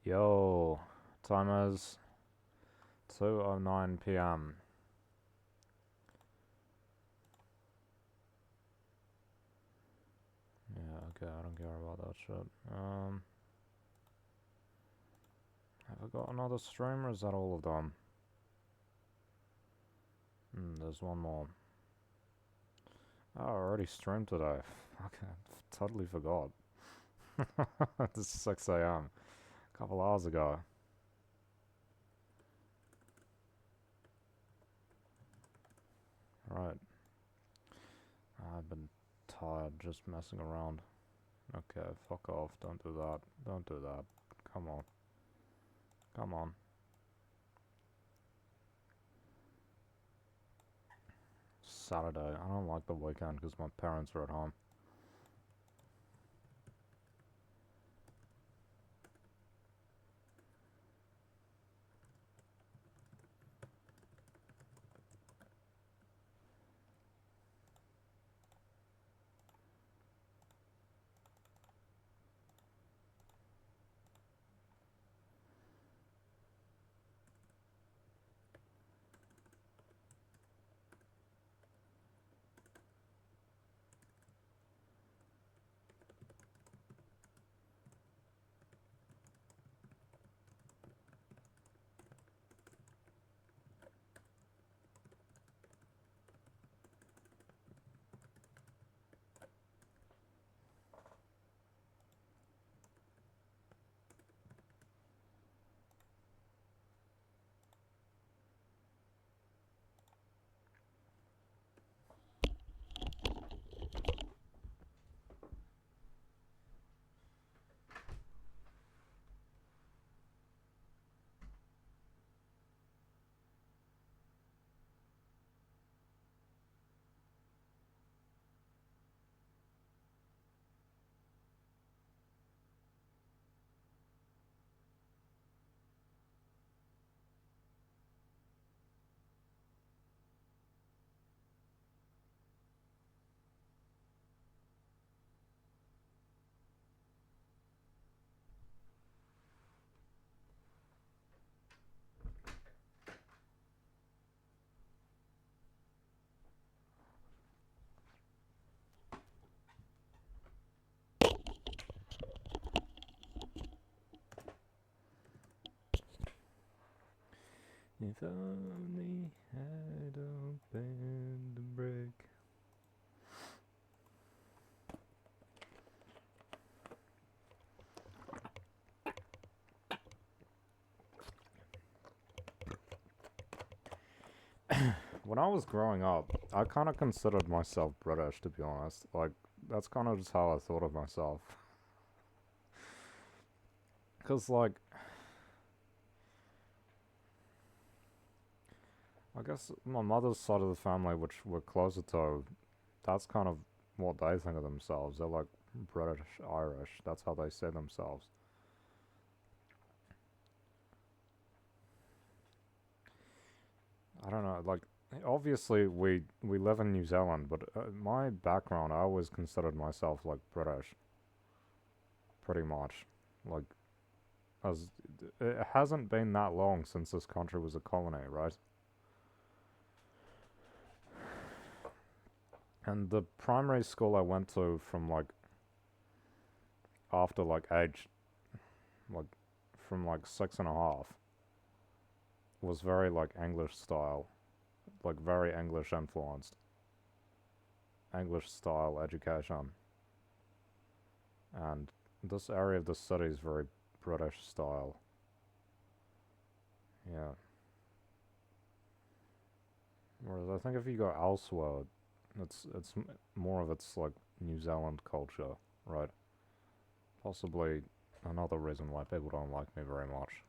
Yo, time is 2:09 p.m. Yeah, okay, I don't care about that shit. Have I got another stream or is that all of them? There's one more. Oh, I already streamed today. Okay, totally forgot. It's 6 a.m. A couple hours ago. Right. I've been tired just messing around. Okay, fuck off. Don't do that. Don't do that. Come on. Come on. Saturday. I don't like the weekend because my parents are at home. If only I'd opened the brick. When I was growing up, I kind of considered myself British, to be honest. Like, that's kind of just how I thought of myself. Because, like, I guess my mother's side of the family, which we're closer to, that's kind of what they think of themselves. They're like British, Irish. That's how they see themselves. I don't know. Like, obviously, we live in New Zealand, but my background, I always considered myself like British, pretty much. Like, as it hasn't been that long since this country was a colony, right? And the primary school I went to from like after like age like from like 6.5 was very like English style, like very English influenced, English style education, and this area of the city is very British style. Yeah. Whereas I think if you go elsewhere, it's more of its like New Zealand culture, right? Possibly another reason why people don't like me very much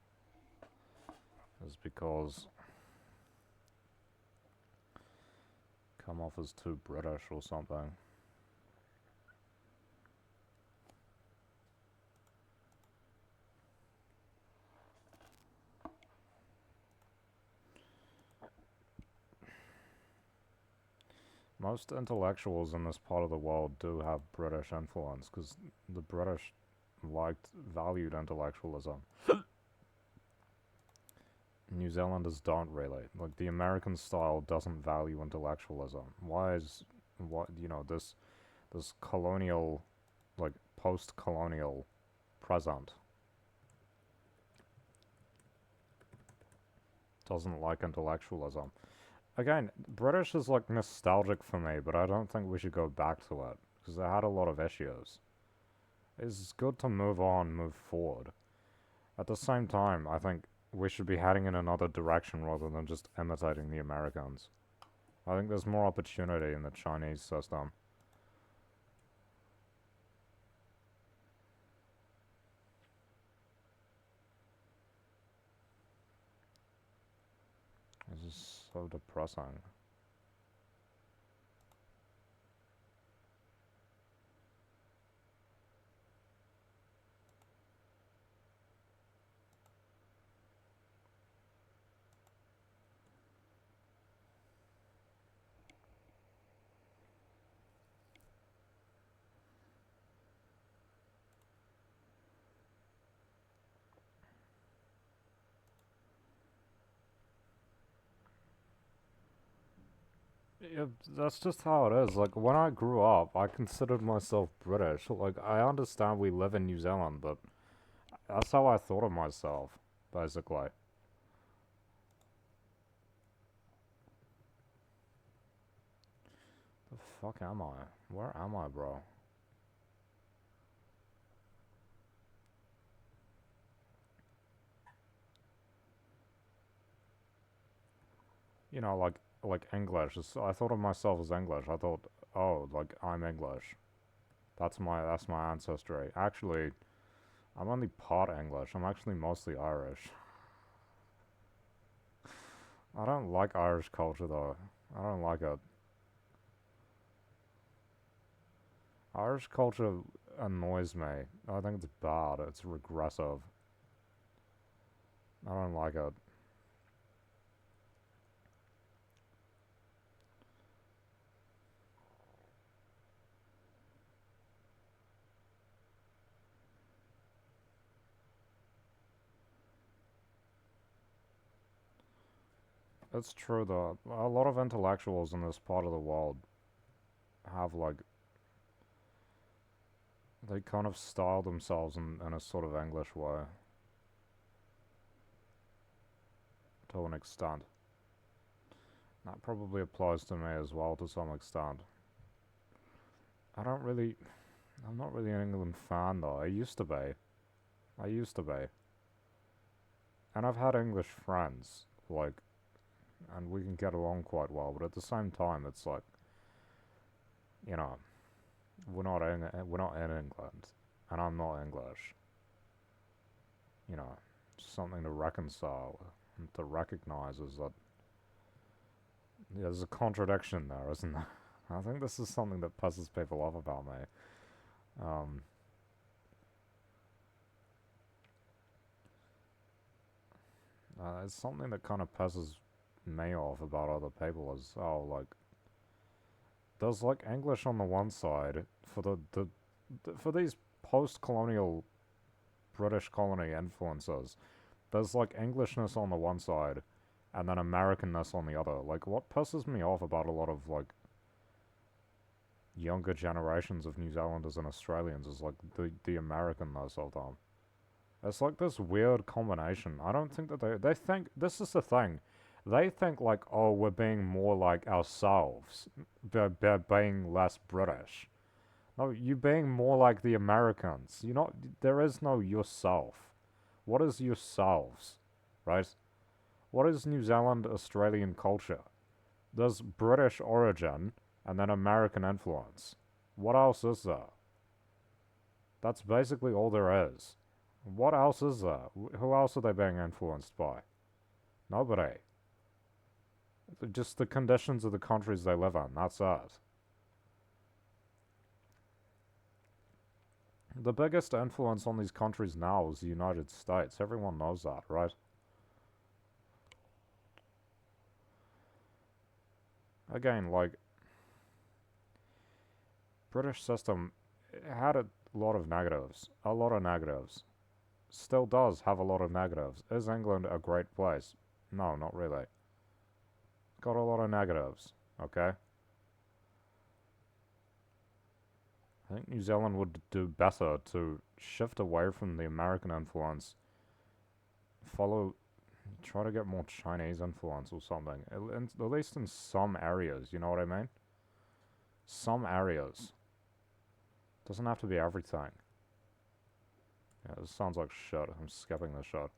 is because I come off as too British or something. Most intellectuals in this part of the world do have British influence because the British valued intellectualism. New Zealanders don't really. Like, the American style doesn't value intellectualism. Why is, this colonial, like, post-colonial present doesn't like intellectualism. Again, British is, like, nostalgic for me, but I don't think we should go back to it, because they had a lot of issues. It's good to move on, move forward. At the same time, I think we should be heading in another direction rather than just imitating the Americans. I think there's more opportunity in the Chinese system. This is so depressing. Yeah, that's just how it is. Like, when I grew up, I considered myself British. Like, I understand we live in New Zealand, but that's how I thought of myself, basically. The fuck am I? Where am I, bro? Like English. I thought of myself as English. I thought, oh, like, I'm English. That's my ancestry. Actually, I'm only part English. I'm actually mostly Irish. I don't like Irish culture though. I don't like it. Irish culture annoys me. I think it's bad. It's regressive. I don't like it. It's true though. A lot of intellectuals in this part of the world have, like, they kind of style themselves in a sort of English way to an extent. That probably applies to me as well to some extent. I don't really. I'm not really an England fan though. I used to be. I used to be. And I've had English friends, like, and we can get along quite well, but at the same time, it's like, you know, we're not in England, and I'm not English. Something to reconcile and to recognize is that, yeah, there's a contradiction there, isn't there? I think this is something that pisses people off about me. Um, it's something that kind of pisses me off about other people is, oh, like, there's, like, English on the one side for for these post-colonial British colony influences. There's, like, Englishness on the one side and then Americanness on the other. Like, what pisses me off about a lot of, like, younger generations of New Zealanders and Australians is, like, the Americanness of them. It's like this weird combination. I don't think that they think, this is the thing. They think, like, oh, we're being more like ourselves. They're being less British. No, you being more like the Americans. There is no yourself. What is yourselves, right? What is New Zealand Australian culture? There's British origin and then American influence. What else is there? That's basically all there is. What else is there? Who else are they being influenced by? Nobody. Just the conditions of the countries they live in. That's it. The biggest influence on these countries now is the United States. Everyone knows that, right? Again, like, British system had a lot of negatives. A lot of negatives. Still does have a lot of negatives. Is England a great place? No, not really. Got a lot of negatives, okay? I think New Zealand would do better to shift away from the American influence, try to get more Chinese influence or something. At least in some areas, you know what I mean? Some areas. Doesn't have to be everything. Yeah, this sounds like shit. I'm skipping this shit.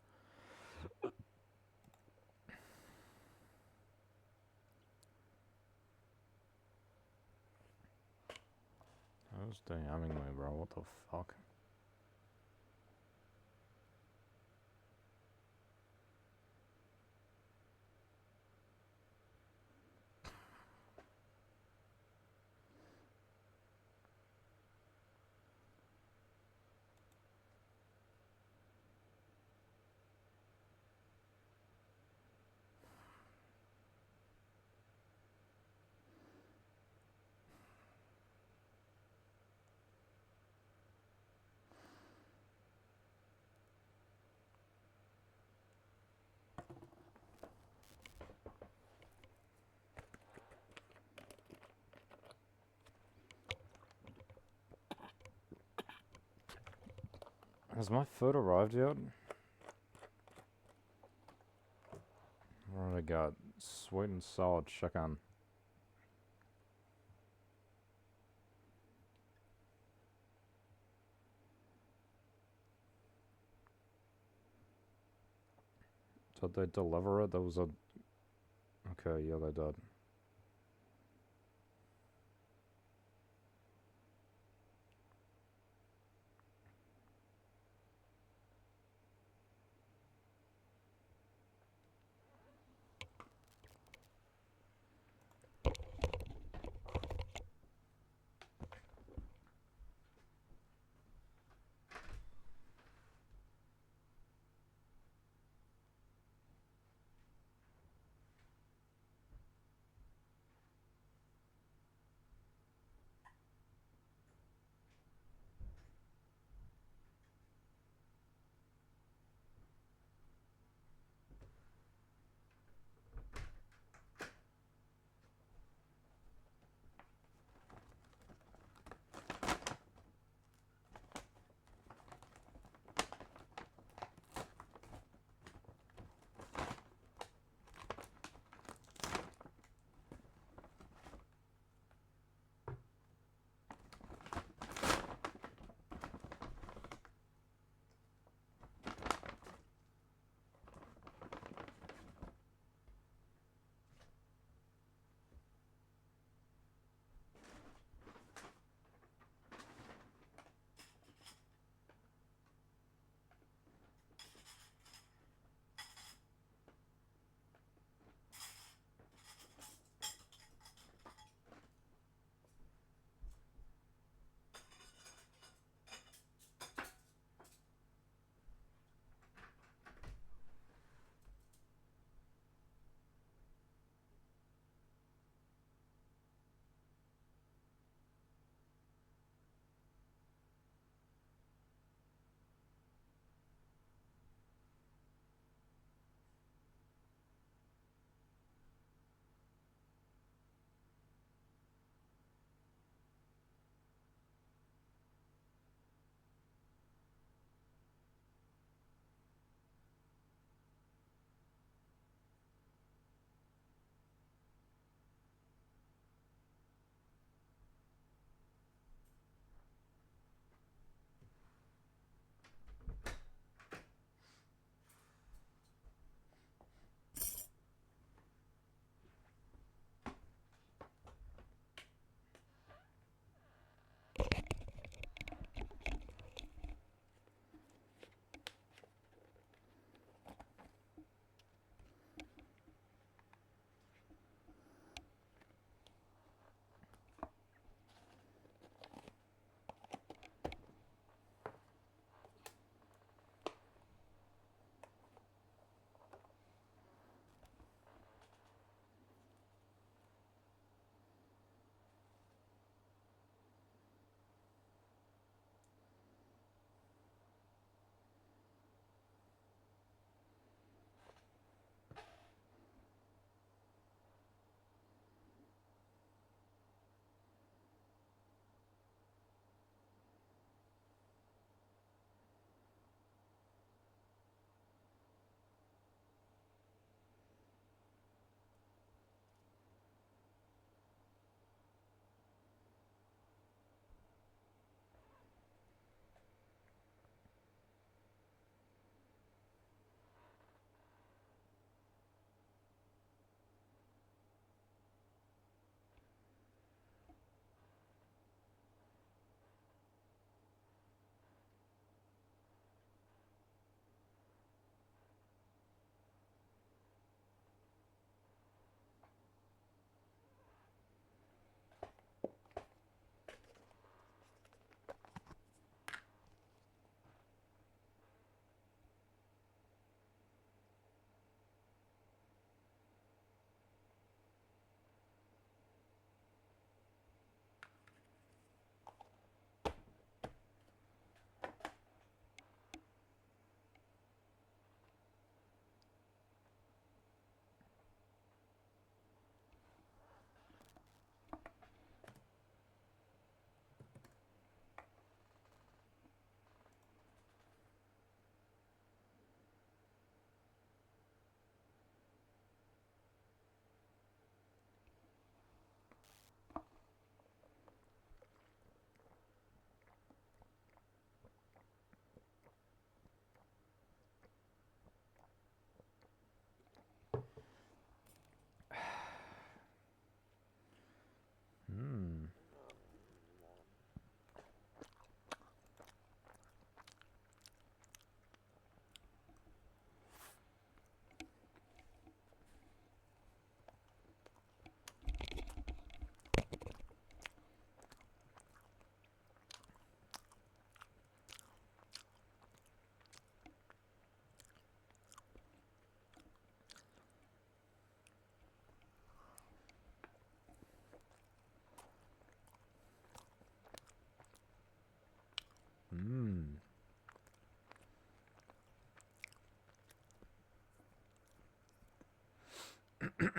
Who's DMing me, bro? What the fuck? Has my food arrived yet? What do I got? Sweet and sour chicken. Did they deliver it? There was a... Okay, yeah, they did.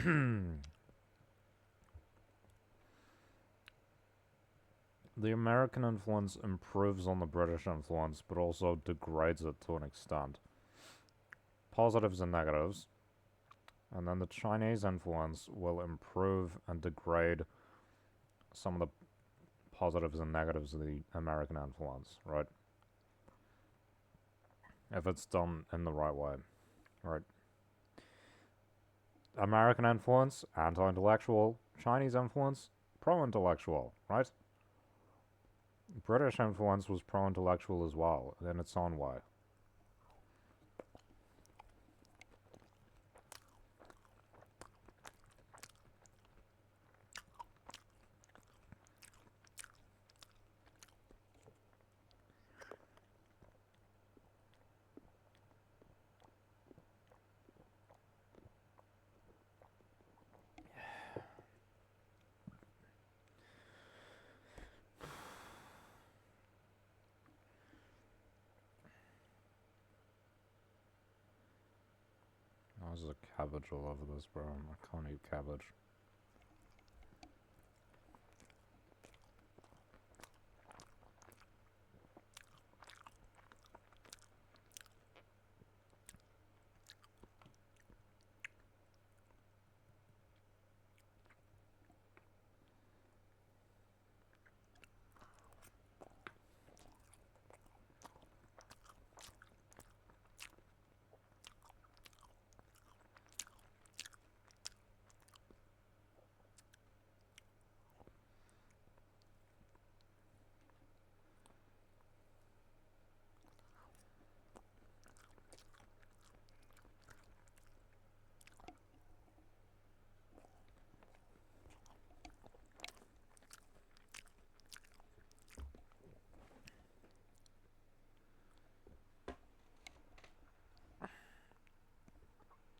The American influence improves on the British influence, but also degrades it to an extent. Positives and negatives. And then the Chinese influence will improve and degrade some of the positives and negatives of the American influence, right? If it's done in the right way, right? American influence, anti-intellectual. Chinese influence, pro-intellectual, right? British influence was pro-intellectual as well, in its own way. Oh, there's a cabbage all over this, bro. I can't eat cabbage.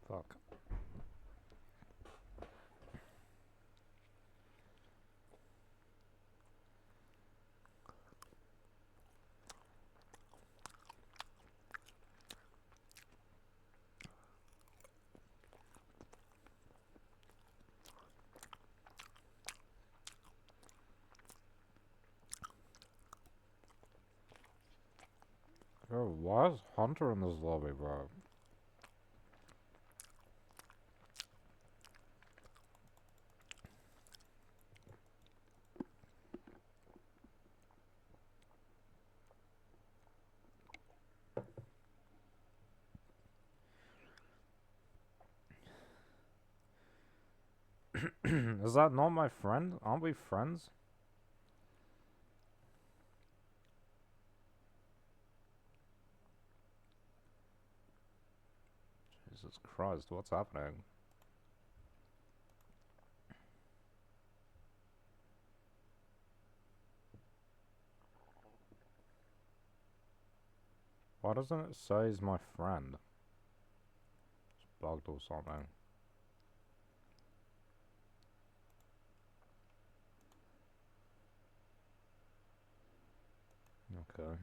Fuck. Yo, why is Hunter in this lobby, bro? Is that not my friend? Aren't we friends? Jesus Christ, what's happening? Why doesn't it say he's my friend? It's bugged or something. Okay.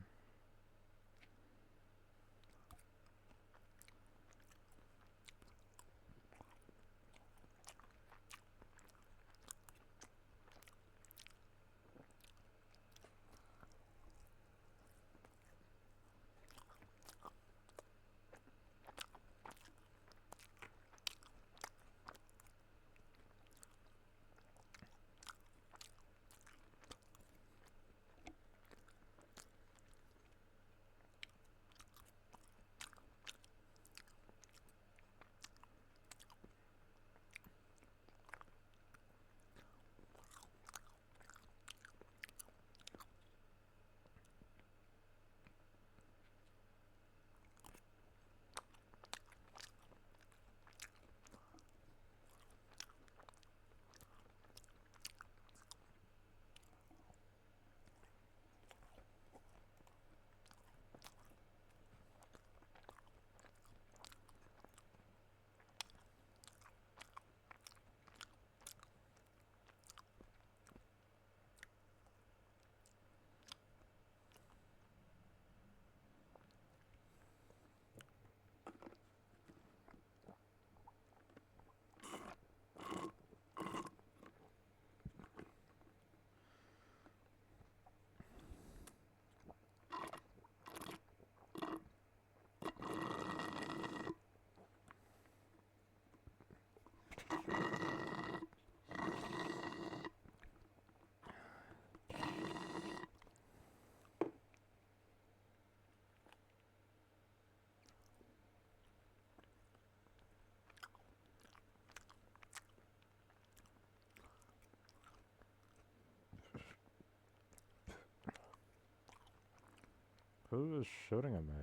Who is shooting at me?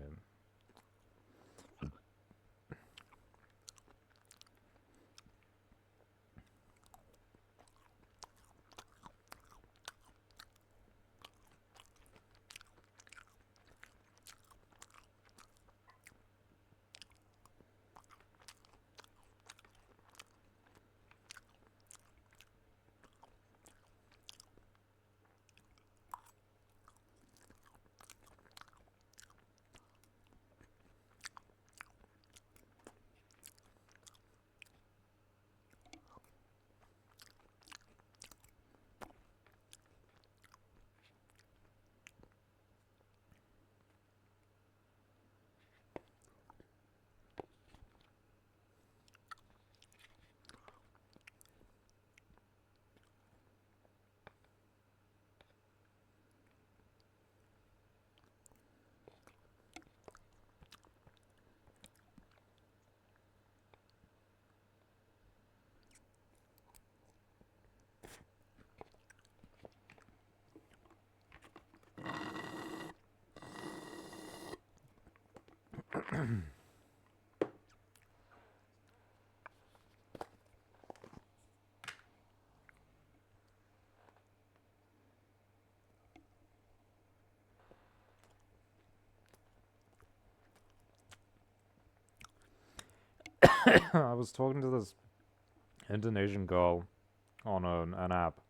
I was talking to this Indonesian girl on an app,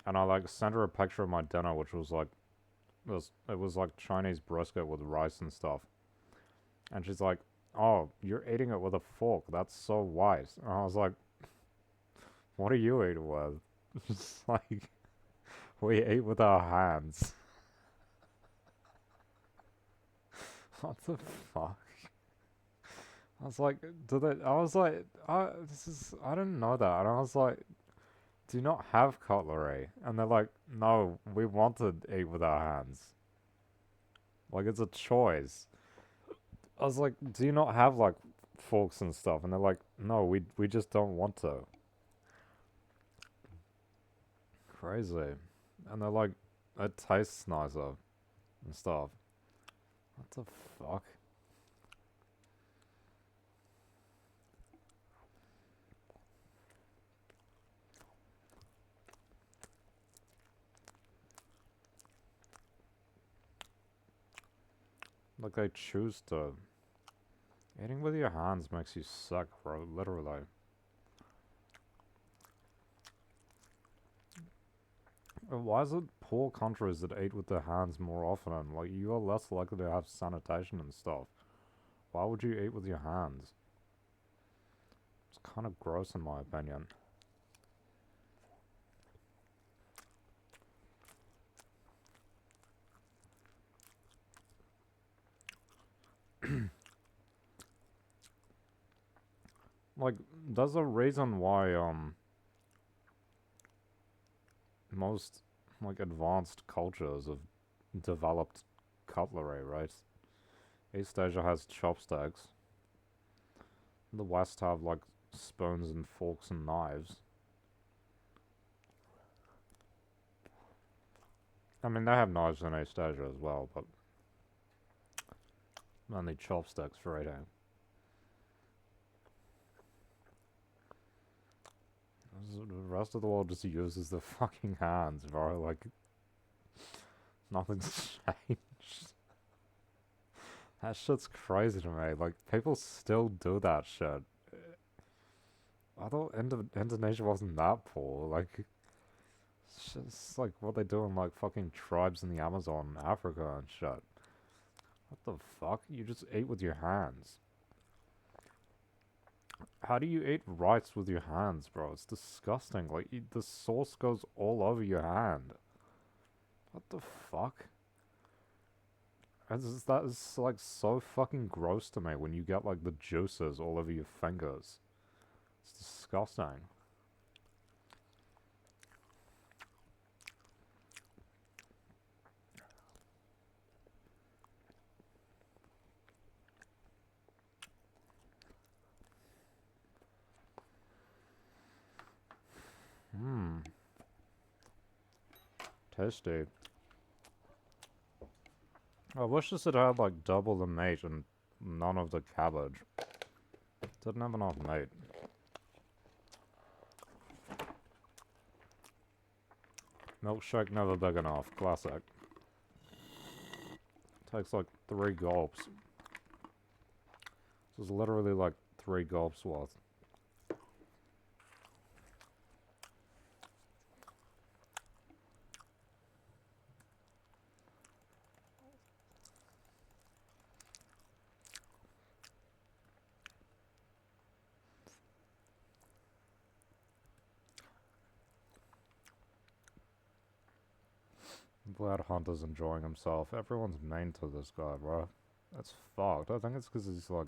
and I like sent her a picture of my dinner, which was like it was like Chinese brisket with rice and stuff. And she's like, "Oh, you're eating it with a fork. That's so white." And I was like, "What are you eating with?" It's like we eat with our hands. What the fuck? I was like, do they? I was like, I didn't know that. And I was like, do you not have cutlery? And they're like, no, we want to eat with our hands. Like, it's a choice. I was like, do you not have, like, forks and stuff? And they're like, no, we just don't want to. Crazy. And they're like, it tastes nicer and stuff. What the fuck? Like, they choose to. Eating with your hands makes you sick, bro, literally. Why is it poor countries that eat with their hands more often? Like, you are less likely to have sanitation and stuff. Why would you eat with your hands? It's kind of gross in my opinion. Like, there's a reason why, most, like, advanced cultures have developed cutlery, right? East Asia has chopsticks. The West have, like, spoons and forks and knives. I mean, they have knives in East Asia as well, but mainly chopsticks for eating. The rest of the world just uses their fucking hands, bro. Like, nothing's changed. That shit's crazy to me. Like, people still do that shit. I thought Indonesia wasn't that poor. Like, it's just like what they do in, like, fucking tribes in the Amazon, Africa and shit. What the fuck? You just eat with your hands. How do you eat rice with your hands, bro? It's disgusting. Like, the sauce goes all over your hand. What the fuck? That is, like, so fucking gross to me when you get, like, the juices all over your fingers. It's disgusting. Mmm. Tasty. I wish this had had like double the meat and none of the cabbage. Didn't have enough meat. Milkshake never big enough. Classic. Takes like 3 gulps. This is literally like 3 gulps worth. I'm glad Hunter's enjoying himself. Everyone's mean to this guy, bro. That's fucked. I think it's because he's like,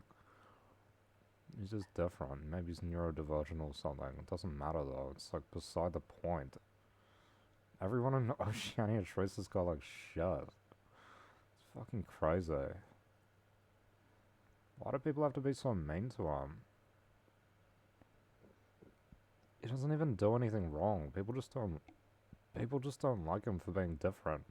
he's just different. Maybe he's neurodivergent or something. It doesn't matter though. It's like beside the point. Everyone in Oceania treats this guy like shit. It's fucking crazy. Why do people have to be so mean to him? He doesn't even do anything wrong. People just don't like him for being different.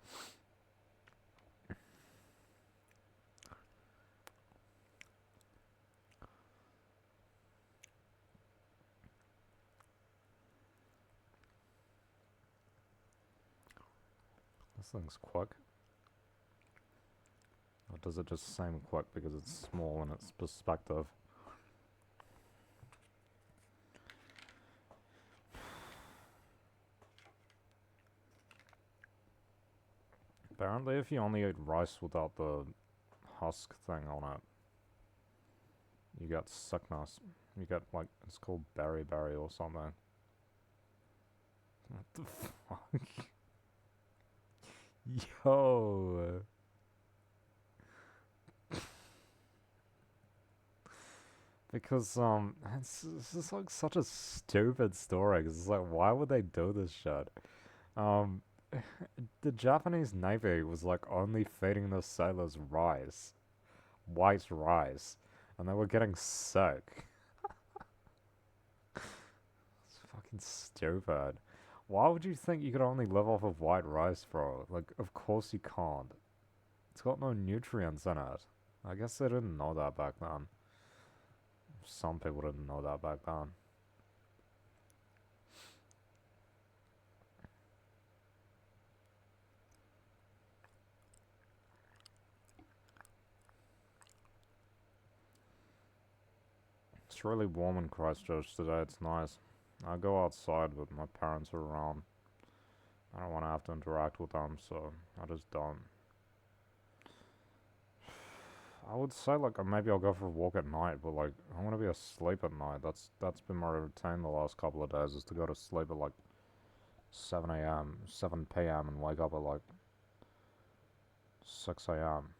This thing's quick. Or does it just seem quick because it's small in its perspective? Apparently if you only eat rice without the husk thing on it, you get sickness. You get like, it's called beriberi or something. What the fuck? Yo! Because, it's just like such a stupid story. 'Cause it's like, why would they do this shit? Um, the Japanese Navy was like only feeding the sailors rice. White rice. And they were getting sick. It's fucking stupid. Why would you think you could only live off of white rice, bro? Like, of course you can't. It's got no nutrients in it. I guess they didn't know that back then. Some people didn't know that back then. It's really warm in Christchurch today. It's nice. I go outside, but my parents are around. I don't want to have to interact with them, so I just don't. I would say like maybe I'll go for a walk at night, but like I want to be asleep at night. That's been my routine the last couple of days, is to go to sleep at like 7 a.m., 7 p.m. and wake up at like 6 a.m.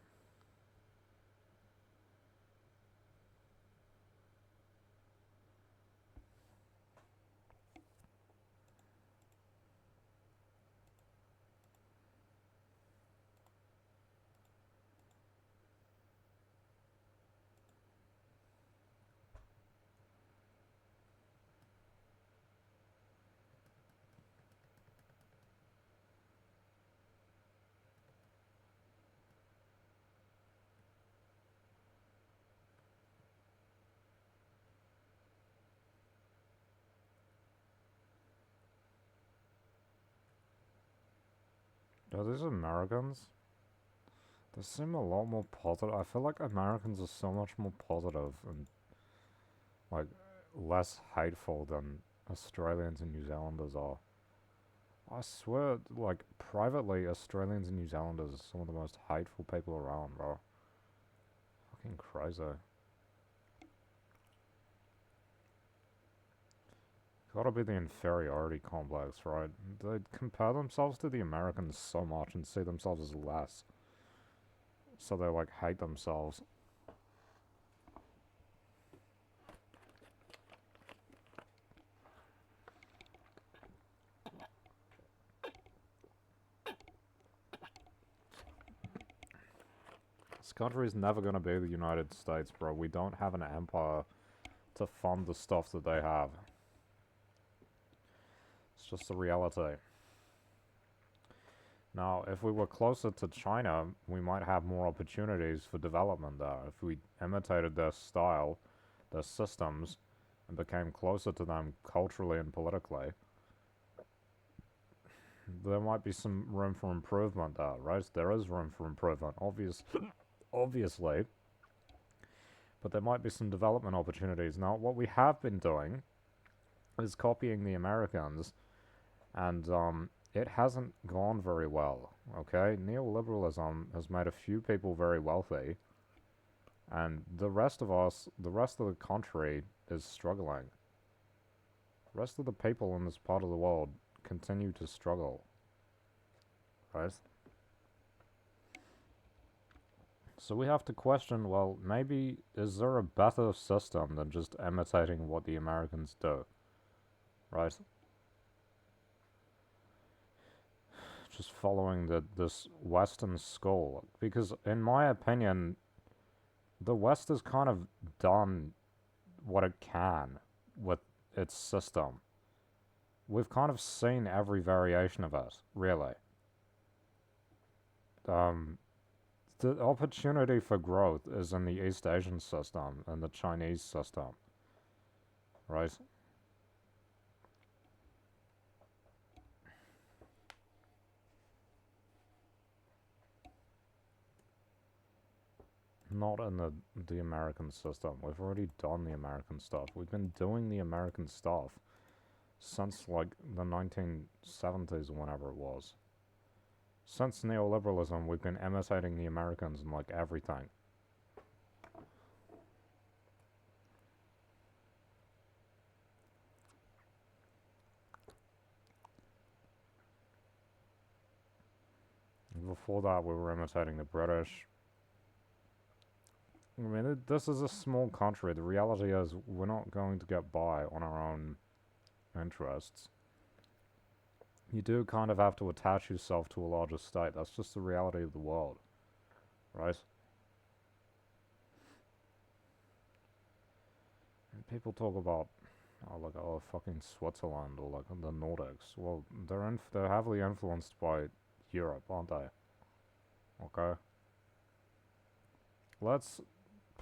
Yeah, these Americans, they seem a lot more positive. I feel like Americans are so much more positive and like less hateful than Australians and New Zealanders are. I swear, like privately, Australians and New Zealanders are some of the most hateful people around, bro. Fucking crazy. Gotta be the inferiority complex, right? They compare themselves to the Americans so much and see themselves as less. So they like hate themselves. This country is never gonna be the United States, bro. We don't have an empire to fund the stuff that they have. It's just the reality. Now, if we were closer to China, we might have more opportunities for development there. If we imitated their style, their systems, and became closer to them culturally and politically, there might be some room for improvement there, right? There is room for improvement, obviously, but there might be some development opportunities. Now, what we have been doing is copying the Americans, and it hasn't gone very well, okay? Neoliberalism has made a few people very wealthy, and the rest of us, the rest of the country is struggling. The rest of the people in this part of the world continue to struggle, right? So we have to question, well, maybe is there a better system than just imitating what the Americans do, right? Just following this Western school. Because in my opinion, the West has kind of done what it can with its system. We've kind of seen every variation of it, really. The opportunity for growth is in the East Asian system and the Chinese system, right? Not in the American system. We've already done the American stuff. We've been doing the American stuff since like the 1970s or whenever it was. Since neoliberalism, we've been imitating the Americans in like everything. Before that, we were imitating the British. I mean, this is a small country. The reality is, we're not going to get by on our own interests. You do kind of have to attach yourself to a larger state. That's just the reality of the world, right? And people talk about, fucking Switzerland or like the Nordics. Well, they're heavily influenced by Europe, aren't they? Okay. Let's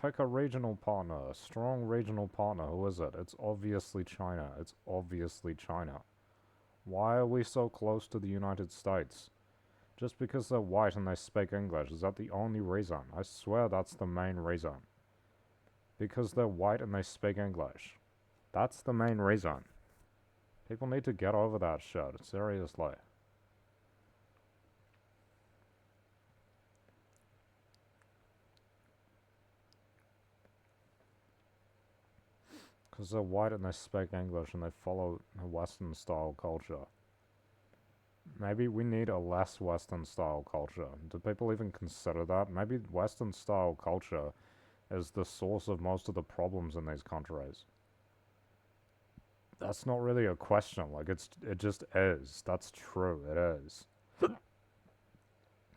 pick a regional partner, a strong regional partner. Who is it? It's obviously China. It's obviously China. Why are we so close to the United States? Just because they're white and they speak English, is that the only reason? I swear that's the main reason. Because they're white and they speak English. That's the main reason. People need to get over that shit, seriously. Because they're white and they speak English and they follow a Western style culture. Maybe we need a less Western style culture. Do people even consider that? Maybe Western style culture is the source of most of the problems in these countries. That's not really a question. Like, it just is. That's true. It is.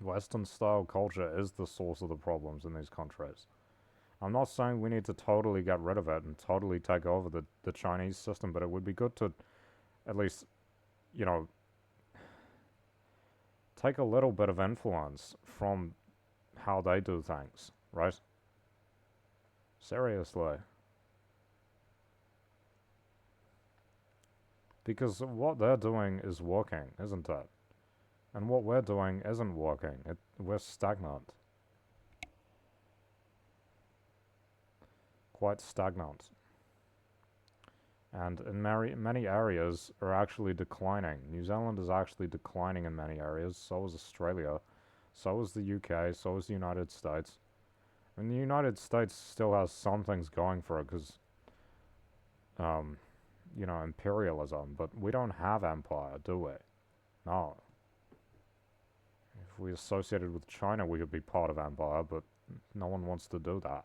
Western style culture is the source of the problems in these countries. I'm not saying we need to totally get rid of it and totally take over the Chinese system, but it would be good to at least, you know, take a little bit of influence from how they do things, right? Seriously. Because what they're doing is working, isn't it? And what we're doing isn't working. We're stagnant. Quite stagnant. And in many areas are actually declining. New Zealand is actually declining in many areas. So is Australia. So is the UK. So is the United States. And the United States still has some things going for it because, imperialism. But we don't have empire, do we? No. If we associated with China, we could be part of empire, but no one wants to do that.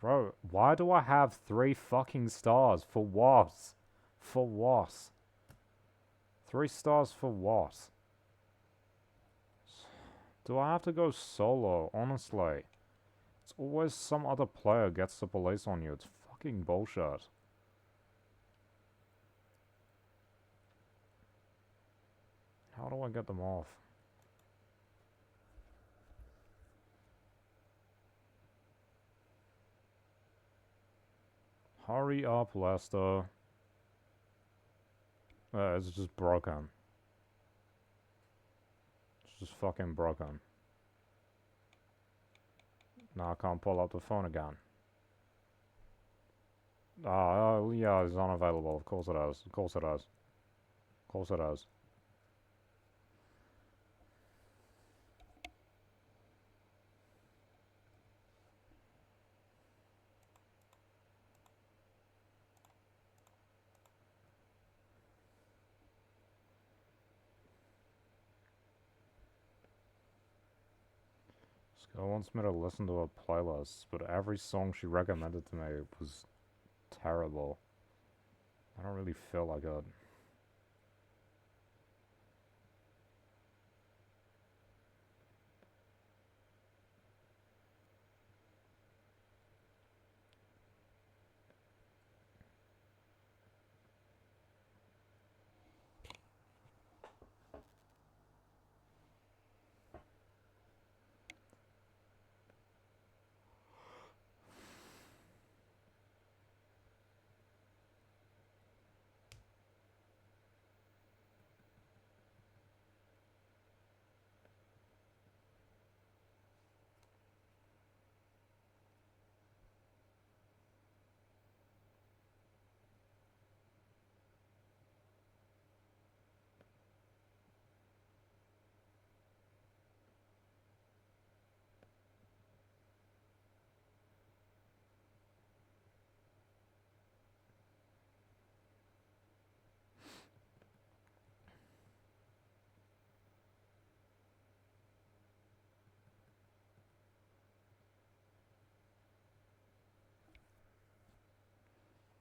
Bro, why do I have 3 fucking stars? For what? For what? 3 stars for what? Do I have to go solo? Honestly. It's always some other player gets the police on you. It's fucking bullshit. How do I get them off? Hurry up, Lester. It's just broken. It's just fucking broken. Now I can't pull up the phone again. Yeah, it's unavailable. Of course it is. Of course it is. Of course it is. This girl wants me to listen to her playlists, but every song she recommended to me was terrible. I don't really feel like it.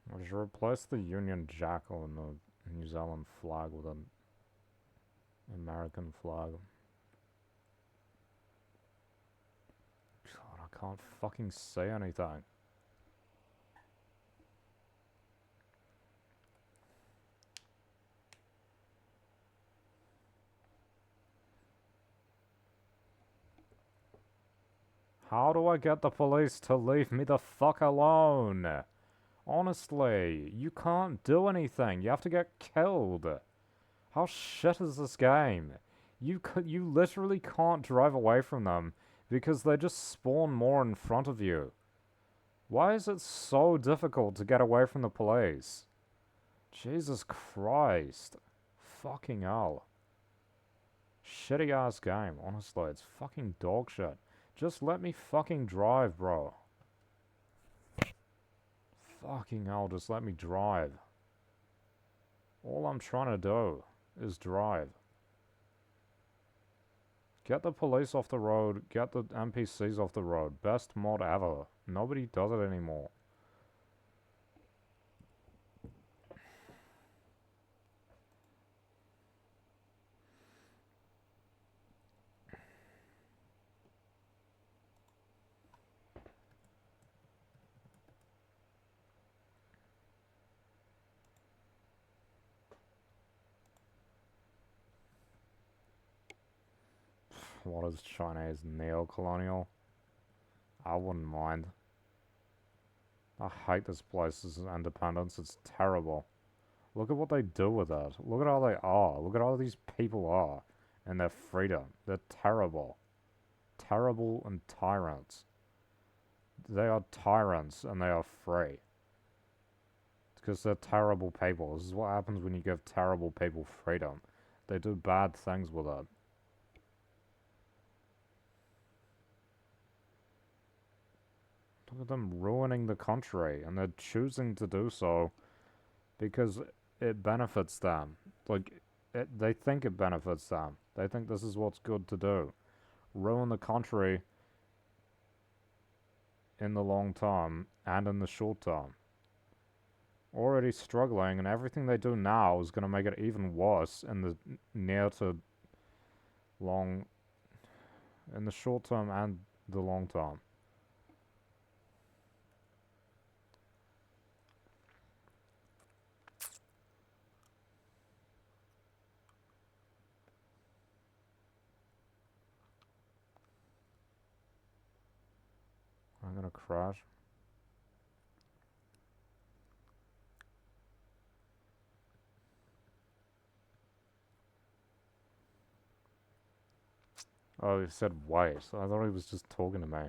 I should replace the Union Jack on the New Zealand flag with an American flag. God, I can't fucking say anything. How do I get the police to leave me the fuck alone? Honestly, you can't do anything. You have to get killed. How shit is this game? You literally can't drive away from them because they just spawn more in front of you. Why is it so difficult to get away from the police? Jesus Christ. Fucking hell. Shitty ass game, honestly. It's fucking dog shit. Just let me fucking drive, bro. Fucking hell, just let me drive. All I'm trying to do is drive. Get the police off the road, get the NPCs off the road. Best mod ever. Nobody does it anymore. What is Chinese neo-colonial? I wouldn't mind. I hate this place's independence. It's terrible. Look at what they do with it. Look at how they are. Look at how these people are. And their freedom. They're terrible. Terrible and tyrants. They are tyrants and they are free. Because they're terrible people. This is what happens when you give terrible people freedom. They do bad things with it. Look at them ruining the country, and they're choosing to do so because it benefits them. Like, they think it benefits them. They think this is what's good to do. Ruin the country in the long term and in the short term. Already struggling, and everything they do now is going to make it even worse in the near to long, in the short term and the long term. I'm gonna crash. Oh, he said wait. I thought he was just talking to me.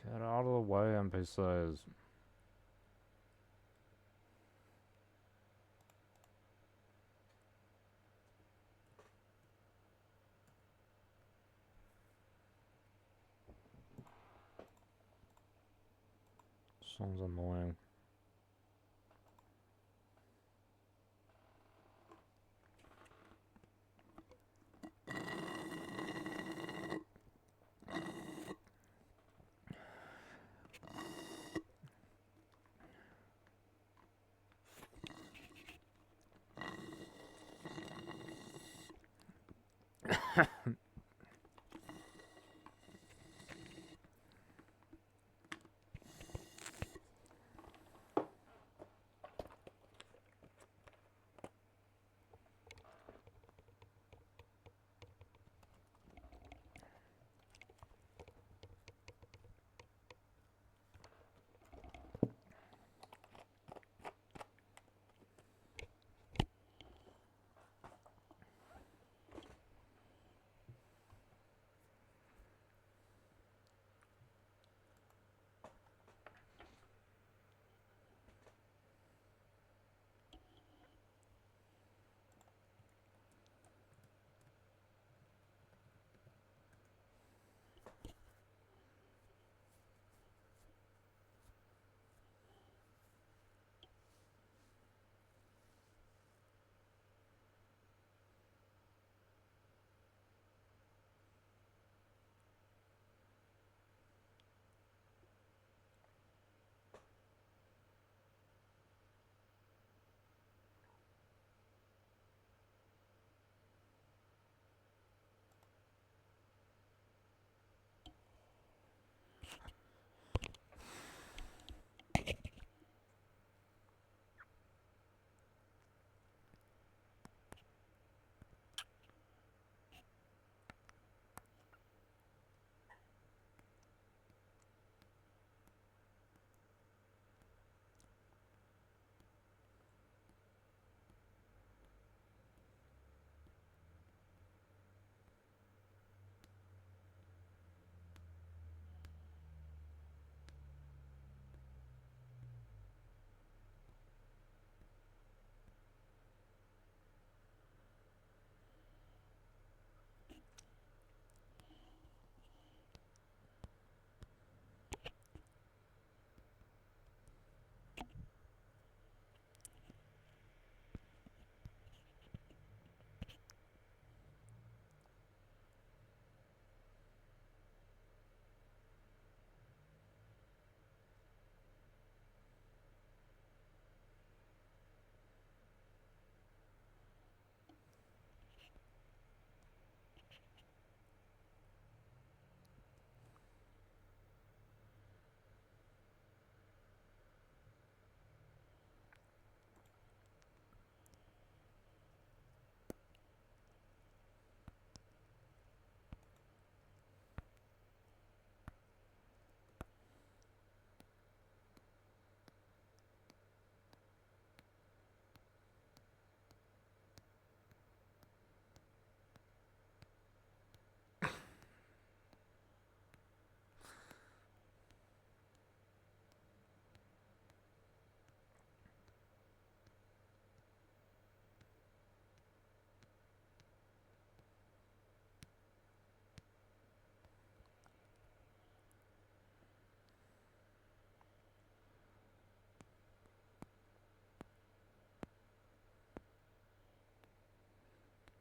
Get out of the way, NPCs. Sounds annoying.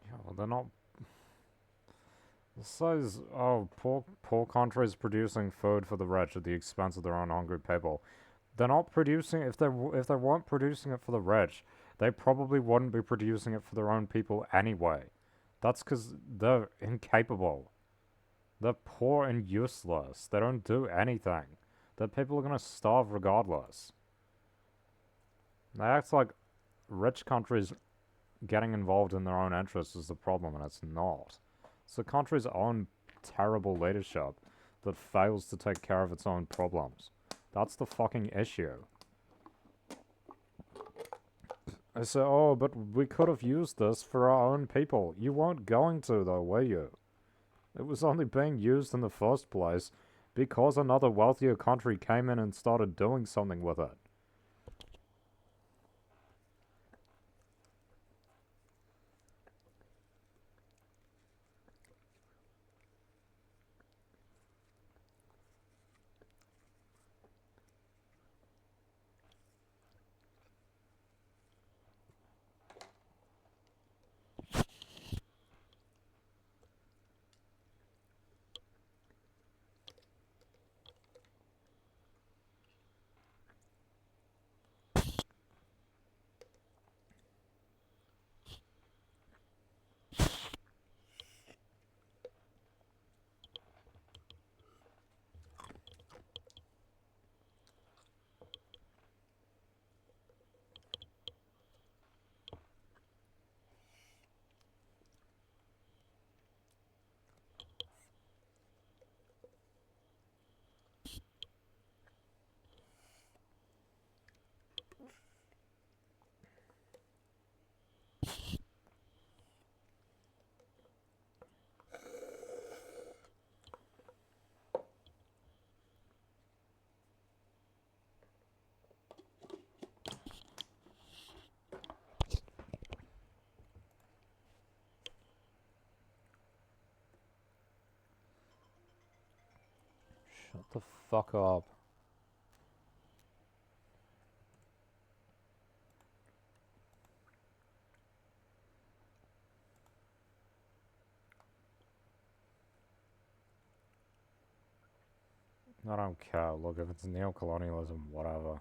Yeah, well, they're not. It says, oh, poor countries producing food for the rich at the expense of their own hungry people. They're not producing. If they weren't producing it for the rich, they probably wouldn't be producing it for their own people anyway. That's because they're incapable. They're poor and useless. They don't do anything. The people are gonna starve regardless. They act like rich countries getting involved in their own interests is the problem, and it's not. It's the country's own terrible leadership that fails to take care of its own problems. That's the fucking issue. I say, oh, but we could have used this for our own people. You weren't going to, though, were you? It was only being used in the first place because another wealthier country came in and started doing something with it. Shut the fuck up. I don't care. Look, if it's neocolonialism, whatever.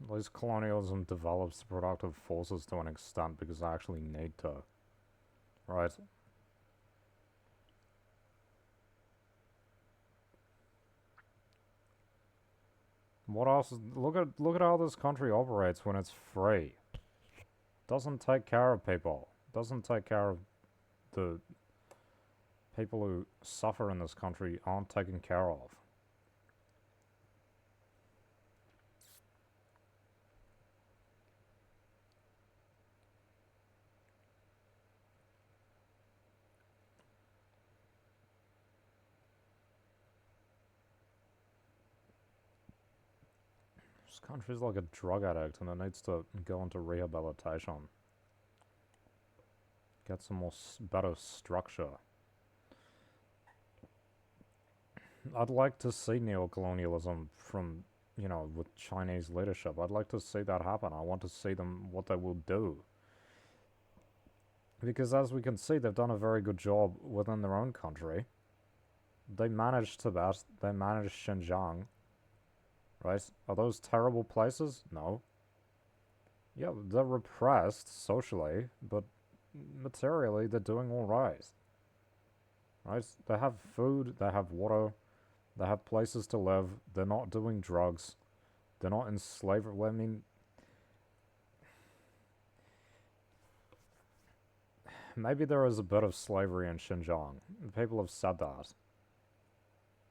At least colonialism develops the productive forces to an extent because they actually need to. Right? What else? Look at how this country operates when it's free. Doesn't take care of people. Doesn't take care of the people who suffer in this country aren't taken care of. This country's like a drug addict and it needs to go into rehabilitation. Get some more better structure. I'd like to see neocolonialism from, with Chinese leadership. I'd like to see that happen. I want to see what they will do. Because as we can see, they've done a very good job within their own country. They managed Tibet, they managed Xinjiang, right? Are those terrible places? No. Yeah, they're repressed socially, but materially they're doing alright. Right? They have food, they have water, they have places to live, they're not doing drugs, they're not in slavery. Well, I mean, maybe there is a bit of slavery in Xinjiang. People have said that.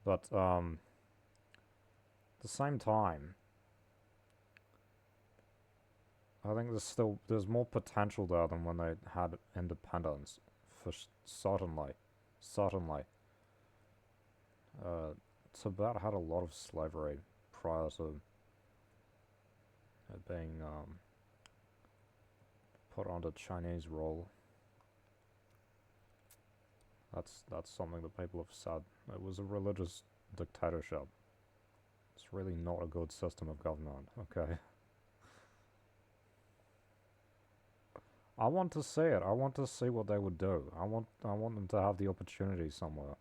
But, at the same time, I think there's more potential there than when they had independence, for certainly. Certainly. Tibet had a lot of slavery prior to it being put under Chinese rule. That's something that people have said. It was a religious dictatorship. It's really not a good system of government, okay? I want to see it. I want to see what they would do. I want them to have the opportunity somewhere.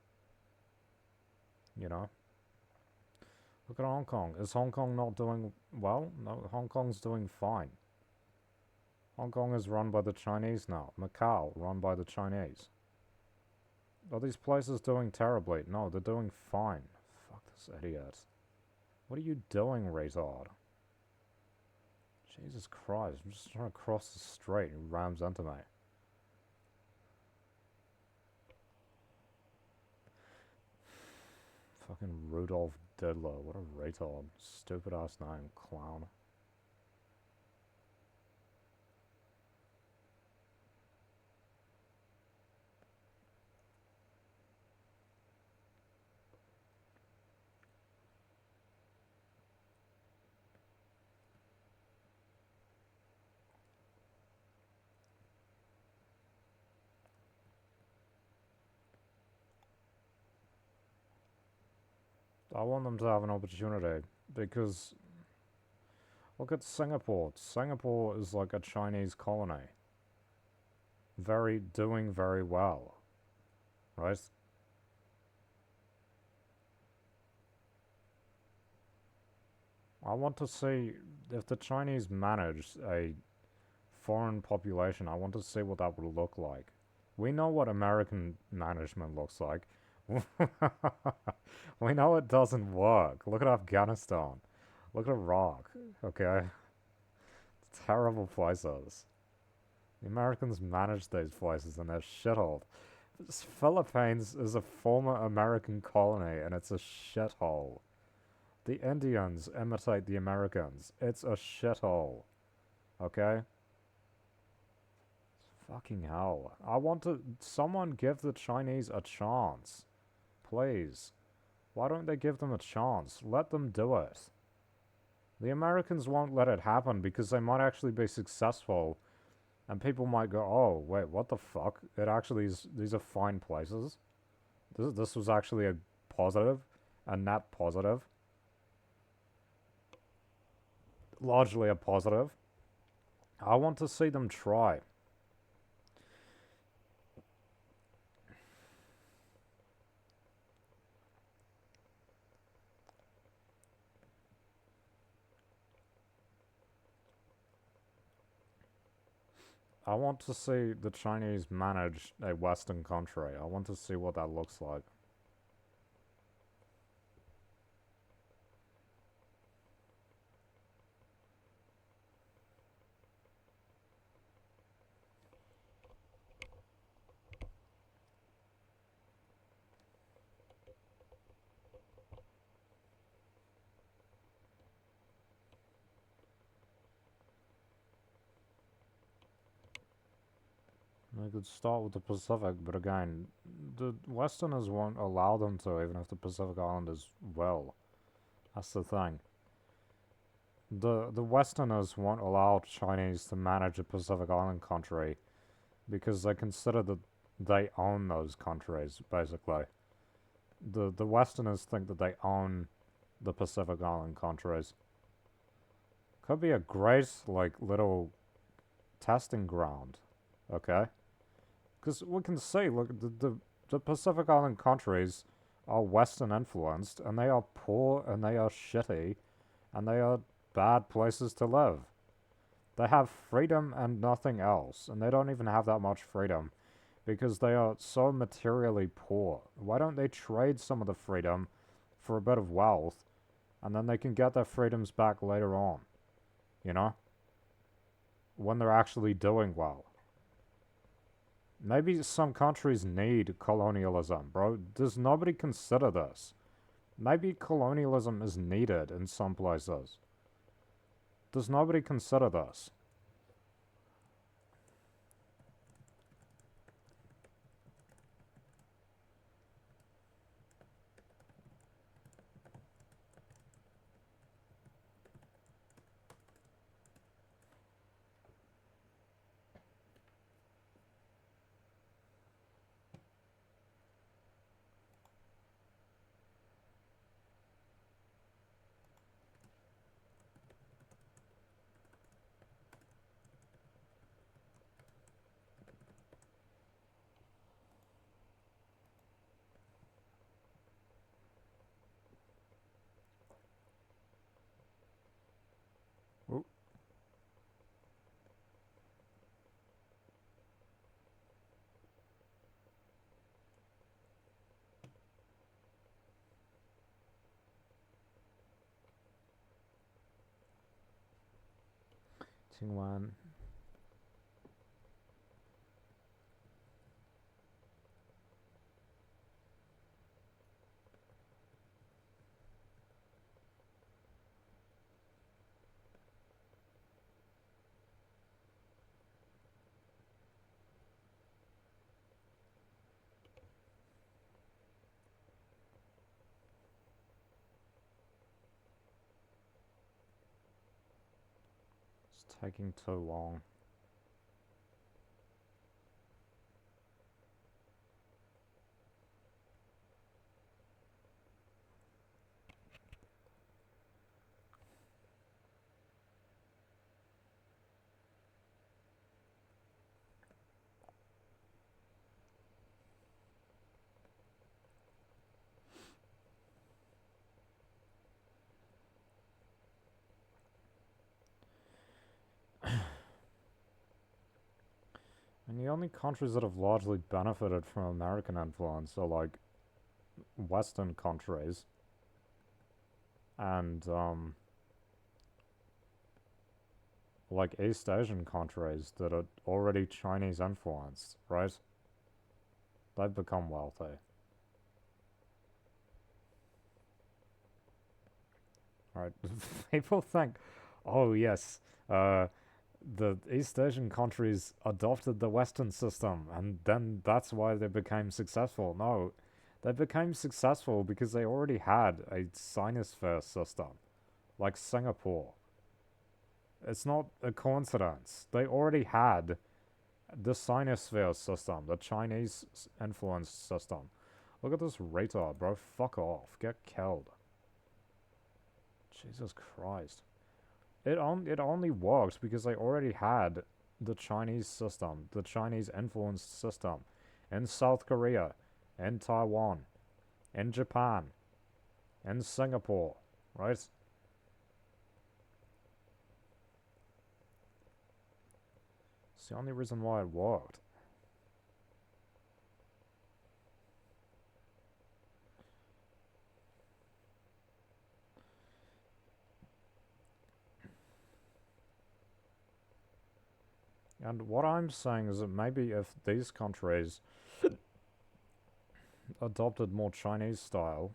You know? Look at Hong Kong. Is Hong Kong not doing well? No, Hong Kong's doing fine. Hong Kong is run by the Chinese now. Macau, run by the Chinese. Are these places doing terribly? No, they're doing fine. Fuck this idiot. What are you doing, retard? Jesus Christ, I'm just trying to cross the street and rams into me. Fucking Rudolph Diddler, what a retard. Stupid ass name, clown. I want them to have an opportunity because look at Singapore. Singapore is like a Chinese colony. Doing very well. Right? I want to see if the Chinese manage a foreign population, I want to see what that would look like. We know what American management looks like. We know it doesn't work. Look at Afghanistan. Look at Iraq. Okay? Terrible places. The Americans manage these places and they're shithole. Philippines is a former American colony and it's a shithole. The Indians imitate the Americans. It's a shithole. Okay? Fucking hell. I want to... Someone give the Chinese a chance. Please. Why don't they give them a chance? Let them do it. The Americans won't let it happen because they might actually be successful. And people might go, oh, wait, what the fuck? It actually is... These are fine places. This was actually a positive. A net positive. Largely a positive. I want to see them try. I want to see the Chinese manage a Western country. I want to see what that looks like. They could start with the Pacific, but again, the Westerners won't allow them to, even if the Pacific Islanders will. That's the thing. The Westerners won't allow Chinese to manage a Pacific Island country because they consider that they own those countries, basically. The Westerners think that they own the Pacific Island countries. Could be a great, like, little testing ground, okay? Because we can see, look, the Pacific Island countries are Western influenced, and they are poor, and they are shitty, and they are bad places to live. They have freedom and nothing else, and they don't even have that much freedom, because they are so materially poor. Why don't they trade some of the freedom for a bit of wealth, and then they can get their freedoms back later on, you know? When they're actually doing well. Maybe some countries need colonialism, bro. Does nobody consider this? Maybe colonialism is needed in some places. Does nobody consider this? Fighting Man. It's taking too long. And the only countries that have largely benefited from American influence are like Western countries and like East Asian countries that are already Chinese influenced, right? They've become wealthy. Right? People think, oh yes, the East Asian countries adopted the Western system, and then that's why they became successful. No, they became successful because they already had a Sinosphere system, like Singapore. It's not a coincidence. They already had the Sinosphere system, the Chinese influenced system. Look at this retard, bro. Fuck off. Get killed. Jesus Christ. It only worked because they already had the Chinese system, the Chinese influenced system in South Korea, in Taiwan, in Japan, in Singapore, right? It's the only reason why it worked. And what I'm saying is that maybe if these countries adopted more Chinese style,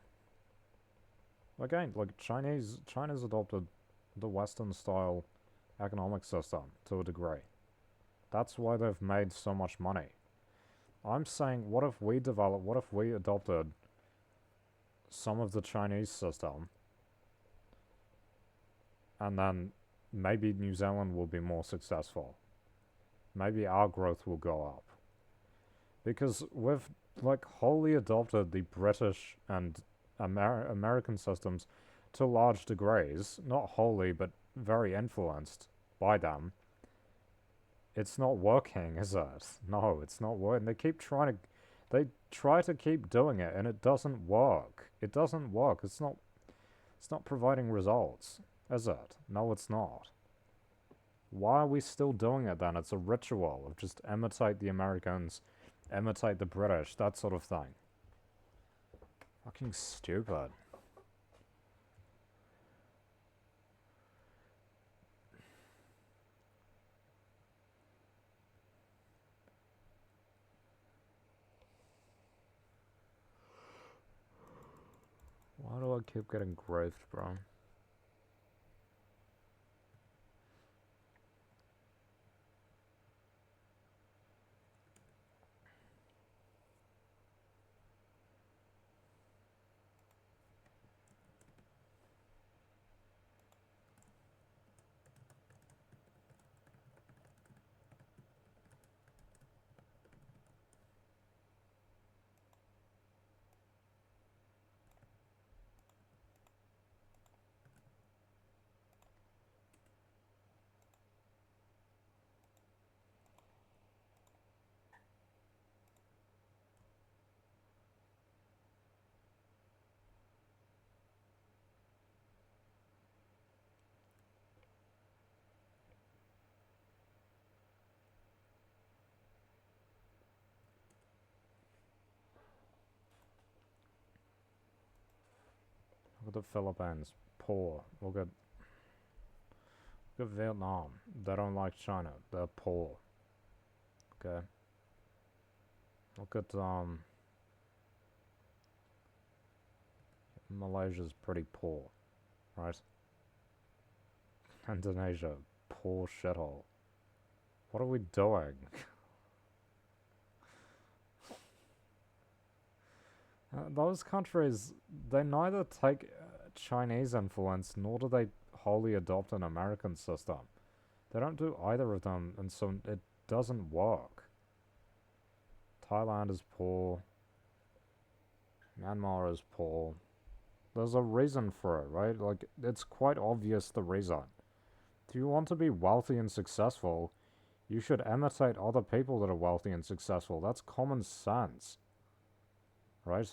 again, like China's adopted the Western style economic system to a degree. That's why they've made so much money. I'm saying, what if we adopted some of the Chinese system, and then maybe New Zealand will be more successful. Maybe our growth will go up. Because we've, like, wholly adopted the British and American systems to large degrees. Not wholly, but very influenced by them. It's not working, is it? No, it's not working. They try to keep doing it, and it doesn't work. It doesn't work. It's not providing results, is it? No, it's not. Why are we still doing it then? It's a ritual of just imitate the Americans, imitate the British, that sort of thing. Fucking stupid. Why do I keep getting griefed, bro? Look at the Philippines. Poor. Look at Look at Vietnam. They don't like China. They're poor. Okay. Look at Malaysia's pretty poor, right? Indonesia, poor shithole. What are we doing? Those countries, they neither take Chinese influence nor do they wholly adopt an American system. They don't do either of them, and so it doesn't work. Thailand is poor. Myanmar is poor. There's a reason for it, right? Like, it's quite obvious the reason. If you want to be wealthy and successful, you should imitate other people that are wealthy and successful. That's common sense. Right?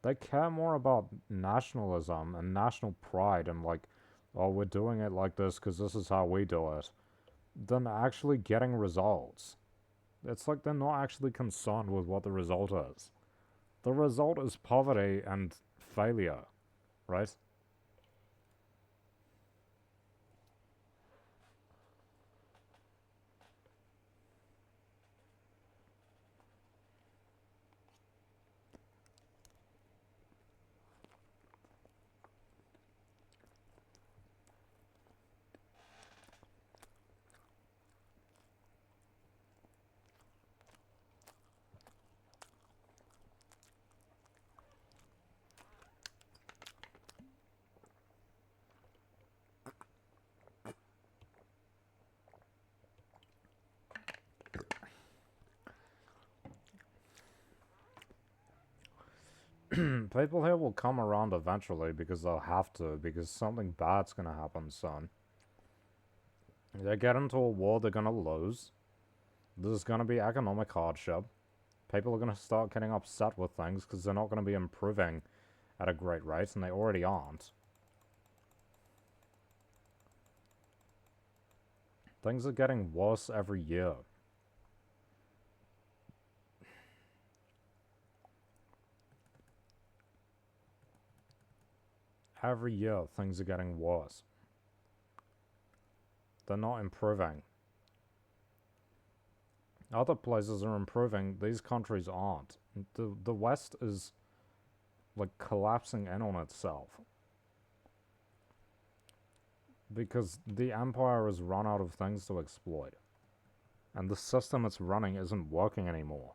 They care more about nationalism and national pride and like, oh, we're doing it like this because this is how we do it, than actually getting results. It's like they're not actually concerned with what the result is. The result is poverty and failure, right? People here will come around eventually because they'll have to, because something bad's gonna happen soon. They get into a war they're gonna lose. There's gonna be economic hardship. People are gonna start getting upset with things because they're not gonna be improving at a great rate, and they already aren't. Things are getting worse every year. Every year, things are getting worse. They're not improving. Other places are improving, these countries aren't. The West is, like, collapsing in on itself. Because the Empire has run out of things to exploit. And the system it's running isn't working anymore.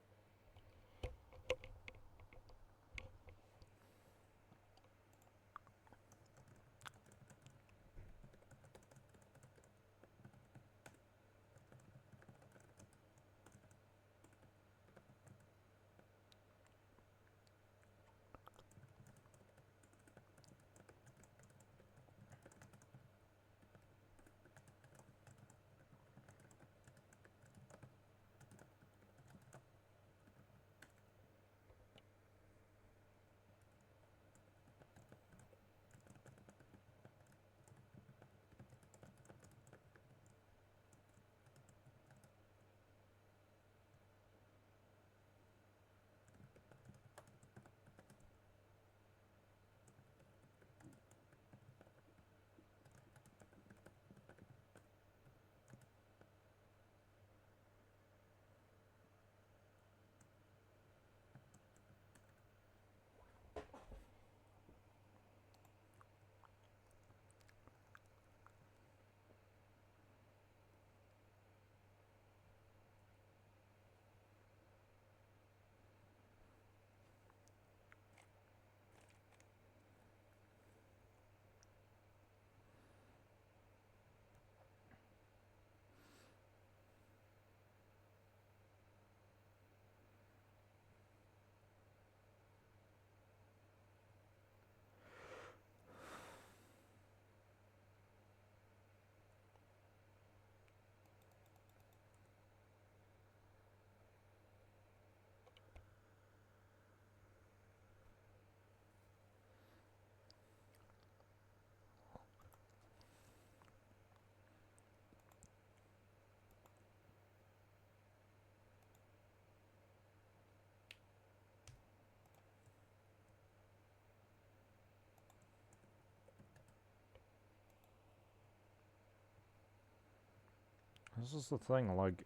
This is the thing, like,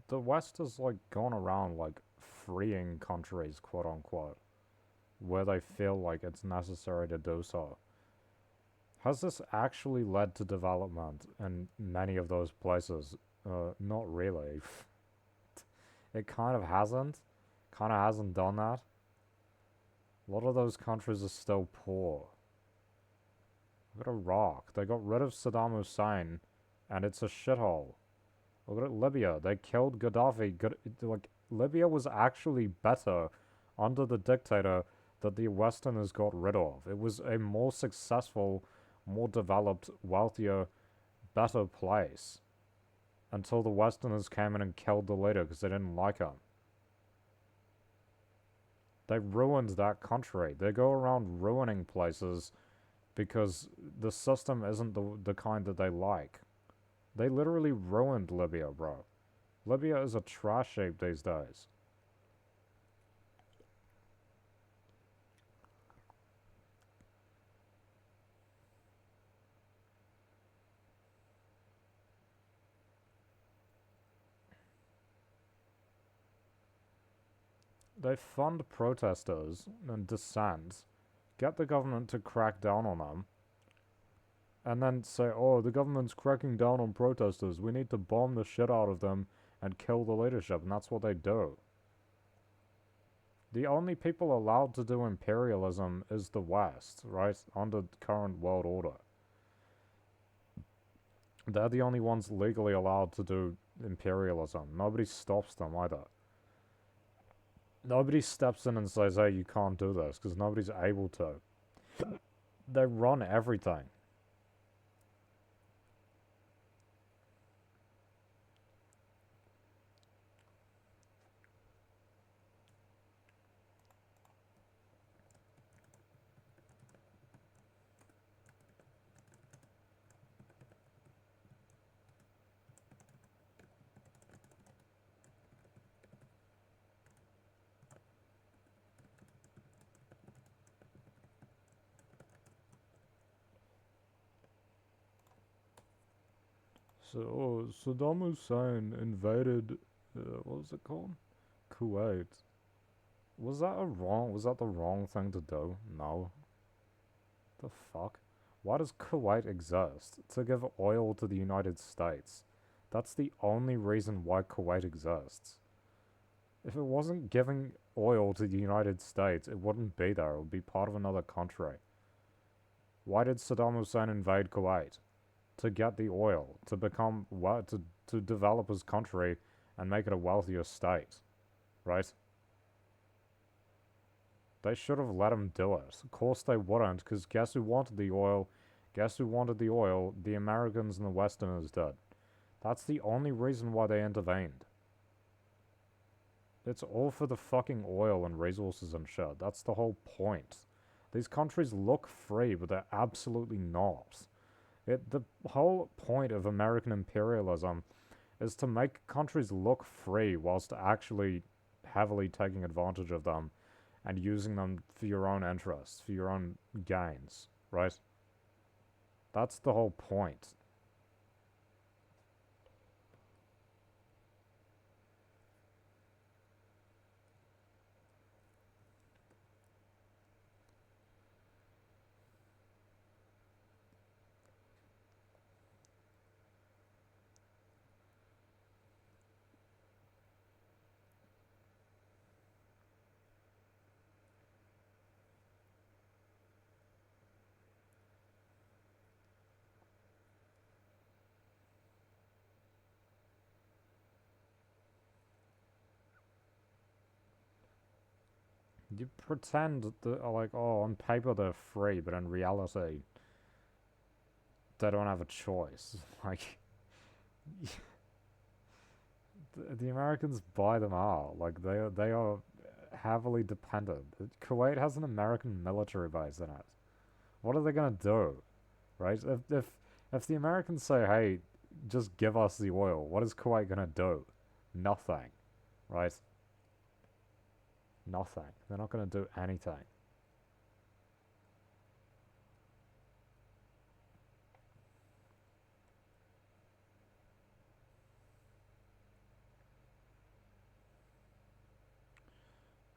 the West has, like, gone around, like, freeing countries, quote unquote, where they feel like it's necessary to do so. Has this actually led to development in many of those places? Not really. It kind of hasn't. Kind of hasn't done that. A lot of those countries are still poor. Look at Iraq. They got rid of Saddam Hussein, and it's a shithole. Look at Libya. They killed Gaddafi. Like, Libya was actually better under the dictator that the Westerners got rid of. It was a more successful, more developed, wealthier, better place. Until the Westerners came in and killed the leader because they didn't like him. They ruined that country. They go around ruining places because the system isn't the kind that they like. They literally ruined Libya, bro. Libya is a trash heap these days. They fund protesters and dissent, get the government to crack down on them, and then say, oh, the government's cracking down on protesters. We need to bomb the shit out of them and kill the leadership, and that's what they do. The only people allowed to do imperialism is the West, right? Under the current world order. They're the only ones legally allowed to do imperialism. Nobody stops them either. Nobody steps in and says, hey, you can't do this, because nobody's able to. They run everything. So, Saddam Hussein invaded, what was it called? Kuwait. Was that the wrong thing to do? No. The fuck? Why does Kuwait exist? To give oil to the United States. That's the only reason why Kuwait exists. If it wasn't giving oil to the United States, it wouldn't be there. It would be part of another country. Why did Saddam Hussein invade Kuwait? To get the oil, to become to develop his country and make it a wealthier state, right? They should have let him do it. Of course they wouldn't, because guess who wanted the oil? Guess who wanted the oil? The Americans and the Westerners did. That's the only reason why they intervened. It's all for the fucking oil and resources and shit. That's the whole point. These countries look free, but they're absolutely not. The whole point of American imperialism is to make countries look free whilst actually heavily taking advantage of them and using them for your own interests, for your own gains, right? That's the whole point. You pretend that, like, oh, on paper they're free, but in reality, they don't have a choice. Like, the Americans buy them out. Like, they are heavily dependent. Kuwait has an American military base in it. What are they gonna do, right? If the Americans say, hey, just give us the oil, what is Kuwait gonna do? Nothing, right? Nothing. They're not gonna do anything.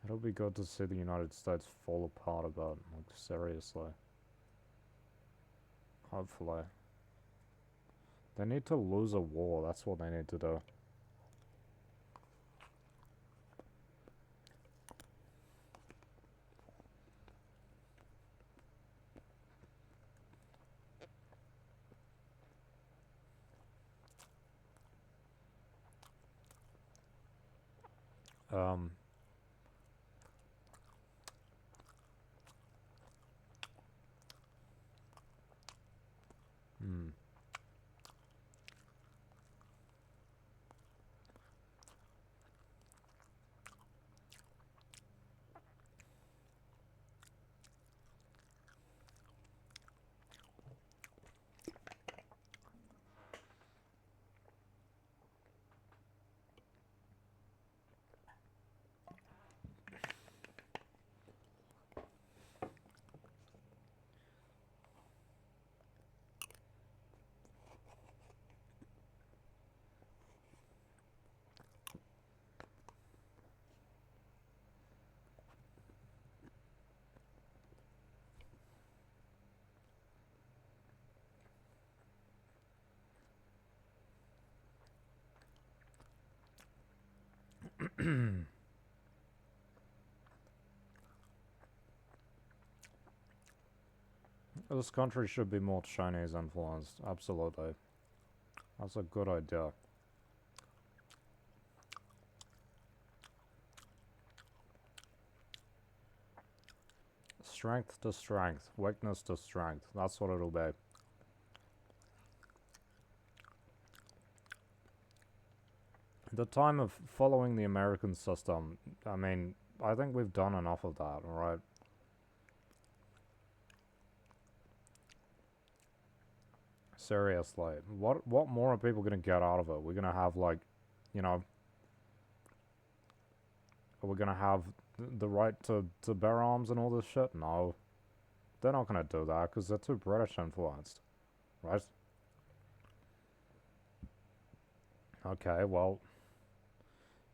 It'll be good to see the United States fall apart a bit, like seriously. Hopefully. They need to lose a war, that's what they need to do. Um, hmm. This country should be more Chinese influenced, absolutely. That's a good idea. Strength to strength, weakness to strength, that's what it'll be. At the time of following the American system, I mean, I think we've done enough of that, alright? Seriously, what more are people gonna get out of it? We're gonna have, like, you know, are we gonna have the right to bear arms and all this shit? No. They're not gonna do that, because they're too British influenced, right? Okay, well,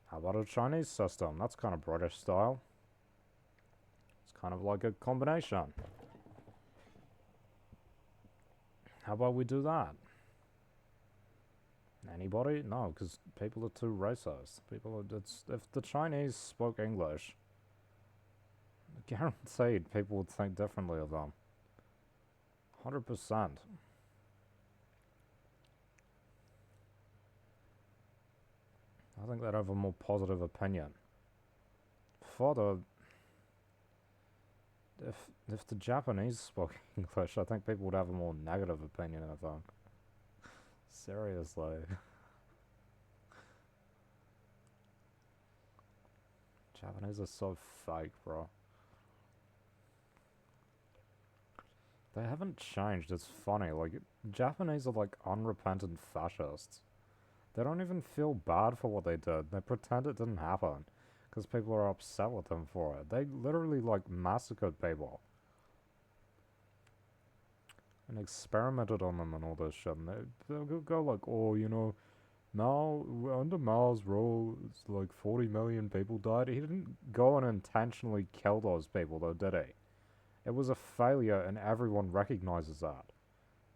how about a Chinese system? That's kind of British style. It's kind of like a combination. How about we do that? Anybody? No, because people are too racist. If the Chinese spoke English, guaranteed people would think differently of them. 100%. I think they'd have a more positive opinion. For if the Japanese spoke English, I think people would have a more negative opinion of them. Seriously. Japanese are so fake, bro. They haven't changed, it's funny. Like, Japanese are like unrepentant fascists. They don't even feel bad for what they did. They pretend it didn't happen. Because people are upset with them for it. They literally, like, massacred people. And experimented on them and all this shit. And they'll go like, oh, you know, Mao, under Mao's rule, it's like 40 million people died. He didn't go and intentionally kill those people, though, did he? It was a failure, and everyone recognizes that.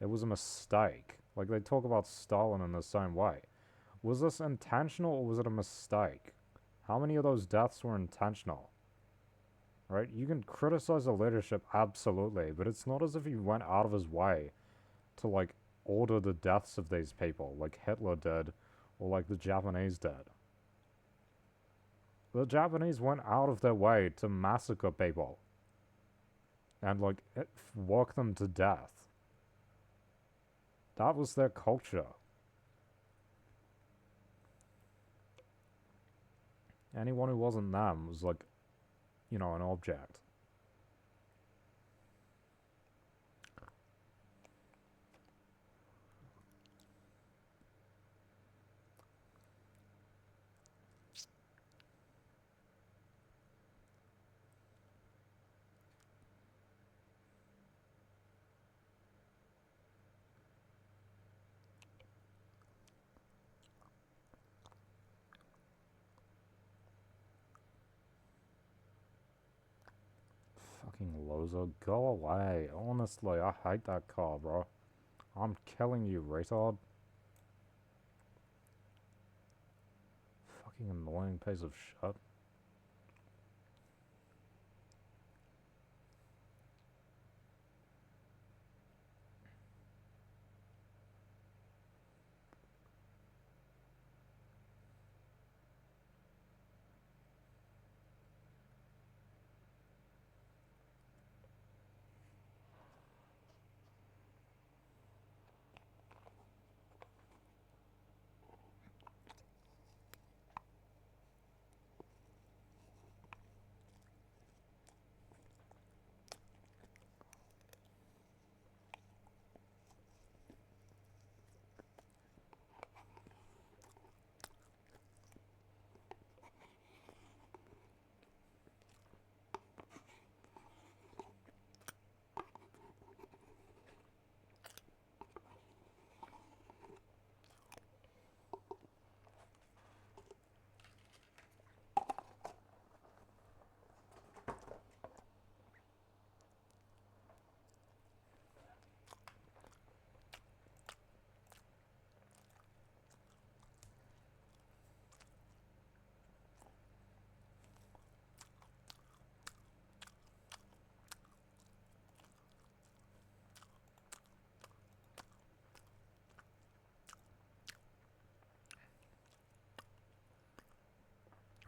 It was a mistake. Like, they talk about Stalin in the same way. Was this intentional, or was it a mistake? How many of those deaths were intentional? Right? You can criticize the leadership, absolutely, but it's not as if he went out of his way to, like, order the deaths of these people, like Hitler did, or like the Japanese did. The Japanese went out of their way to massacre people and, like, work them to death. That was their culture. Anyone who wasn't them was, like, you know, an object. Fucking loser, go away. Honestly, I hate that car, bro. I'm killing you, retard. Fucking annoying piece of shit.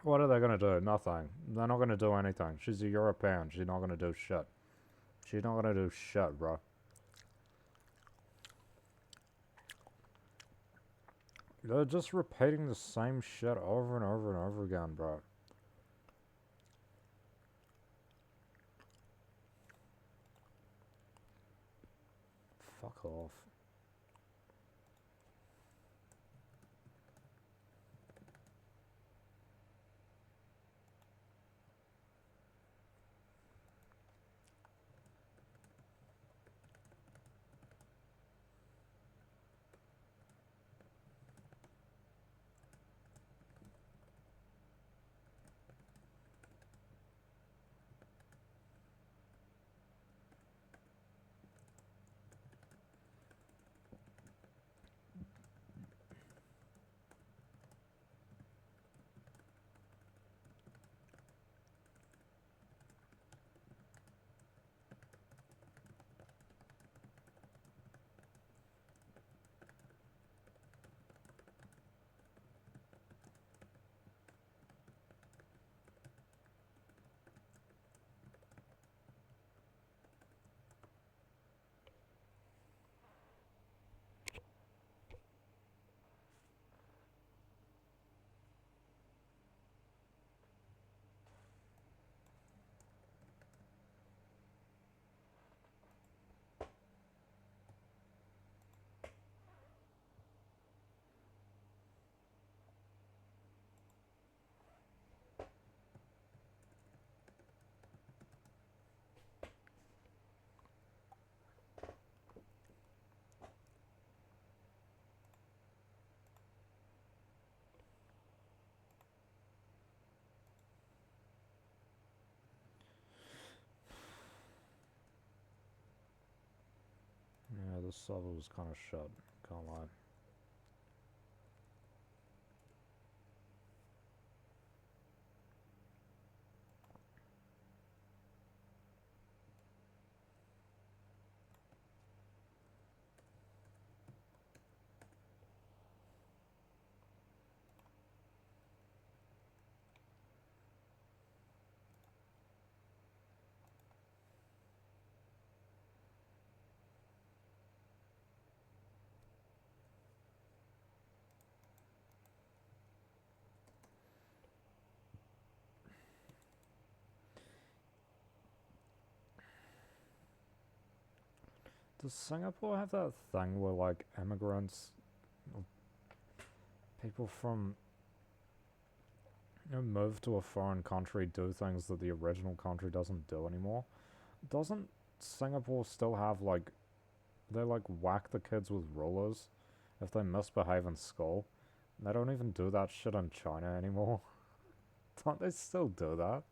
What are they gonna do? Nothing. They're not gonna do anything. She's a European. She's not gonna do shit. She's not gonna do shit, bro. They're just repeating the same shit over and over and over again, bro. Fuck off. Yeah, this server was kind of shit. Can't lie. Does Singapore have that thing where, like, immigrants, or people from, move to a foreign country, do things that the original country doesn't do anymore? Doesn't Singapore still have, like, they, like, whack the kids with rulers if they misbehave in school? They don't even do that shit in China anymore. Don't they still do that?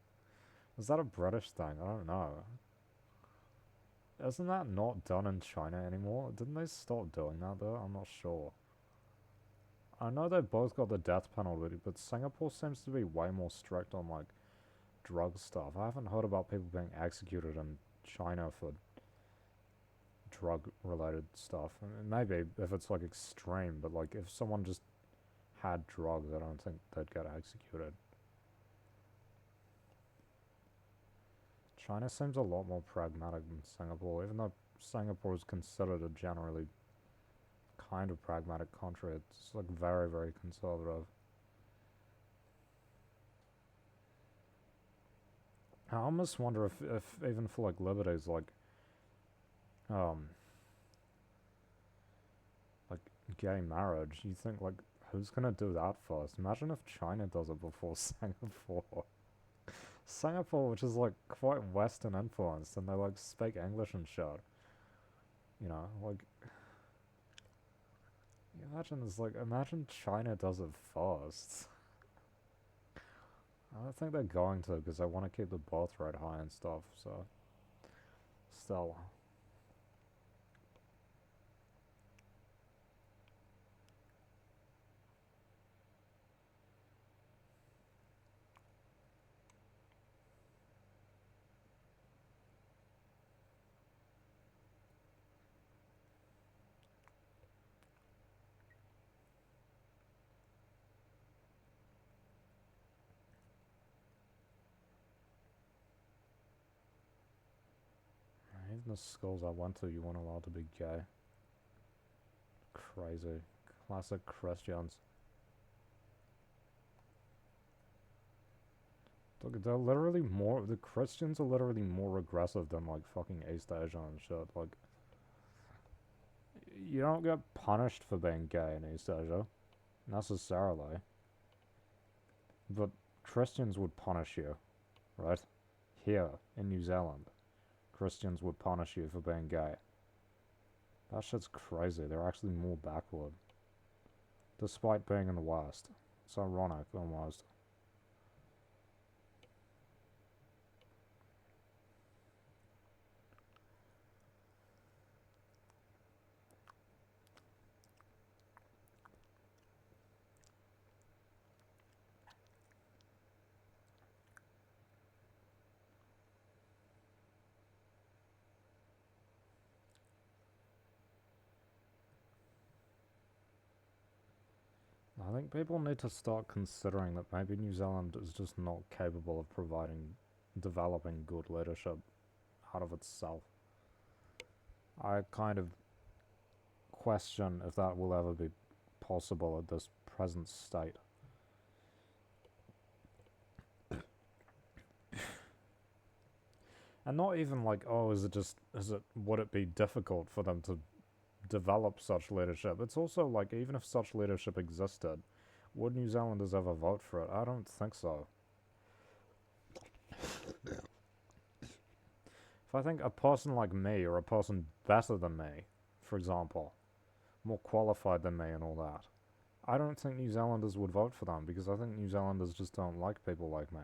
Is that a British thing? I don't know. Isn't that not done in China anymore? Didn't they stop doing that though? I'm not sure. I know they both got the death penalty, but Singapore seems to be way more strict on like drug stuff. I haven't heard about people being executed in China for drug related stuff. I mean, maybe if it's like extreme, but like if someone just had drugs, I don't think they'd get executed. China seems a lot more pragmatic than Singapore, even though Singapore is considered a generally kind of pragmatic country. It's like very, very conservative. I almost wonder if even for like liberties, um, like gay marriage, you think like who's gonna do that first? Imagine if China does it before Singapore. Singapore, which is like quite Western influenced, and they like speak English and shit. You know, like imagine China does it first. I don't think they're going to because they want to keep the birth rate high and stuff. So still, even the schools I went to, you weren't allowed to be gay. Crazy, classic Christians. Look, they're literally more. The Christians are literally more aggressive than like fucking East Asia and shit. Like, you don't get punished for being gay in East Asia, necessarily. But Christians would punish you, right? Here in New Zealand, Christians would punish you for being gay. That shit's crazy. They're actually more backward, despite being in the West. It's ironic, almost. I think people need to start considering that maybe New Zealand is just not capable of developing good leadership out of itself. I kind of question if that will ever be possible at this present state. And not even like, oh, would it be difficult for them to develop such leadership? It's also like, even if such leadership existed, would New Zealanders ever vote for it? I don't think so. If I think a person like me, or a person better than me, for example, more qualified than me and all that, I don't think New Zealanders would vote for them because I think New Zealanders just don't like people like me.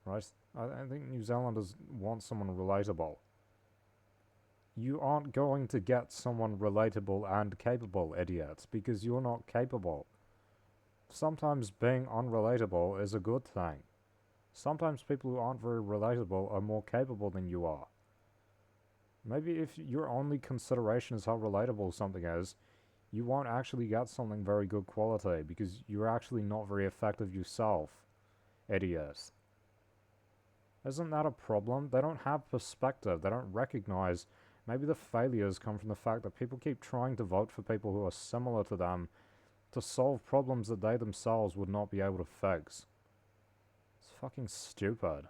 Right? I think New Zealanders want someone relatable. You aren't going to get someone relatable and capable, idiots, because you're not capable. Sometimes being unrelatable is a good thing. Sometimes people who aren't very relatable are more capable than you are. Maybe if your only consideration is how relatable something is, you won't actually get something very good quality because you're actually not very effective yourself, idiot. Isn't that a problem? They don't have perspective. They don't recognize. Maybe the failures come from the fact that people keep trying to vote for people who are similar to them to solve problems that they themselves would not be able to fix. It's fucking stupid.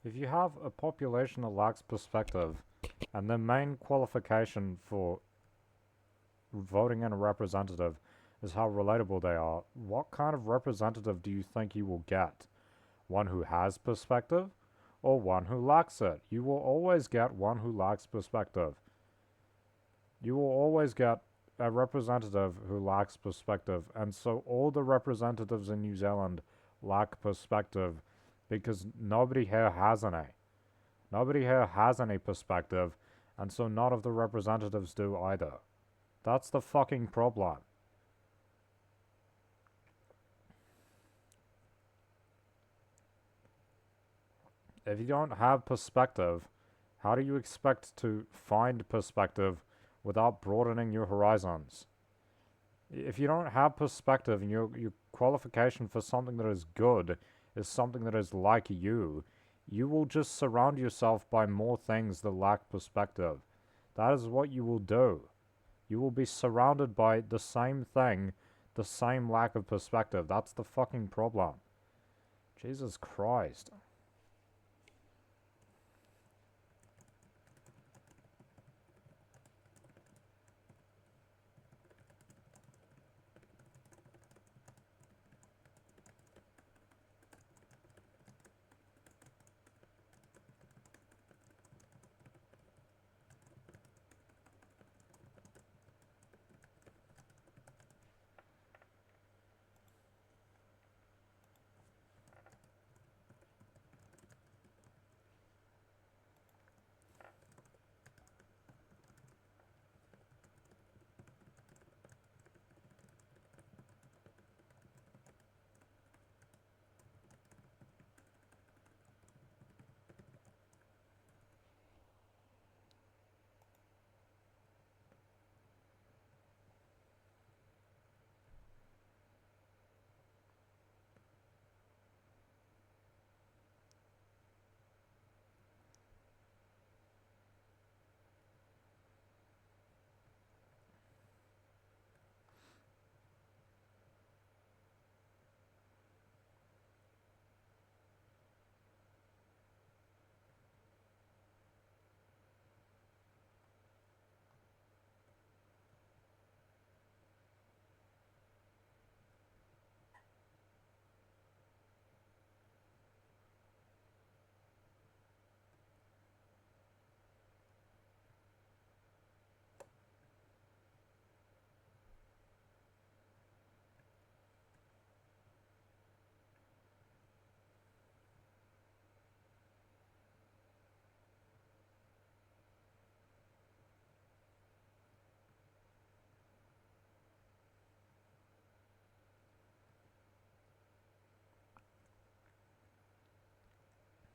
If you have a population that lacks perspective, and the main qualification for voting in a representative is how relatable they are, what kind of representative do you think you will get? One who has perspective or one who lacks it? You will always get one who lacks perspective. You will always get a representative who lacks perspective, and so all the representatives in New Zealand lack perspective because nobody here has any. Nobody here has any perspective, and so none of the representatives do either. That's the fucking problem. If you don't have perspective, how do you expect to find perspective without broadening your horizons? If you don't have perspective and your qualification for something that is good is something that is like you will just surround yourself by more things that lack perspective. That is what you will do. You will be surrounded by the same thing, the same lack of perspective. That's the fucking problem. Jesus Christ.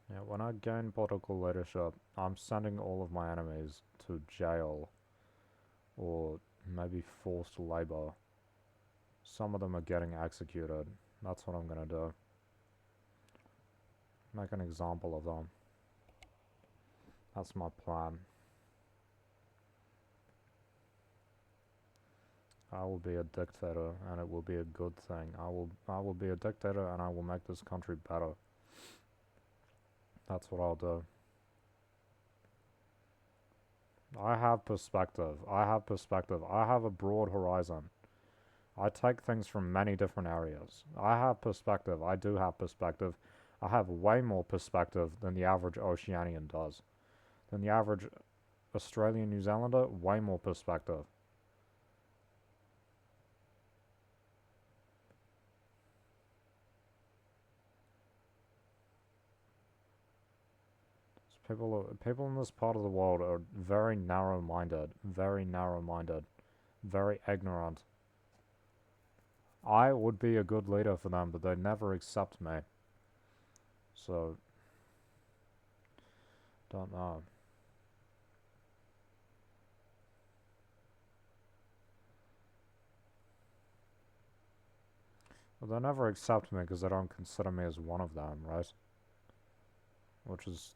Yeah, when I gain political leadership, I'm sending all of my enemies to jail or maybe forced labor. Some of them are getting executed. That's what I'm gonna do. Make an example of them. That's my plan. I will be a dictator and it will be a good thing. I will be a dictator and I will make this country better. That's what I'll do. I have perspective. I have perspective. I have a broad horizon. I take things from many different areas. I have perspective. I do have perspective. I have way more perspective than the average Oceanian does. Than the average Australian New Zealander, way more perspective. People in this part of the world are very narrow-minded, very ignorant. I would be a good leader for them, but they never accept me. So, don't know. But they never accept me because they don't consider me as one of them, right? Which is,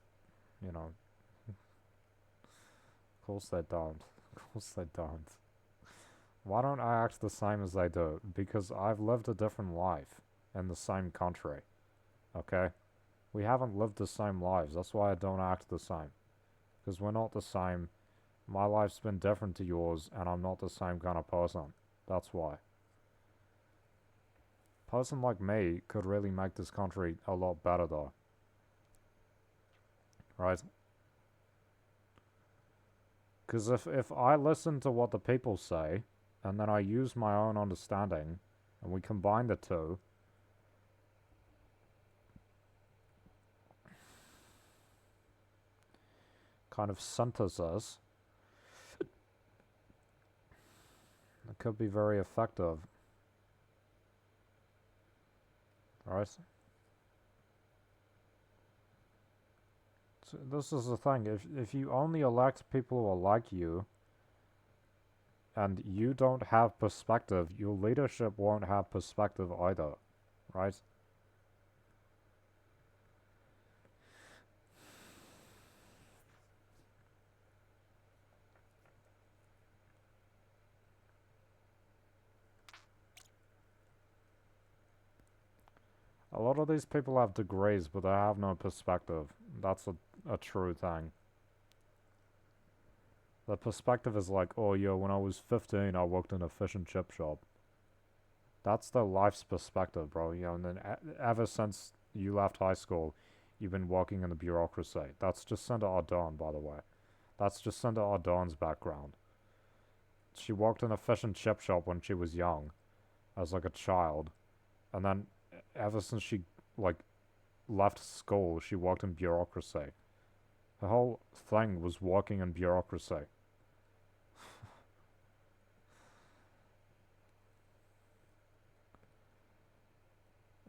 you know, of course they don't. Of course they don't. Why don't I act the same as they do? Because I've lived a different life in the same country. Okay? We haven't lived the same lives. That's why I don't act the same. Because we're not the same. My life's been different to yours, and I'm not the same kind of person. That's why. A person like me could really make this country a lot better, though. Right? Because if I listen to what the people say, and then I use my own understanding, and we combine the two, kind of synthesis, it could be very effective. Right? So this is the thing. If you only elect people who are like you, and you don't have perspective, your leadership won't have perspective either. Right? A lot of these people have degrees, but they have no perspective. That's a true thing. The perspective is like, oh yeah, when I was 15, I worked in a fish and chip shop. That's their life's perspective, bro. You know, and then ever since you left high school, you've been working in the bureaucracy. That's Jacinda Ardern, by the way. That's Jacinda Ardern's background. She worked in a fish and chip shop when she was young, as like a child, and then ever since she like left school, she worked in bureaucracy. Her whole thing was working in bureaucracy.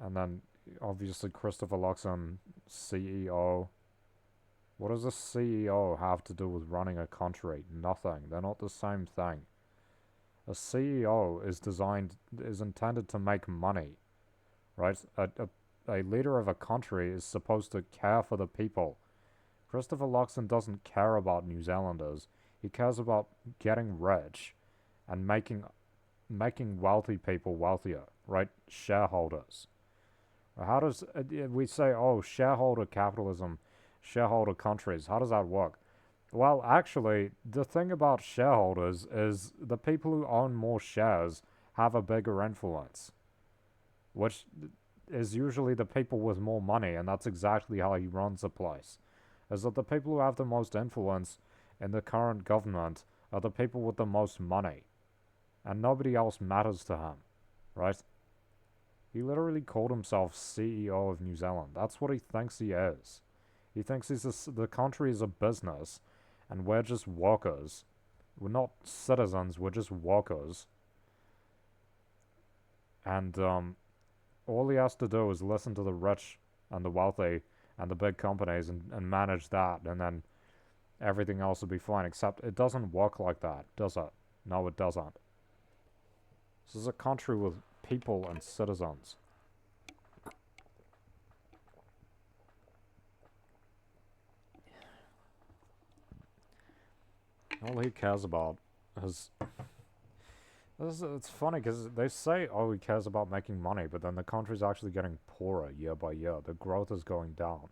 And then obviously Christopher Luxon, CEO. What does a CEO have to do with running a country? Nothing. They're not the same thing. A CEO is intended to make money, right? A leader of a country is supposed to care for the people. Christopher Luxon doesn't care about New Zealanders. He cares about getting rich and making wealthy people wealthier, right? Shareholders. How does we say, oh, shareholder capitalism, shareholder countries? How does that work? Well, actually, the thing about shareholders is the people who own more shares have a bigger influence, which is usually the people with more money, and that's exactly how he runs the place. Is that the people who have the most influence in the current government are the people with the most money, and nobody else matters to him, right? He literally called himself CEO of New Zealand. That's what he thinks he is. He thinks the country is a business, and we're just workers. We're not citizens, we're just workers. And all he has to do is listen to the rich and the wealthy and the big companies and manage that, and then everything else will be fine. Except it doesn't work like that, does it? No, it doesn't. This is a country with people and citizens. All he cares about is... It's funny because they say, oh, he cares about making money, but then the country's actually getting poorer year by year. The growth is going down.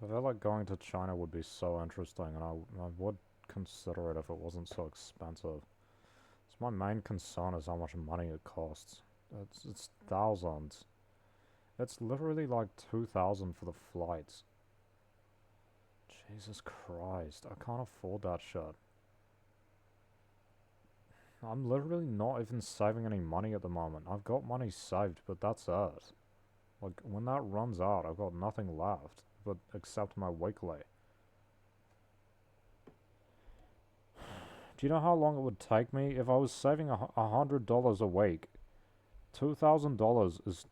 I feel like going to China would be so interesting, and I would consider it if it wasn't so expensive. So my main concern is how much money it costs. It's thousands. It's literally like 2,000 for the flights. Jesus Christ, I can't afford that shit. I'm literally not even saving any money at the moment. I've got money saved, but that's it. Like, when that runs out, I've got nothing left, but except my weekly. Do you know how long it would take me if I was saving $100 a week? $2,000 is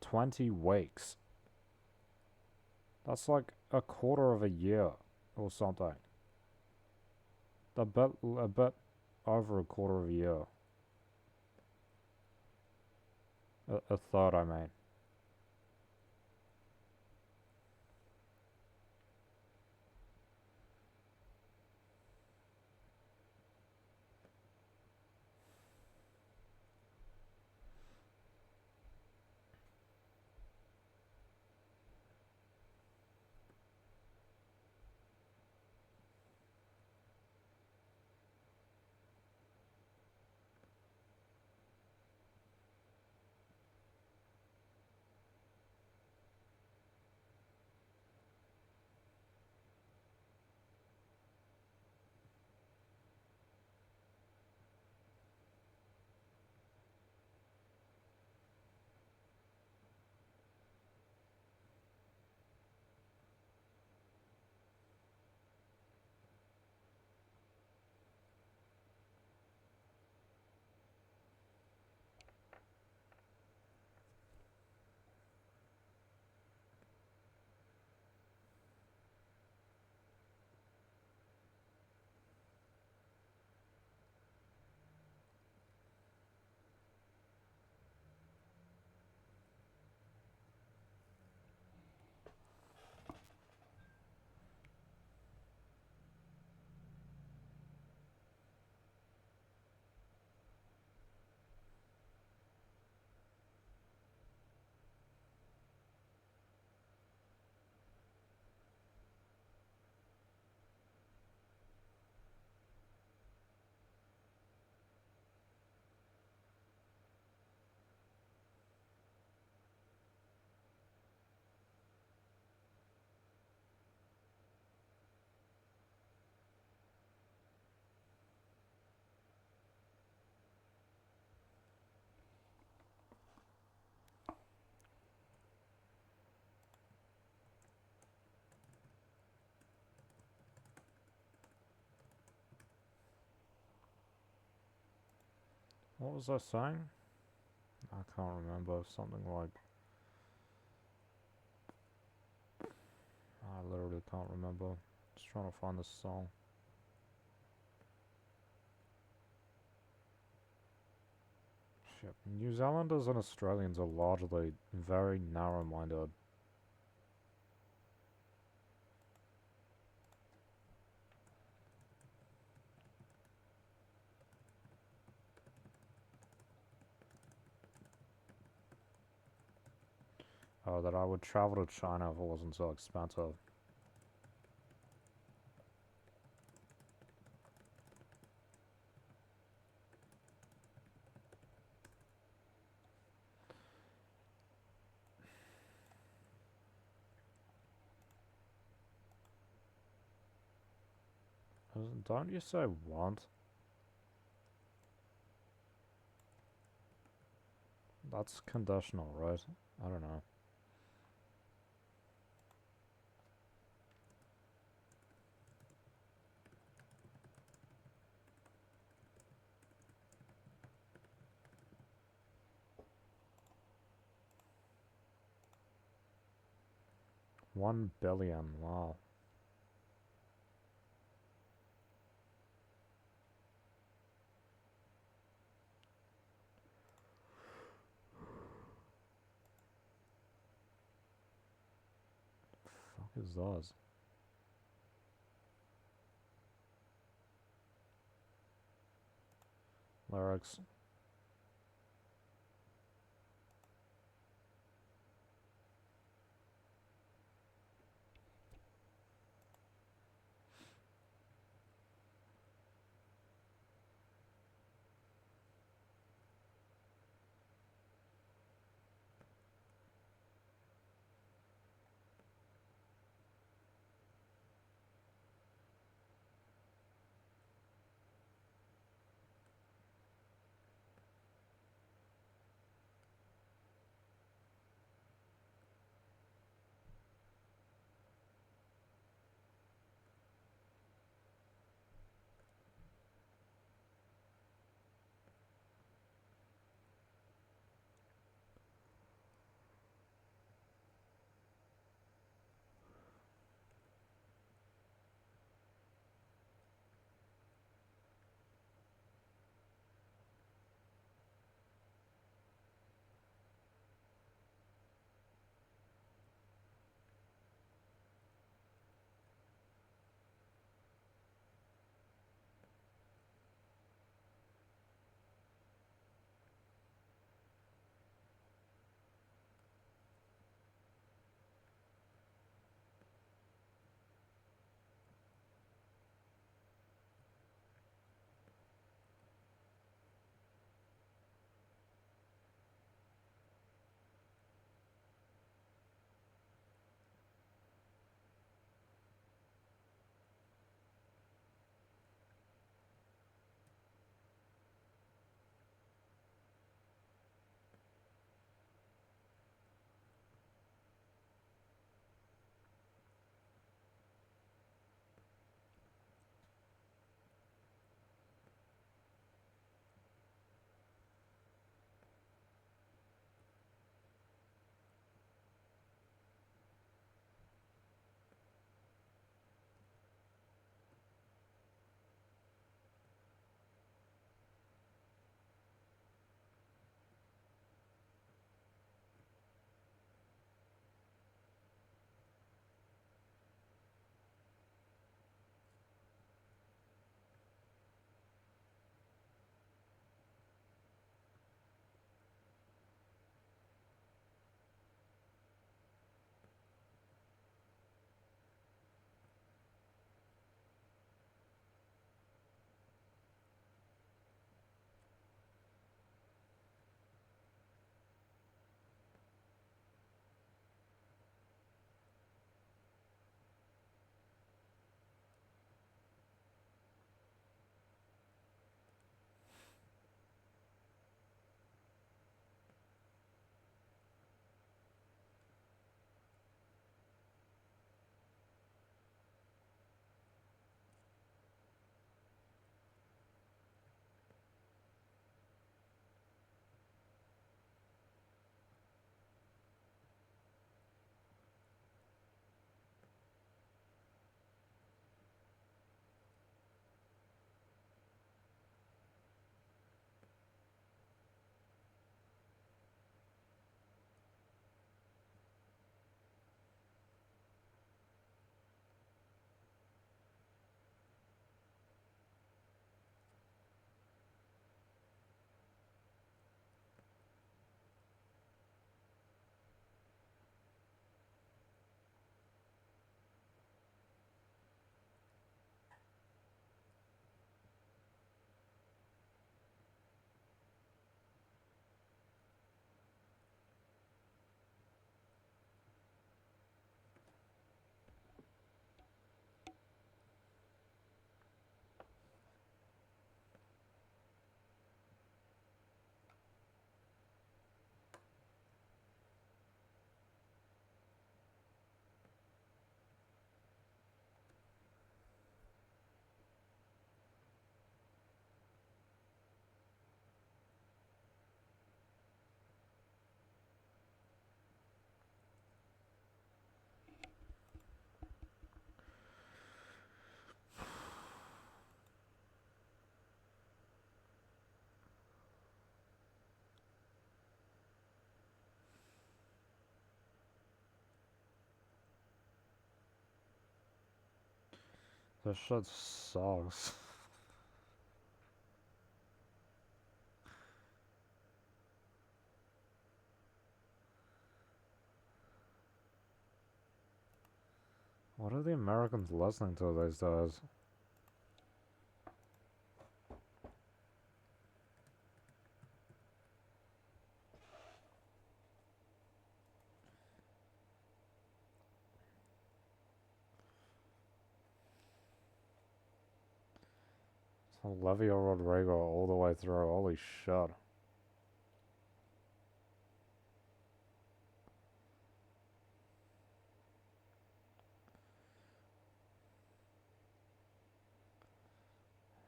20 weeks. That's like a quarter of a year or something. A bit over a quarter of a year. A third, I mean. What was I saying? I can't remember. Something like... I literally can't remember. Just trying to find this song. Shit. New Zealanders and Australians are largely very narrow-minded. Oh, that I would travel to China if it wasn't so expensive. Don't you say want? That's conditional, right? I don't know. $1 billion, wow. Fuck is those? Lyrics. This shit sucks. What are the Americans listening to these days? Olivia Rodrigo all the way through. Holy shit.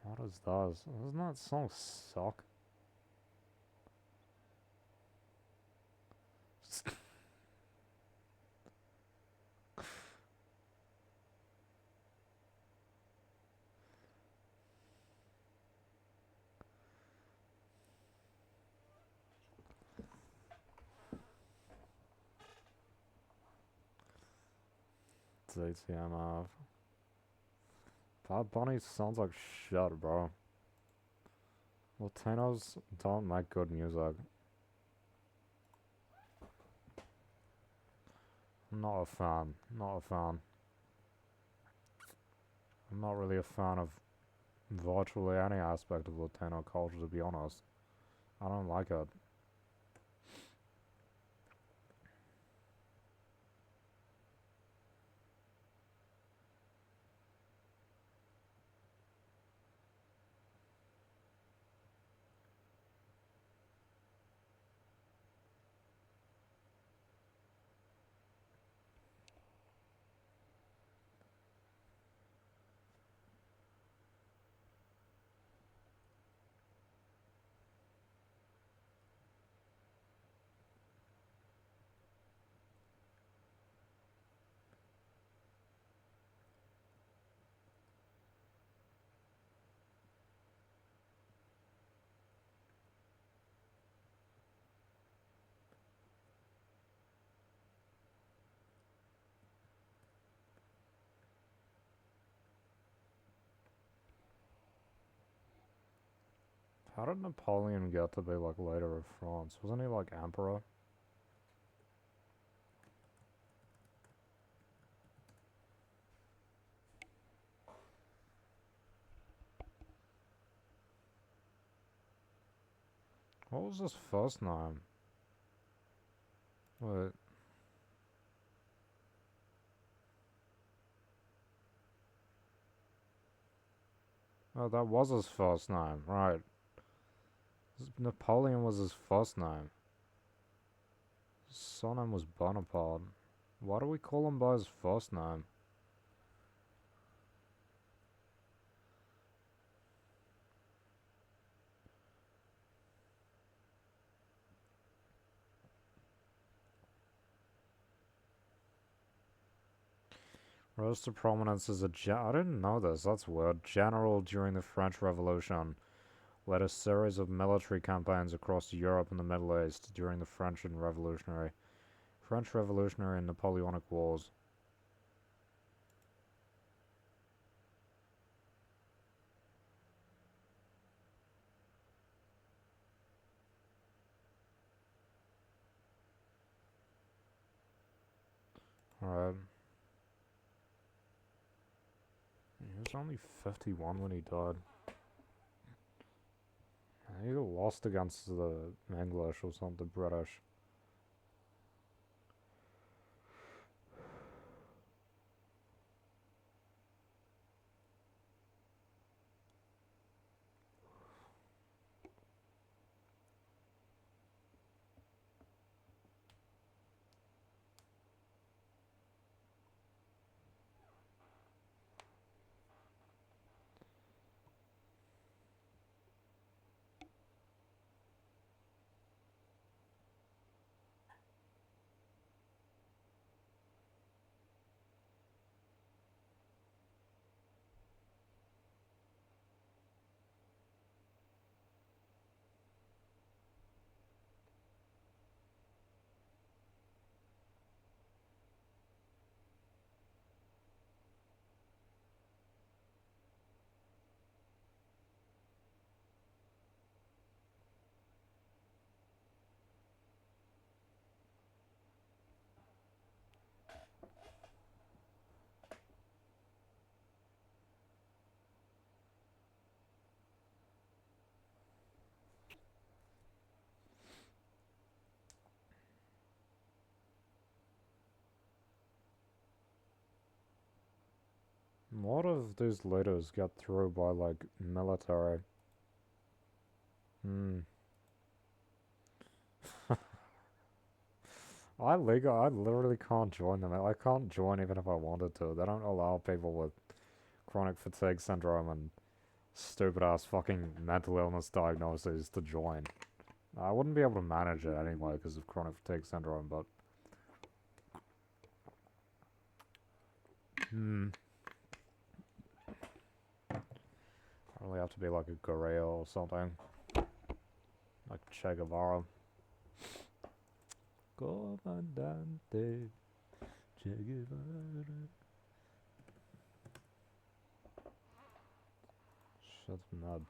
What is this? Doesn't that song suck? ZTMF. Bad Bunny sounds like shit, bro. Latinos don't make good music. Not a fan. Not a fan. I'm not really a fan of virtually any aspect of Latino culture, to be honest. I don't like it. How did Napoleon get to be like leader of France? Wasn't he like emperor? What was his first name? Wait. Oh, that was his first name, right. Napoleon was his first name. His surname was Bonaparte. Why do we call him by his first name? Rose to prominence as I didn't know this, that's weird. General during the French Revolution. Led a series of military campaigns across Europe and the Middle East during the French Revolutionary and Napoleonic Wars. Alright. He was only 51 when he died. He lost against the English or something, the British. What if these leaders get through by, like, military? Hmm. I literally can't join them. I can't join even if I wanted to. They don't allow people with chronic fatigue syndrome and stupid ass fucking mental illness diagnoses to join. I wouldn't be able to manage it anyway because of chronic fatigue syndrome, but probably have to be like a gorilla or something, like Che Guevara. Comandante Che Guevara. Shit's mad.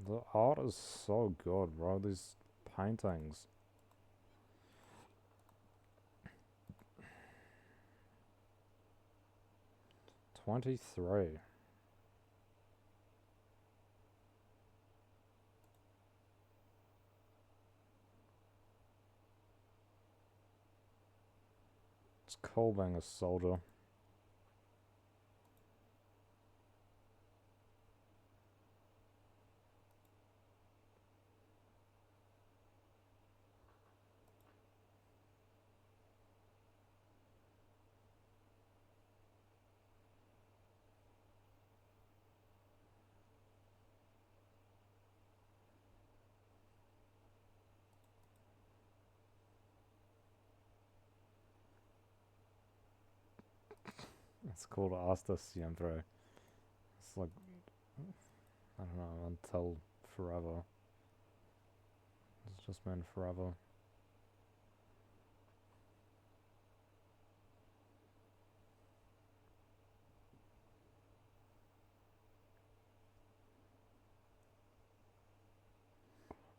The art is so good, bro. These paintings. 23. It's cool being a soldier. It's called Hasta Siempre. It's like, I don't know, until forever. It's just been forever.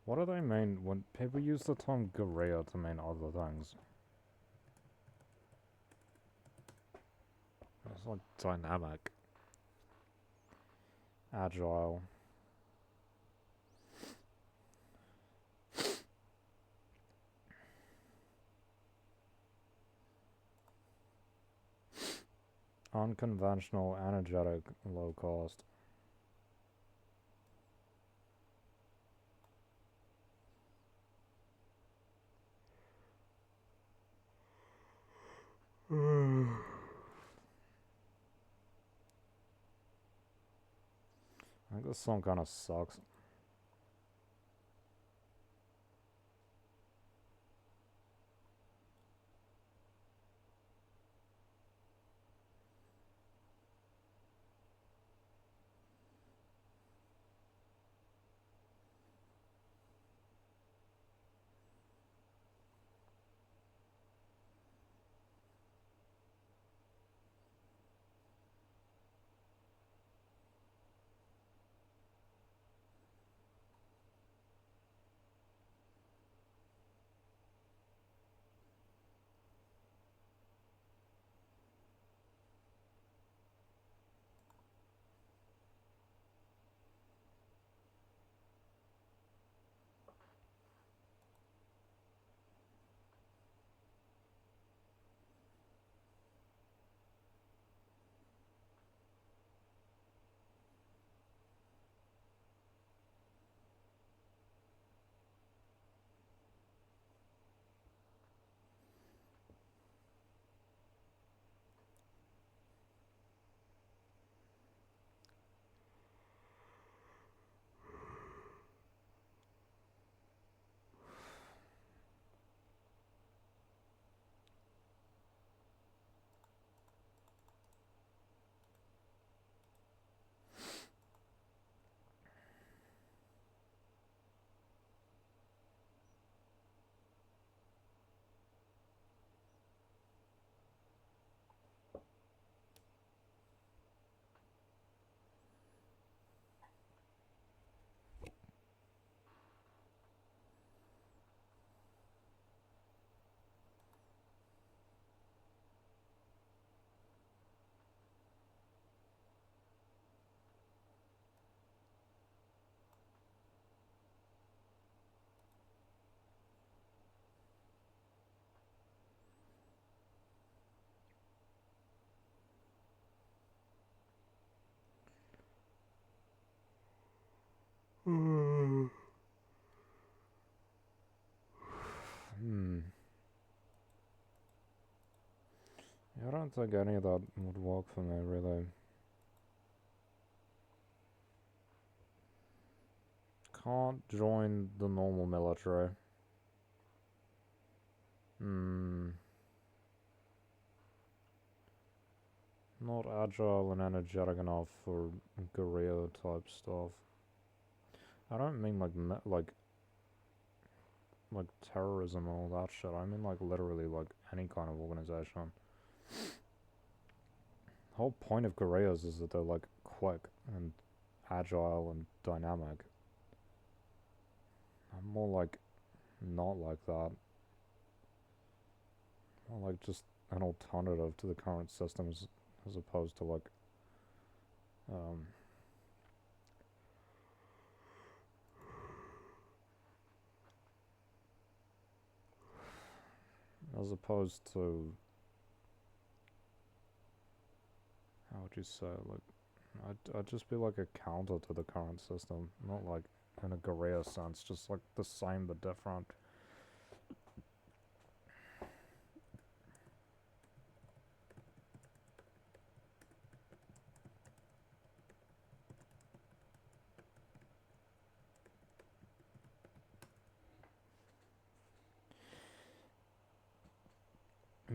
What do they mean when people use the term guerrilla to mean other things? It's like dynamic, agile. Unconventional, energetic, low cost. I think this song kind of sucks. Hmm. Yeah, I don't think any of that would work for me, really. Can't join the normal military. Hmm. Not agile and energetic enough for guerrilla type stuff. I don't mean like terrorism and all that shit. I mean like literally like any kind of organization. The whole point of guerrillas is that they're like quick and agile and dynamic. I'm more like not like that. More like just an alternative to the current systems as opposed to like um as opposed to how would you say like I'd just be like a counter to the current system, not like in a guerrilla sense, just like the same but different.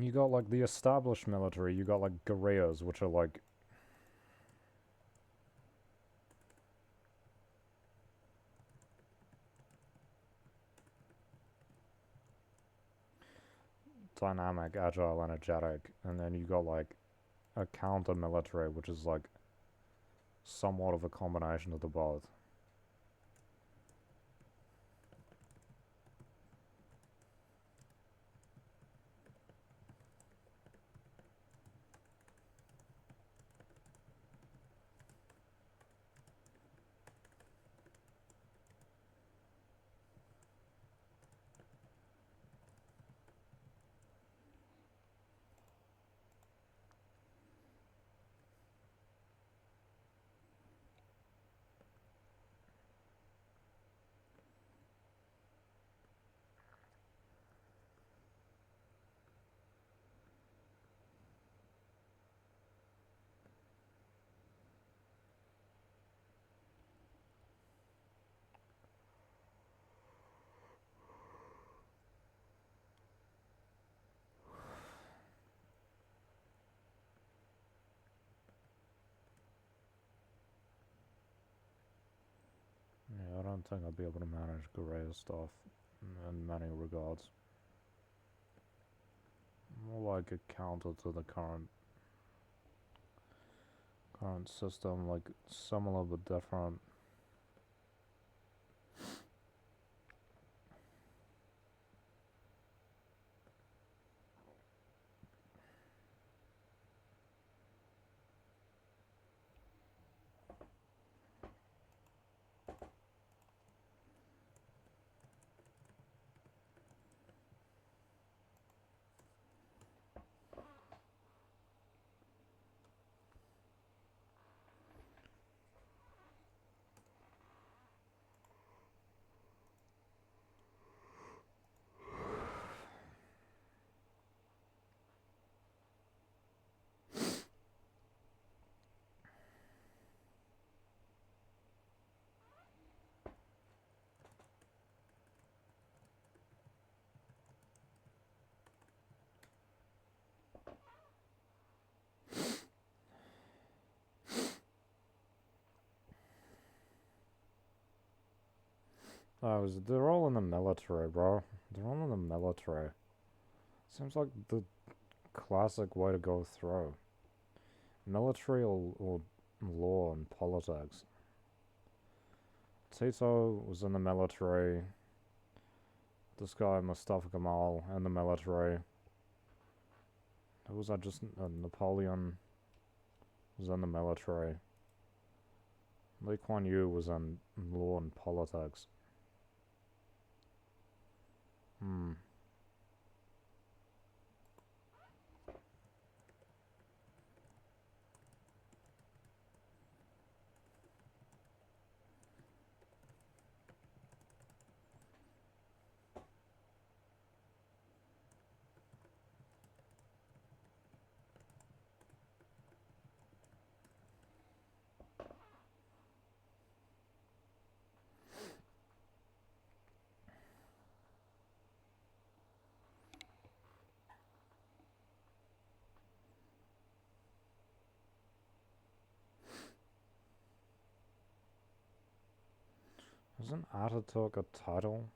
You got like the established military, you got like guerrillas, which are like dynamic, agile, energetic, and then you got like a counter military, which is like somewhat of a combination of the both. Yeah, I don't think I'd be able to manage guerrilla stuff in many regards. More like a counter to the current system, like similar but different. They're all in the military, bro. They're all in the military. Seems like the classic way to go through. Military or law and politics. Tito was in the military. This guy, Mustafa Kemal, in the military. Who was that? Just Napoleon was in the military. Lee Kuan Yew was in law and politics. Hmm. Isn't Ataturk a title?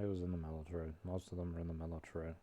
It was in the military. Most of them are in the military.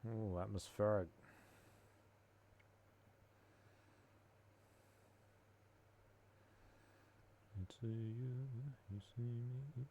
Ooh, atmospheric. You see you, you see me.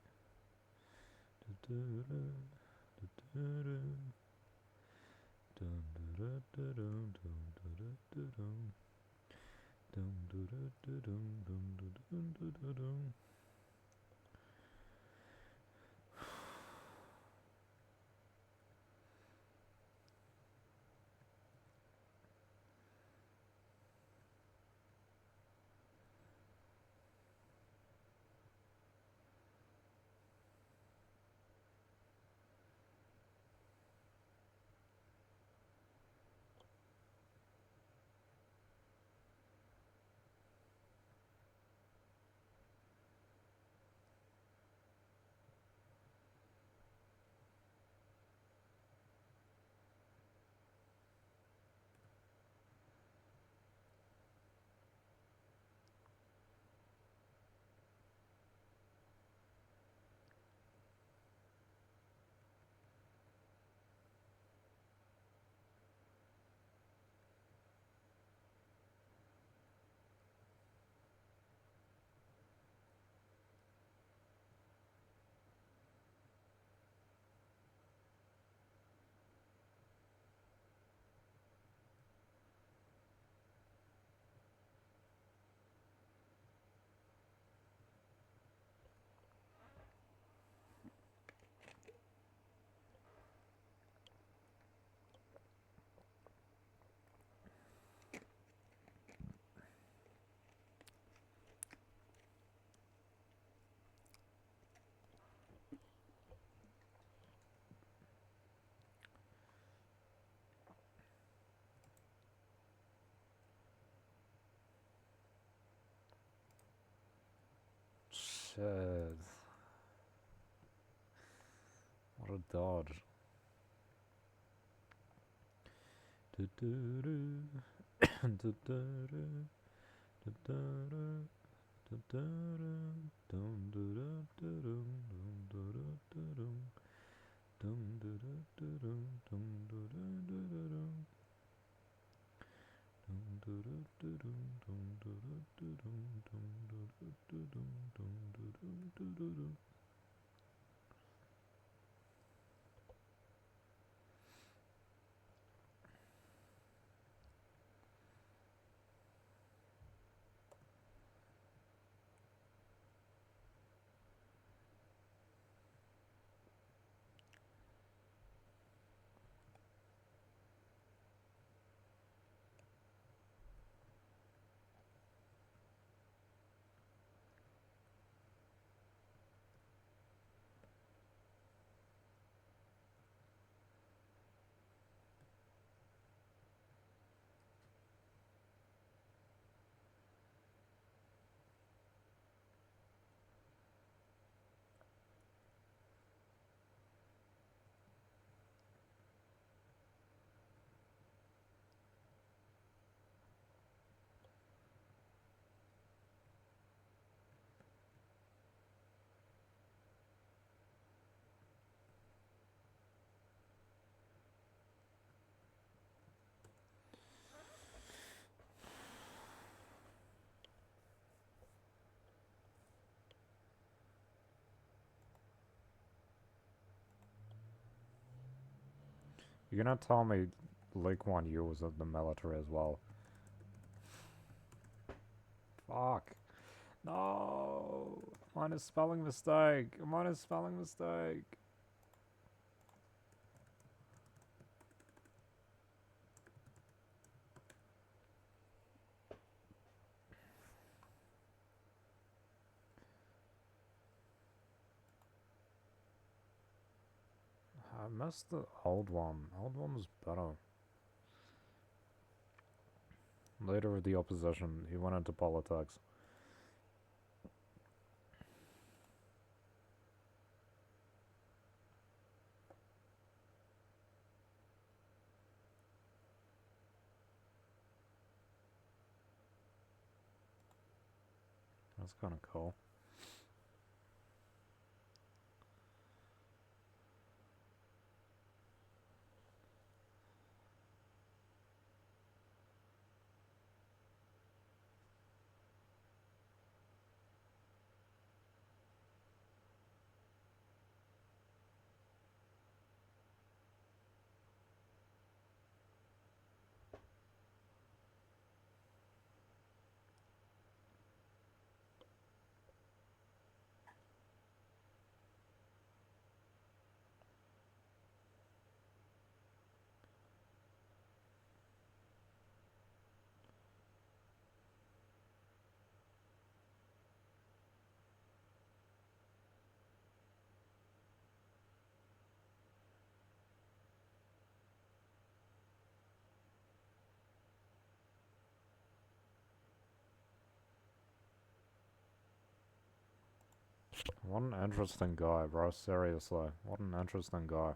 Shit. What a dodge. You're gonna tell me Lee Kuan Yew was of the military as well. Fuck. No! I'm on a spelling mistake. I'm on a spelling mistake. I missed the old one. Old one was better. Leader of the opposition, he went into politics. That's kind of cool. What an interesting guy, bro. Seriously. What an interesting guy.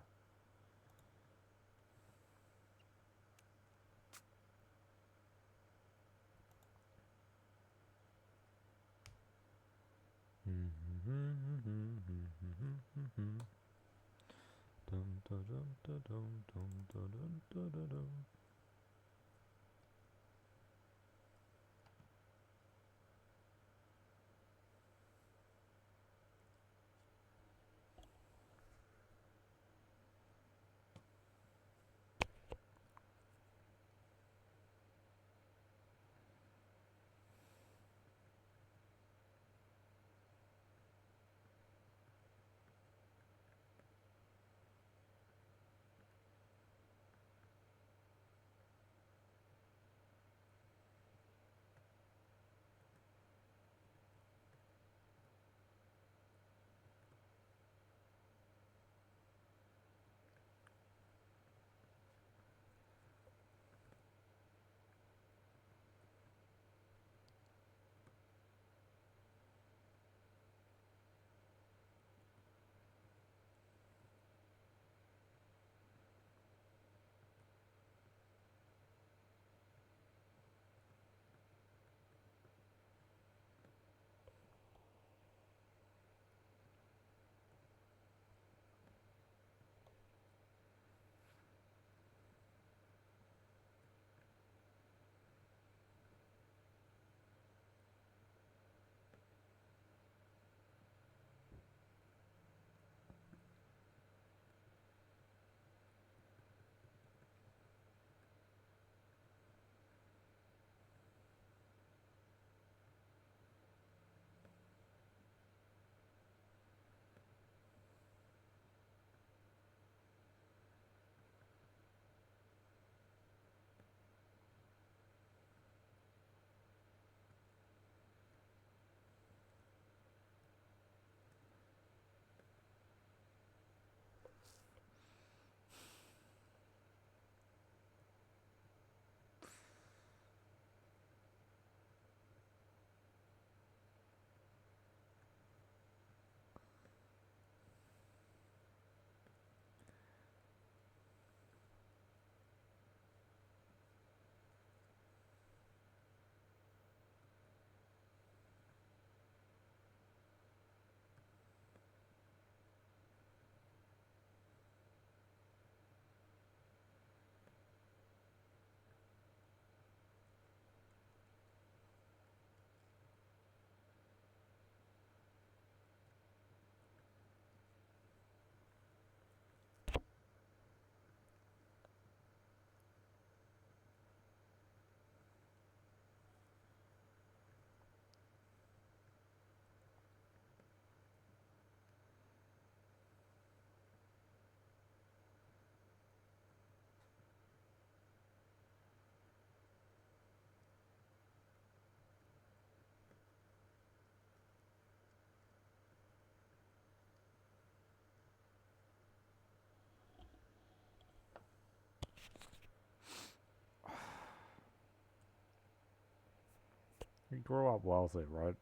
He grew up wealthy, right?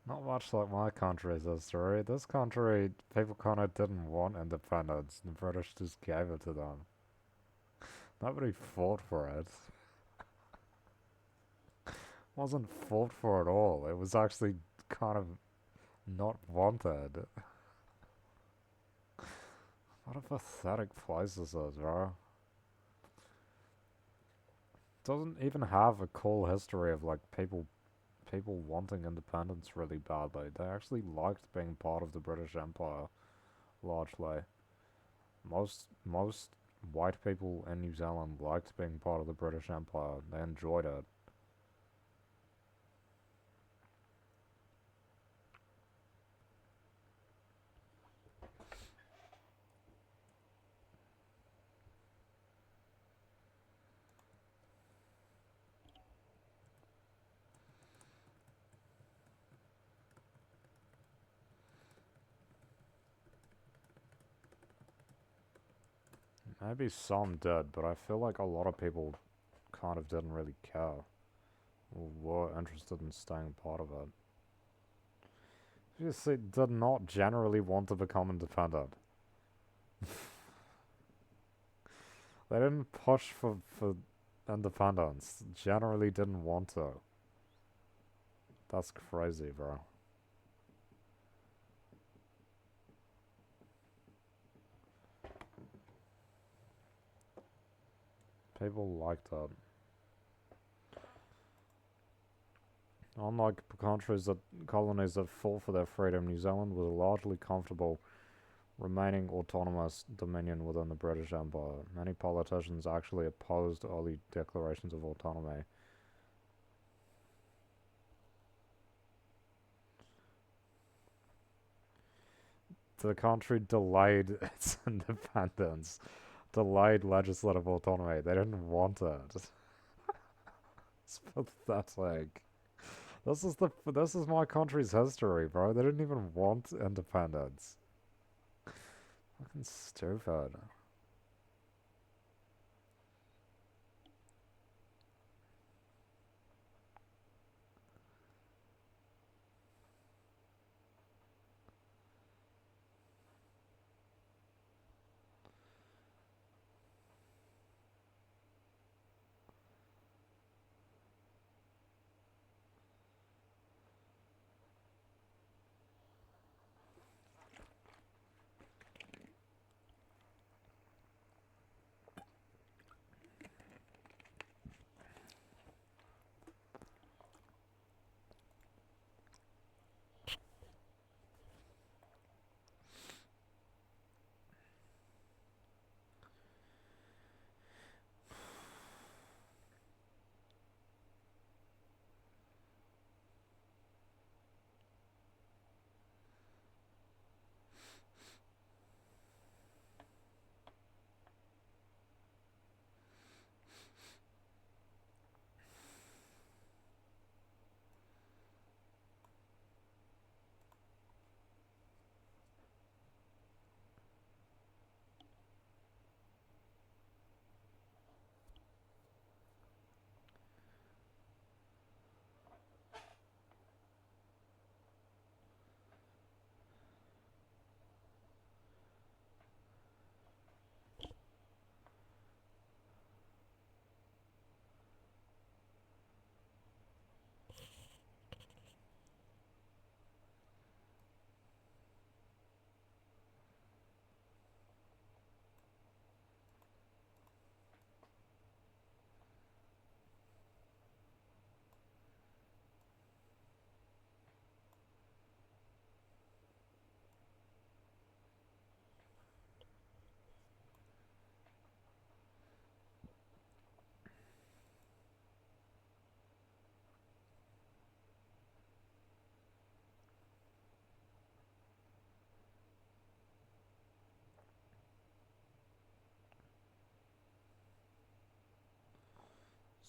Not much like my country's history. This country, people kind of didn't want independence. The British just gave it to them. Nobody fought for it. Wasn't fought for at all. It was actually kind of not wanted. What a pathetic place this is, bro. Doesn't even have a cool history of like people wanting independence really badly. They actually liked being part of the British Empire largely. Most white people in New Zealand liked being part of the British Empire. They enjoyed it. Maybe some did, but I feel like a lot of people kind of didn't really care or were interested in staying part of it. Just they did not generally want to become independent. They didn't push for independence. Generally didn't want to. That's crazy, bro. People liked it. Unlike colonies that fought for their freedom, New Zealand was largely comfortable remaining autonomous dominion within the British Empire. Many politicians actually opposed early declarations of autonomy. The country delayed its independence, delayed legislative autonomy. They didn't want it. It's pathetic. This is my country's history, bro. They didn't even want independence. Fucking stupid.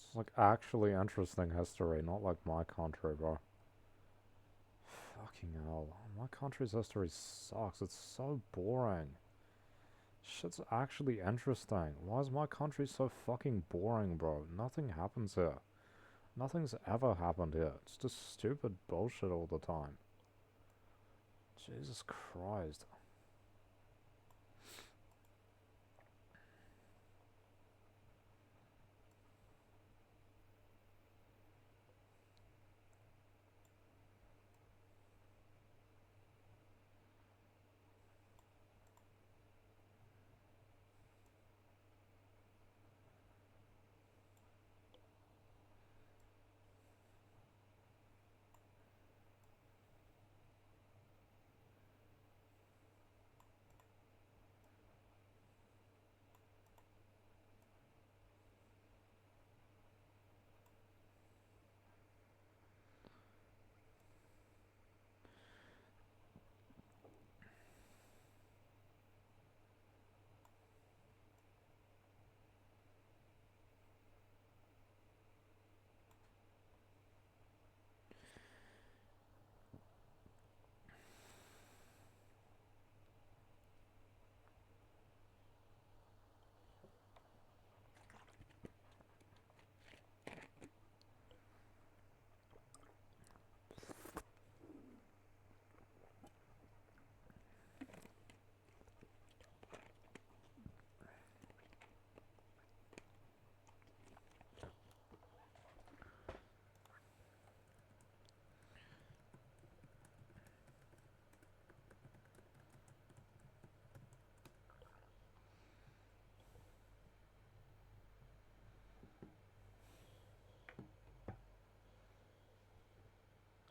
It's like actually interesting history, not like my country, bro. Fucking hell. My country's history sucks. It's so boring. Shit's actually interesting. Why is my country so fucking boring, bro? Nothing happens here. Nothing's ever happened here. It's just stupid bullshit all the time. Jesus Christ.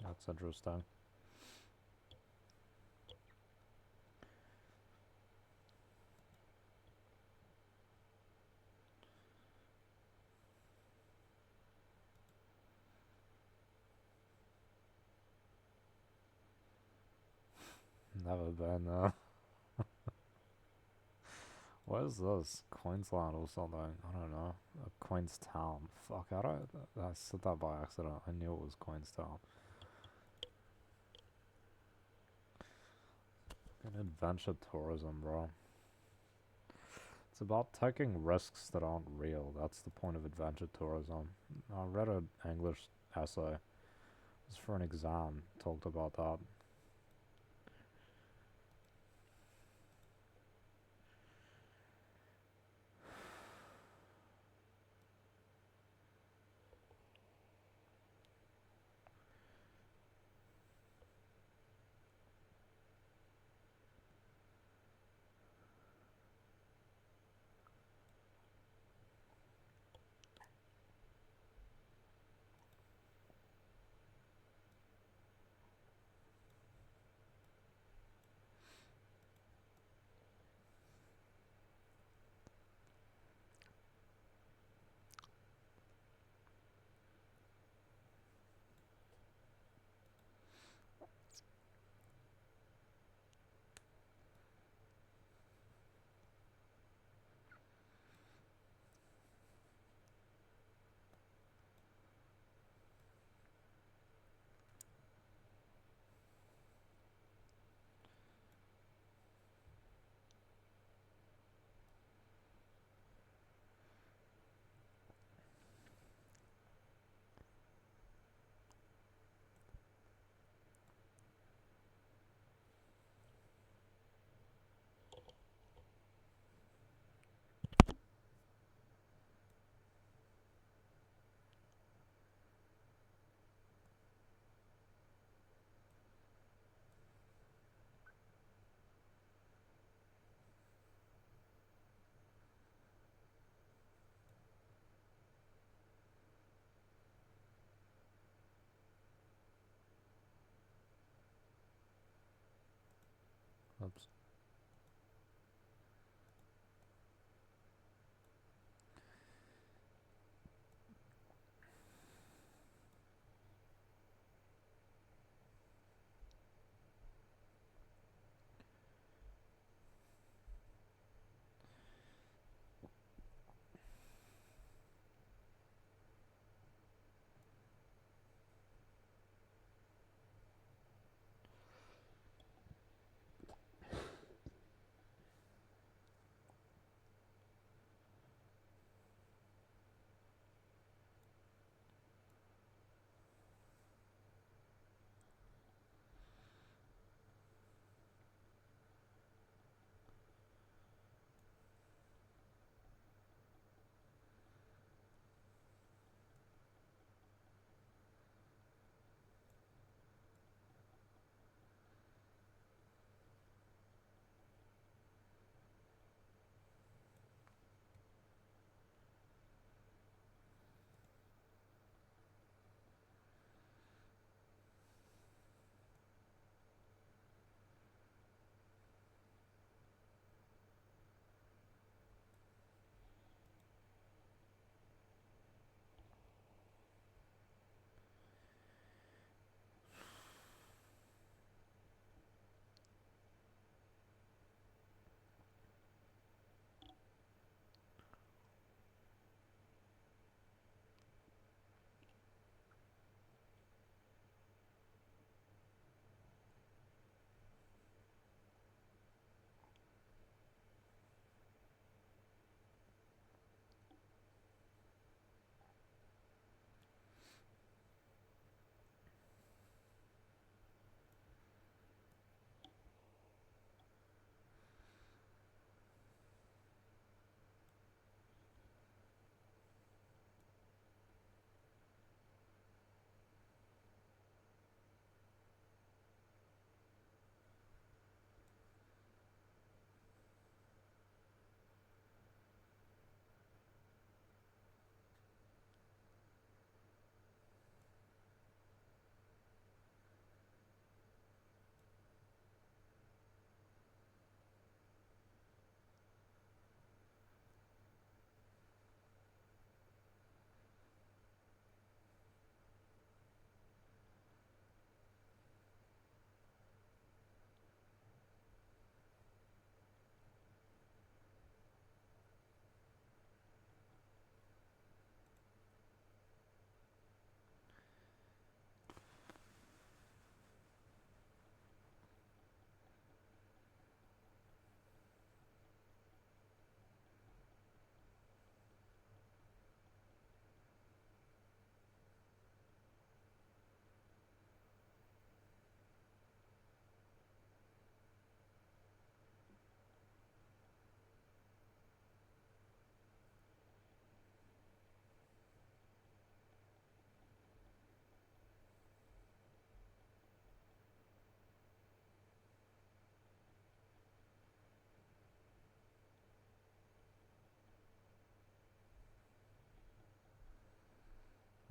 That's interesting. Never been, what is this? Queensland or something? I don't know. Queenstown. Fuck, I said that by accident. I knew it was Queenstown. Fucking adventure tourism, bro. It's about taking risks that aren't real. That's the point of adventure tourism. I read an English essay. It was for an exam. Talked about that. Oops.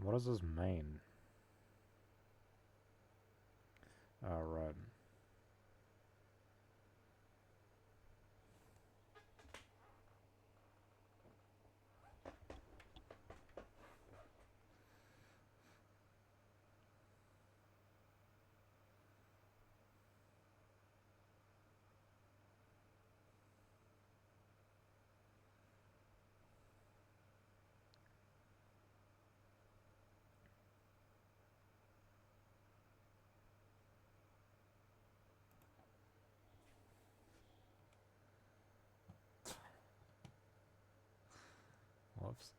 What does this mean? Right. Whoops.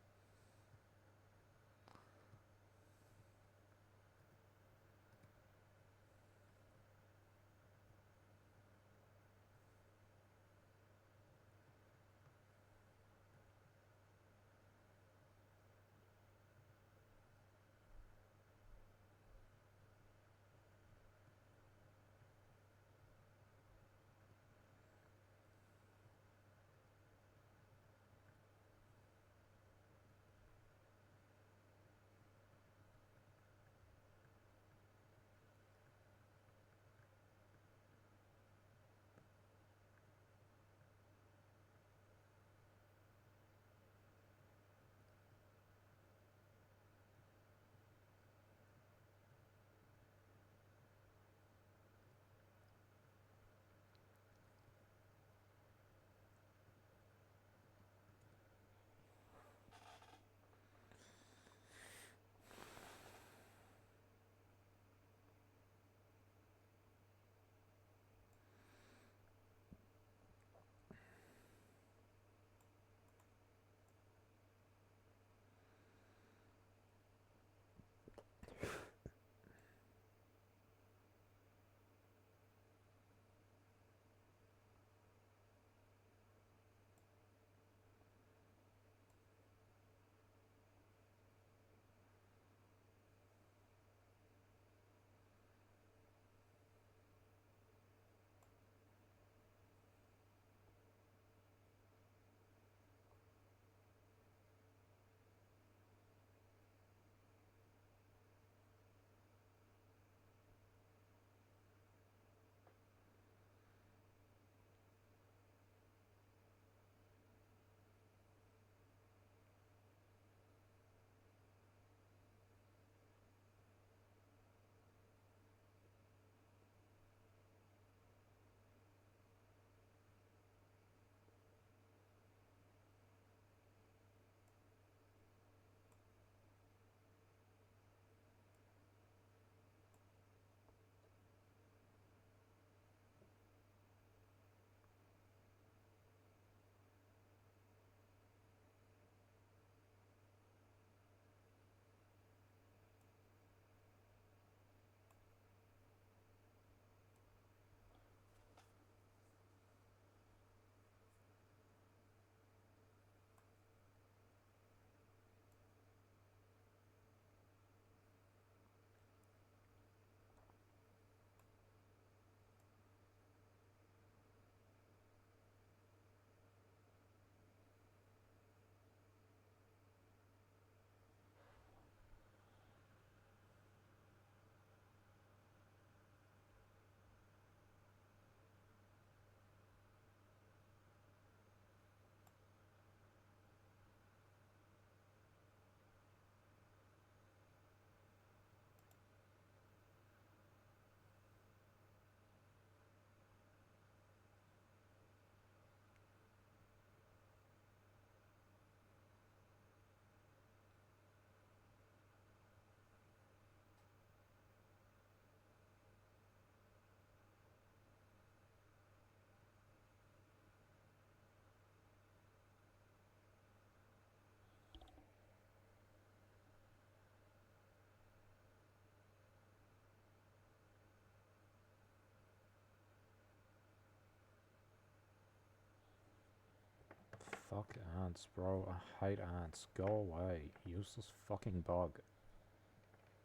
Fuck ants, bro. I hate ants. Go away. Useless fucking bug.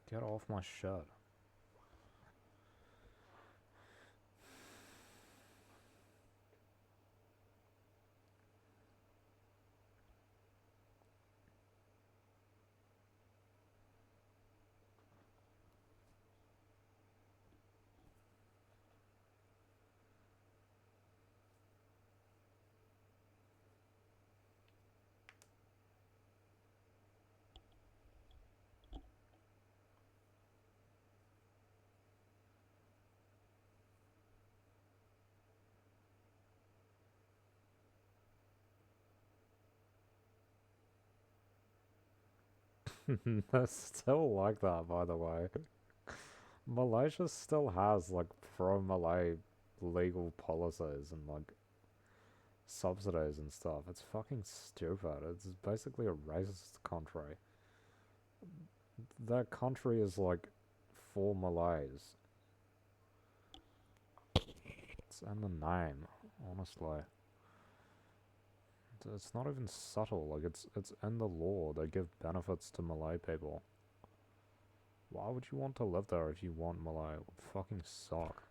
Get off my shit. They're still like that, by the way. Malaysia still has like pro-Malay legal policies and like subsidies and stuff. It's fucking stupid. It's basically a racist country. That country is like for Malays. It's in the name, honestly. It's not even subtle. Like it's in the law. They give benefits to Malay people. Why would you want to live there if you want Malay? It would fucking suck.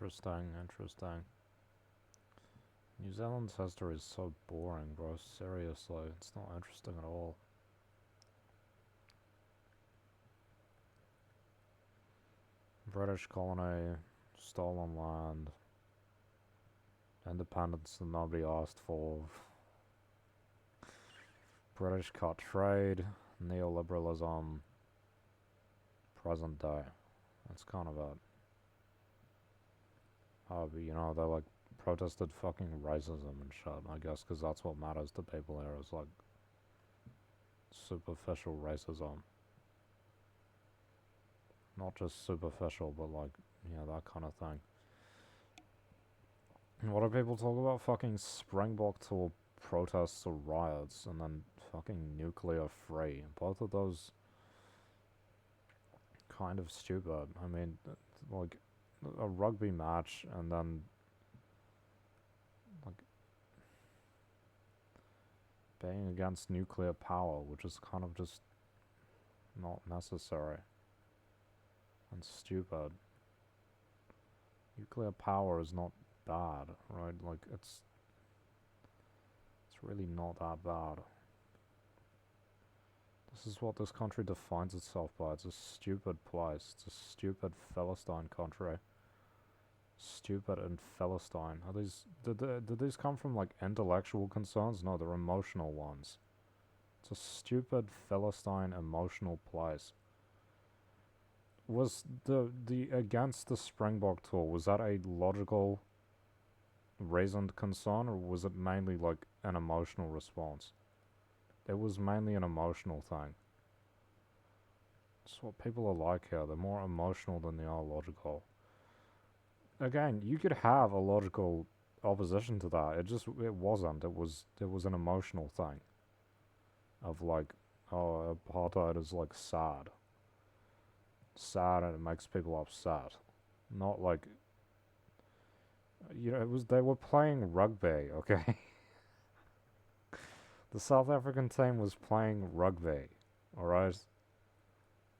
Interesting, interesting. New Zealand's history is so boring, bro. Seriously, it's not interesting at all. British colony, stolen land, independence that nobody asked for, British cut trade, neoliberalism, present day. That's kind of it. But you know, they like protested fucking racism and shit, I guess, because that's what matters to people here is like superficial racism. Not just superficial, but like, yeah, that kind of thing. And what do people talk about? Fucking Springbok Tour protests or riots, and then fucking nuclear free. Both of those kind of stupid. I mean, like, a rugby match and then, like, being against nuclear power, which is kind of just not necessary and stupid. Nuclear power is not bad, right? Like, it's really not that bad. This is what this country defines itself by. It's a stupid place. It's a stupid Philistine country. Stupid and Philistine. Are these did these come from like intellectual concerns? No, they're emotional ones. It's a stupid Philistine emotional place. Was the against the Springbok tour, was that a logical reasoned concern, or was it mainly like an emotional response? It was mainly an emotional thing. That's what people are like here. They're more emotional than they are logical. Again, you could have a logical opposition to that. It wasn't. It was an emotional thing. Of like, oh, apartheid is like sad. Sad and it makes people upset. Not like, you know, they were playing rugby, okay? The South African team was playing rugby, alright?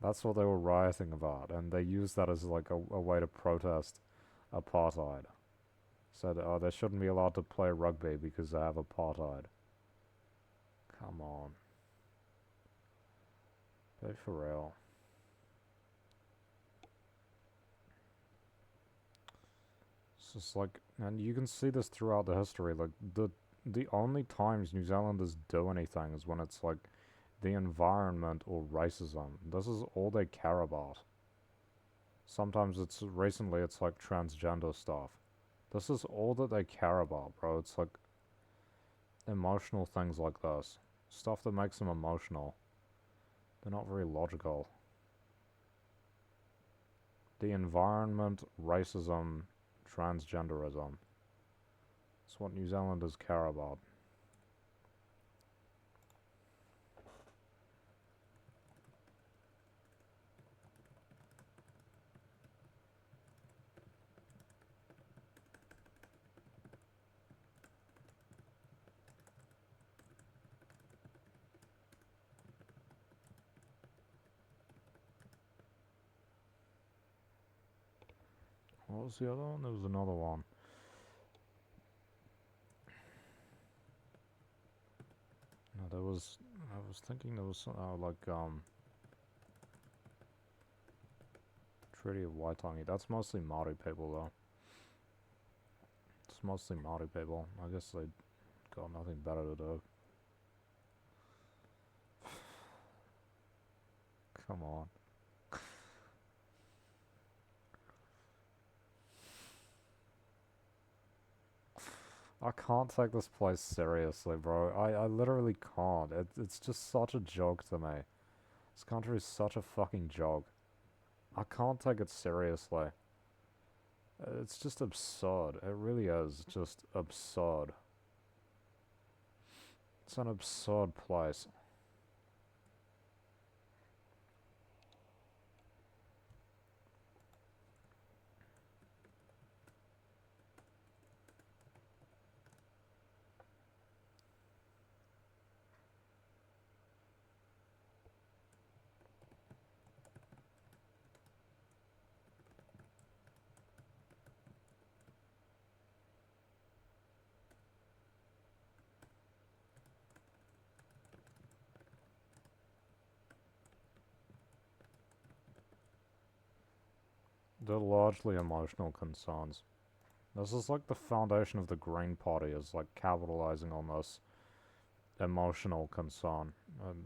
That's what they were rioting about, and they used that as like a way to protest apartheid. Said, oh, they shouldn't be allowed to play rugby because they have apartheid. Come on. Be for real. It's just like, and you can see this throughout the history, like, the only times New Zealanders do anything is when it's like the environment or racism. This is all they care about. Sometimes recently it's like transgender stuff. This is all that they care about, bro. It's like emotional things like this. Stuff that makes them emotional. They're not very logical. The environment, racism, transgenderism. It's what New Zealanders care about. What was the other one? There was another one. No, there was. I was thinking there was like Treaty of Waitangi. That's mostly Maori people though. It's mostly Maori people. I guess they got nothing better to do. Come on. I can't take this place seriously, bro. I literally can't. It's just such a joke to me. This country is such a fucking joke. I can't take it seriously. It's just absurd. It really is just absurd. It's an absurd place. they're largely emotional concerns. This is like the foundation of the Green Party is like capitalizing on this emotional concern,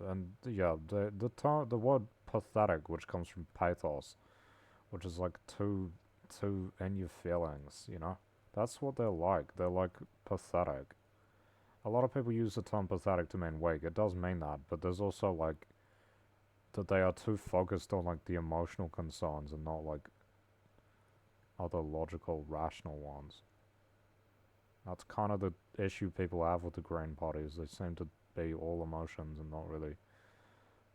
and yeah, the word pathetic, which comes from pathos, which is like too in your feelings, you know. That's what they're like. They're like pathetic. A lot of people use the term pathetic to mean weak. It does mean that, but there's also like that they are too focused on like the emotional concerns and not like other logical, rational ones. That's kind of the issue people have with the Green Party is they seem to be all emotions and not really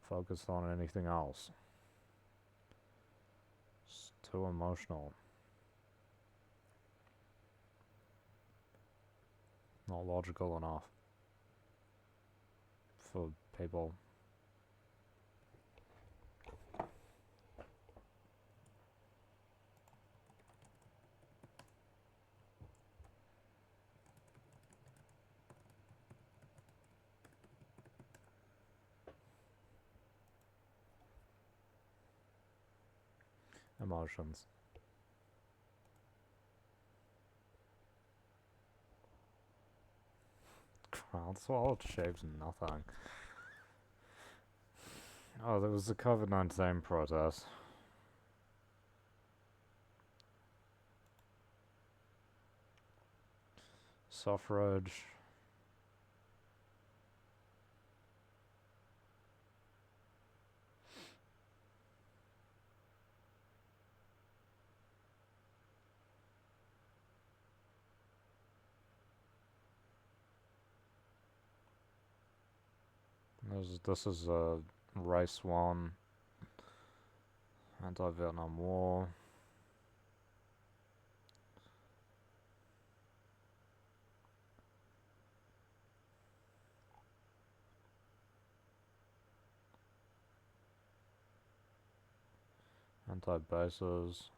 focused on anything else. It's too emotional. Not logical enough for people. Emotions. Crowd swallowed shapes nothing. Oh, there was the COVID-19 protest. Suffrage. This is race one. Anti-Vietnam War. Anti-bases.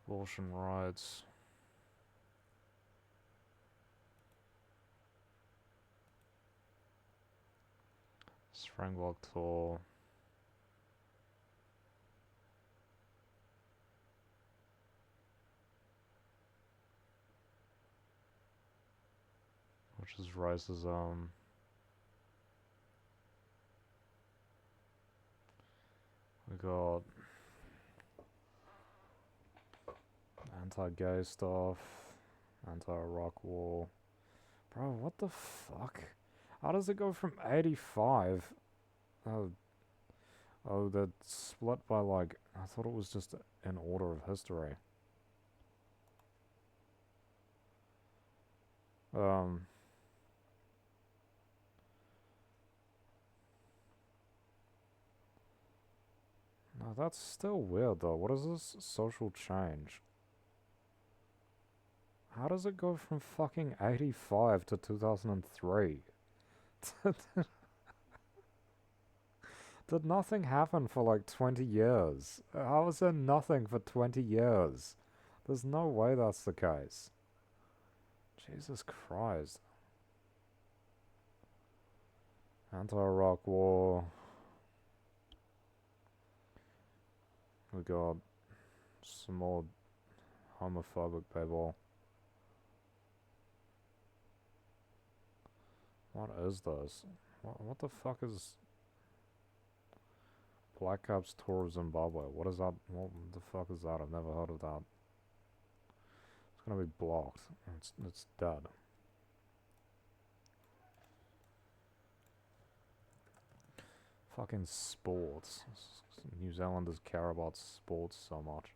Abortion rights. Springbok tour. Which is racism. We got anti-gay stuff. Anti-Iraq war. Bro, what the fuck? How does it go from 85? Oh, that split by like, I thought it was just in order of history. No, that's still weird though. What is this social change? How does it go from fucking 85 to 2003? Did nothing happen for like 20 years? How is there nothing for 20 years? There's no way that's the case. Jesus Christ. Anti-Iraq war. We got some more homophobic people. What is this? What the fuck is Black Ops Tour of Zimbabwe? What is that? What the fuck is that? I've never heard of that. It's gonna be blocked. It's dead. Fucking sports. New Zealanders care about sports so much.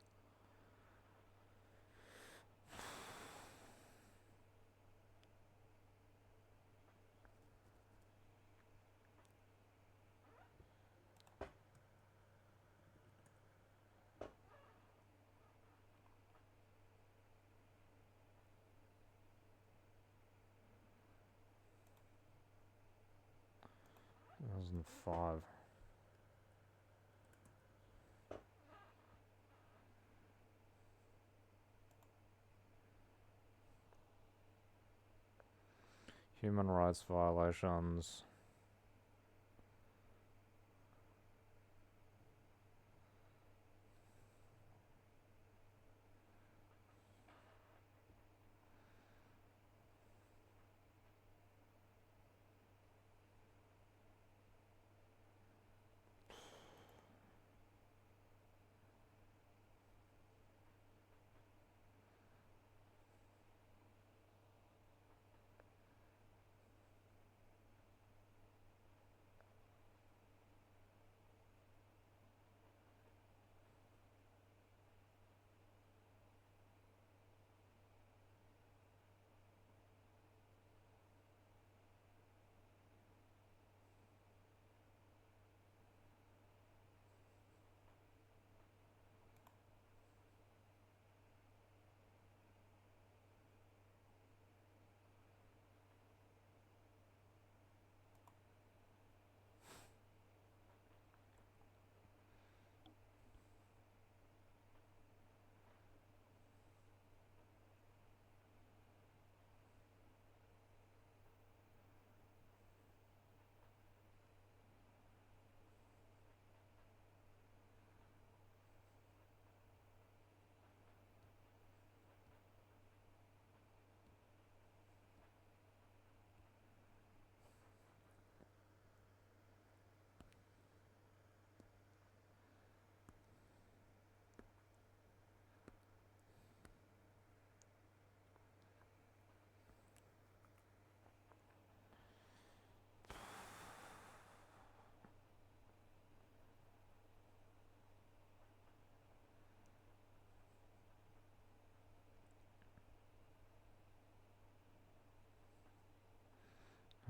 That was in 5. Human rights violations.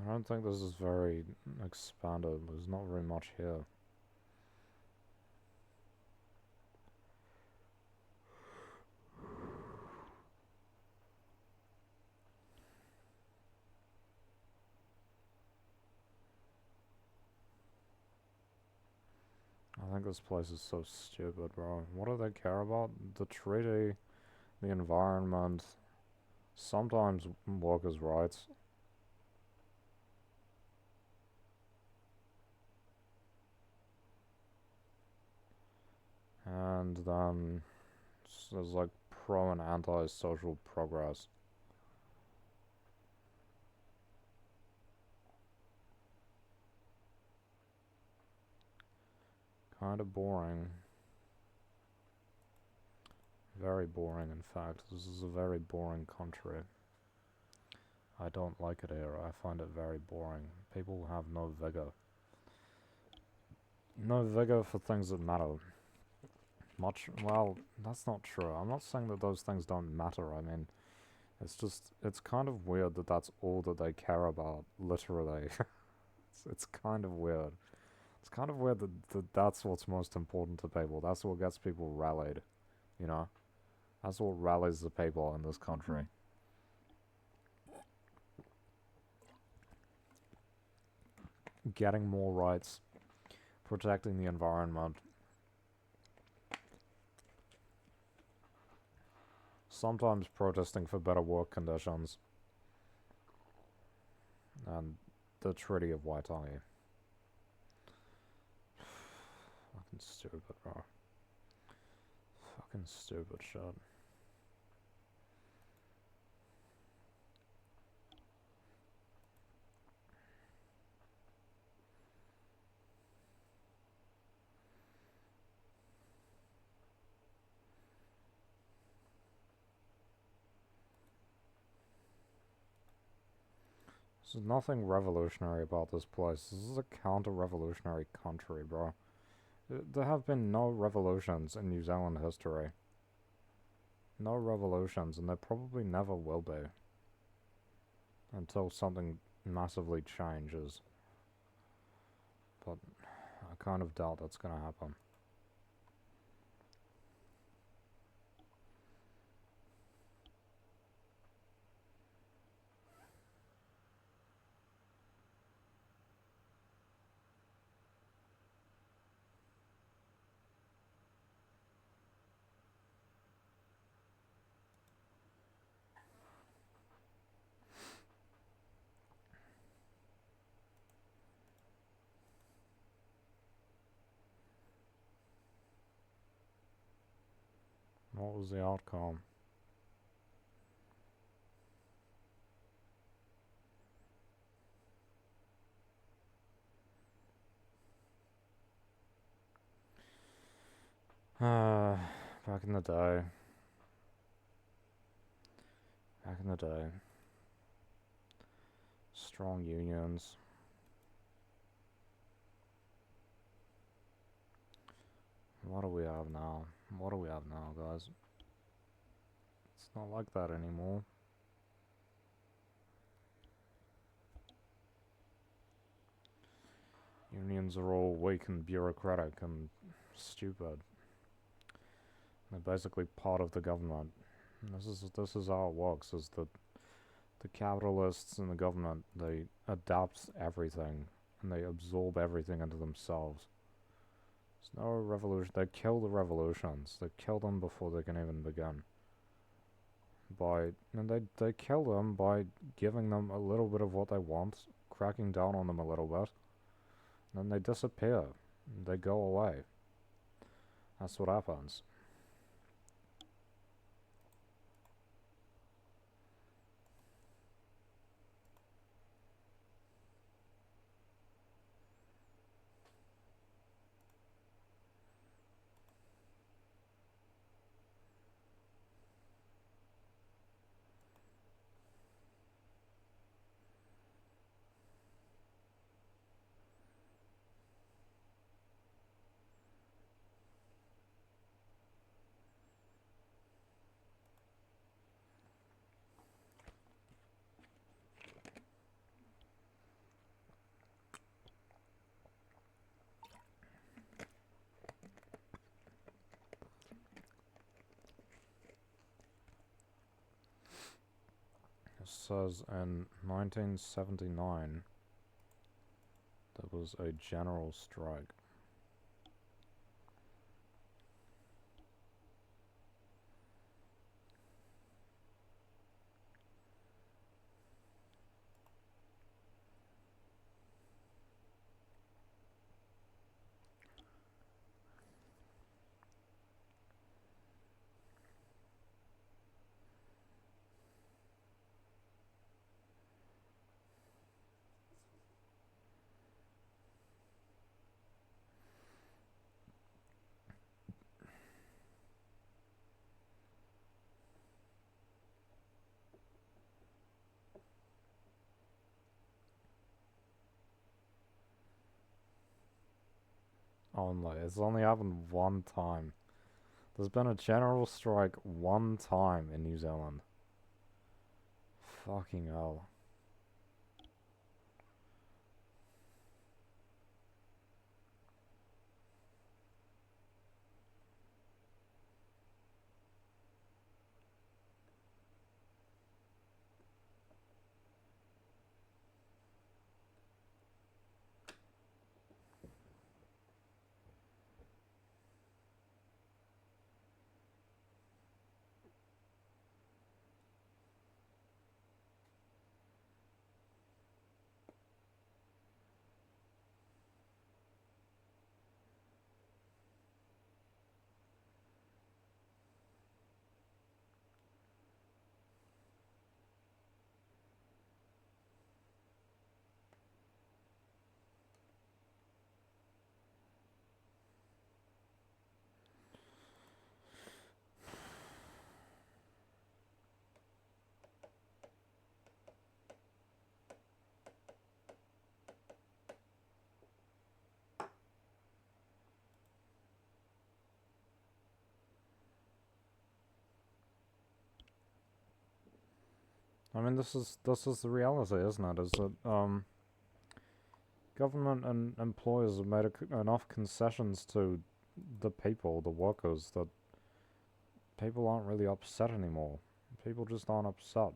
I don't think this is very expanded. There's not very much here. I think this place is so stupid, bro. What do they care about? The treaty, the environment, sometimes workers' rights. And then there's like pro and anti-social progress. Kind of boring. Very boring, in fact. This is a very boring country. I don't like it here. I find it very boring. People have no vigor. No vigor for things that matter. Well, that's not true. I'm not saying that those things don't matter. I mean, it's kind of weird that that's all that they care about, literally. It's kind of weird. It's kind of weird that that's what's most important to people. That's what gets people rallied, you know? That's what rallies the people in this country. Getting more rights, protecting the environment, sometimes protesting for better work conditions, and the Treaty of Waitangi. Fucking stupid, bro. Fucking stupid shit. There's nothing revolutionary about this place. This is a counter-revolutionary country, bro. There have been no revolutions in New Zealand history. No revolutions, and there probably never will be. Until something massively changes. But I kind of doubt that's gonna happen. What was the outcome? Back in the day. Back in the day. Strong unions. What do we have now? What do we have now, guys? It's not like that anymore. Unions are all weak and bureaucratic and stupid. They're basically part of the government. And this is how it works, is that the capitalists in the government, they adapt everything and they absorb everything into themselves. There's no revolution. They kill the revolutions. They kill them before they can even begin. They kill them by giving them a little bit of what they want, cracking down on them a little bit, and then they disappear. They go away. That's what happens. It says in 1979 there was a general strike. Only. It's only happened one time. There's been a general strike one time in New Zealand. Fucking hell. I mean, this is the reality, isn't it? Is that government and employers have made enough concessions to the people, the workers, that people aren't really upset anymore. People just aren't upset.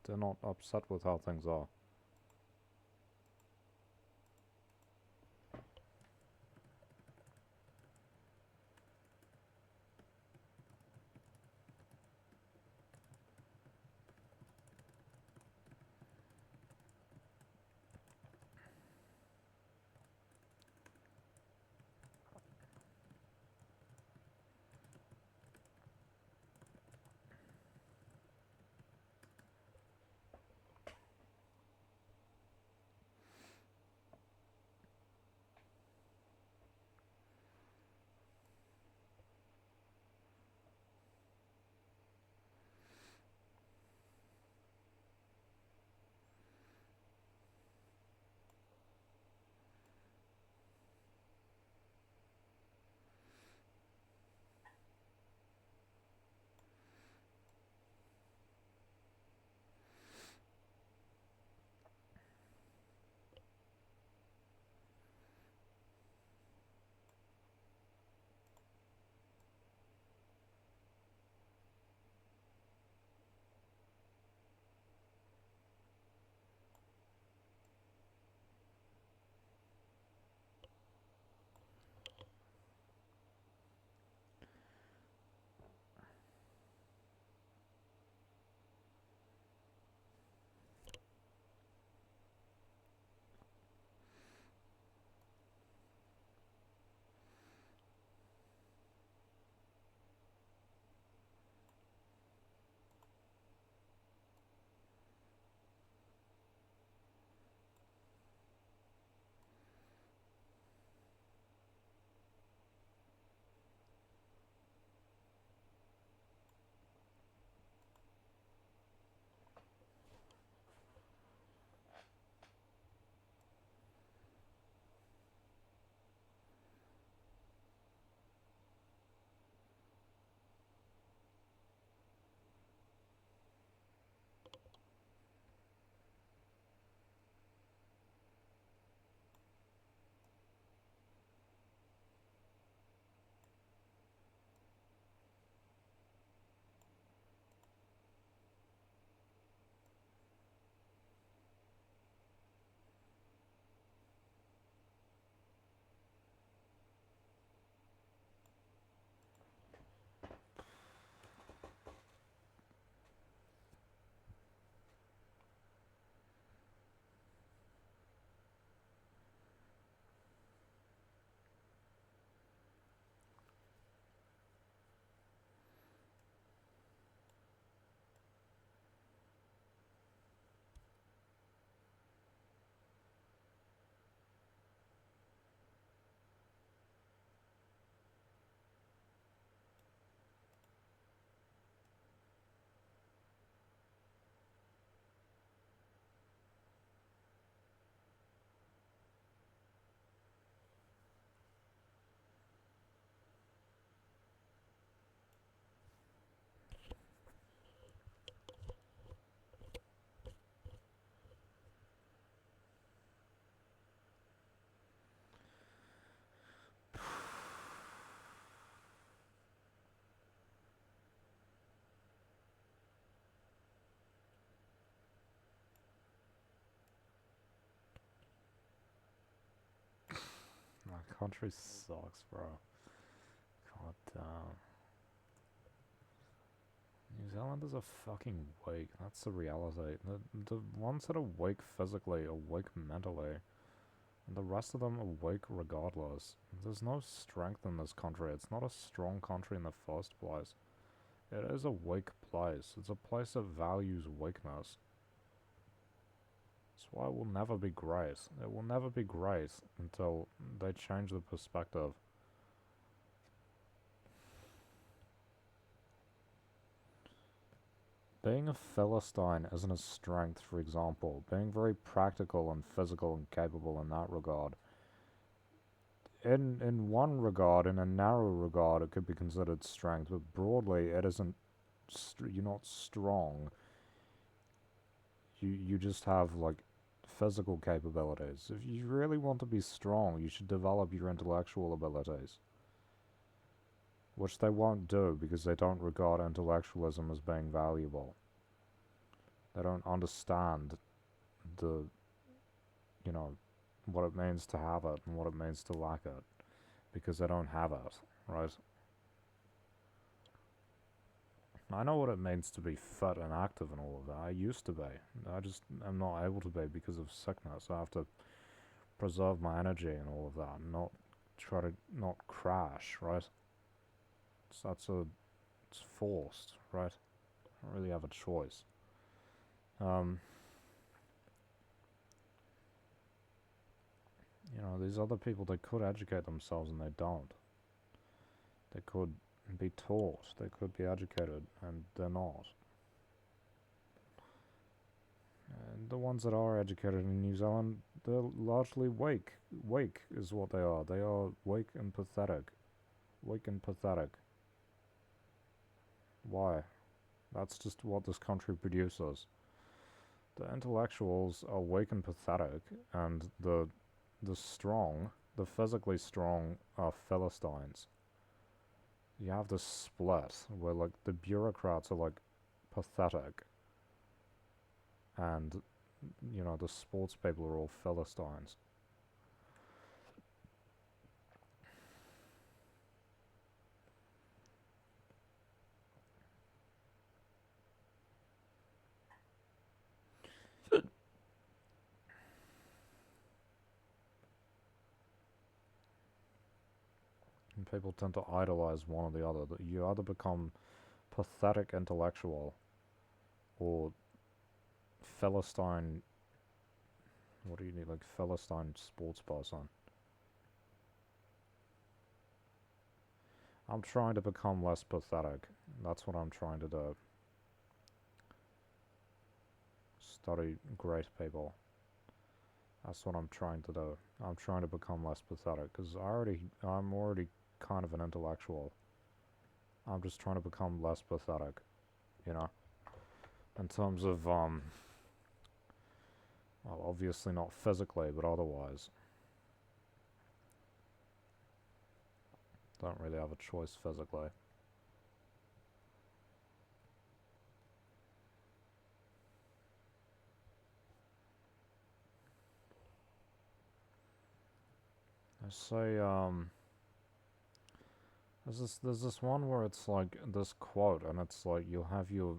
They're not upset with how things are. country sucks, bro. God damn. New Zealanders are fucking weak. That's the reality. The ones that are weak physically are weak mentally. And the rest of them are weak regardless. There's no strength in this country. It's not a strong country in the first place. It is a weak place. It's a place that values weakness. That's why it will never be great. It will never be great until they change the perspective. Being a Philistine isn't a strength, for example. Being very practical and physical and capable in that regard. In one regard, in a narrow regard, it could be considered strength, but broadly, it isn't. You're not strong. You just have like physical capabilities. If you really want to be strong, you should develop your intellectual abilities, which they won't do because they don't regard intellectualism as being valuable. They don't understand the, you know, what it means to have it and what it means to lack it, because they don't have it, right? I know what it means to be fit and active and all of that. I used to be. I just am not able to be because of sickness. I have to preserve my energy and all of that, and not try to not crash, right? So it's forced, right? I don't really have a choice. You know, these other people, they could educate themselves and they don't. They could be taught, they could be educated, and they're not. And the ones that are educated in New Zealand, they're largely weak. Weak is what they are. They are weak and pathetic. Weak and pathetic. Why? That's just what this country produces. The intellectuals are weak and pathetic, and the strong, the physically strong, are Philistines. You have this split where like the bureaucrats are like pathetic, and you know the sports people are all Philistines. And people tend to idolize one or the other. That you either become pathetic intellectual or Philistine. What do you need? Like Philistine sports person. I'm trying to become less pathetic. That's what I'm trying to do. Study great people. That's what I'm trying to do. I'm trying to become less pathetic because I'm already kind of an intellectual. I'm just trying to become less pathetic, you know. In terms of well, obviously not physically, but otherwise. Don't really have a choice physically. I say, there's this one where it's like this quote, and it's like you'll have your.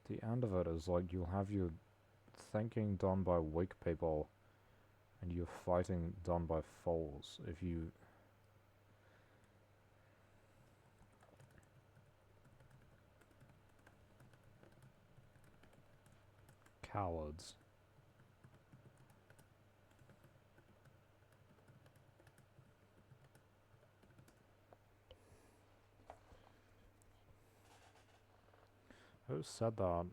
The end of it is like you'll have your thinking done by weak people, and your fighting done by fools. If you. Cowards. Who said that?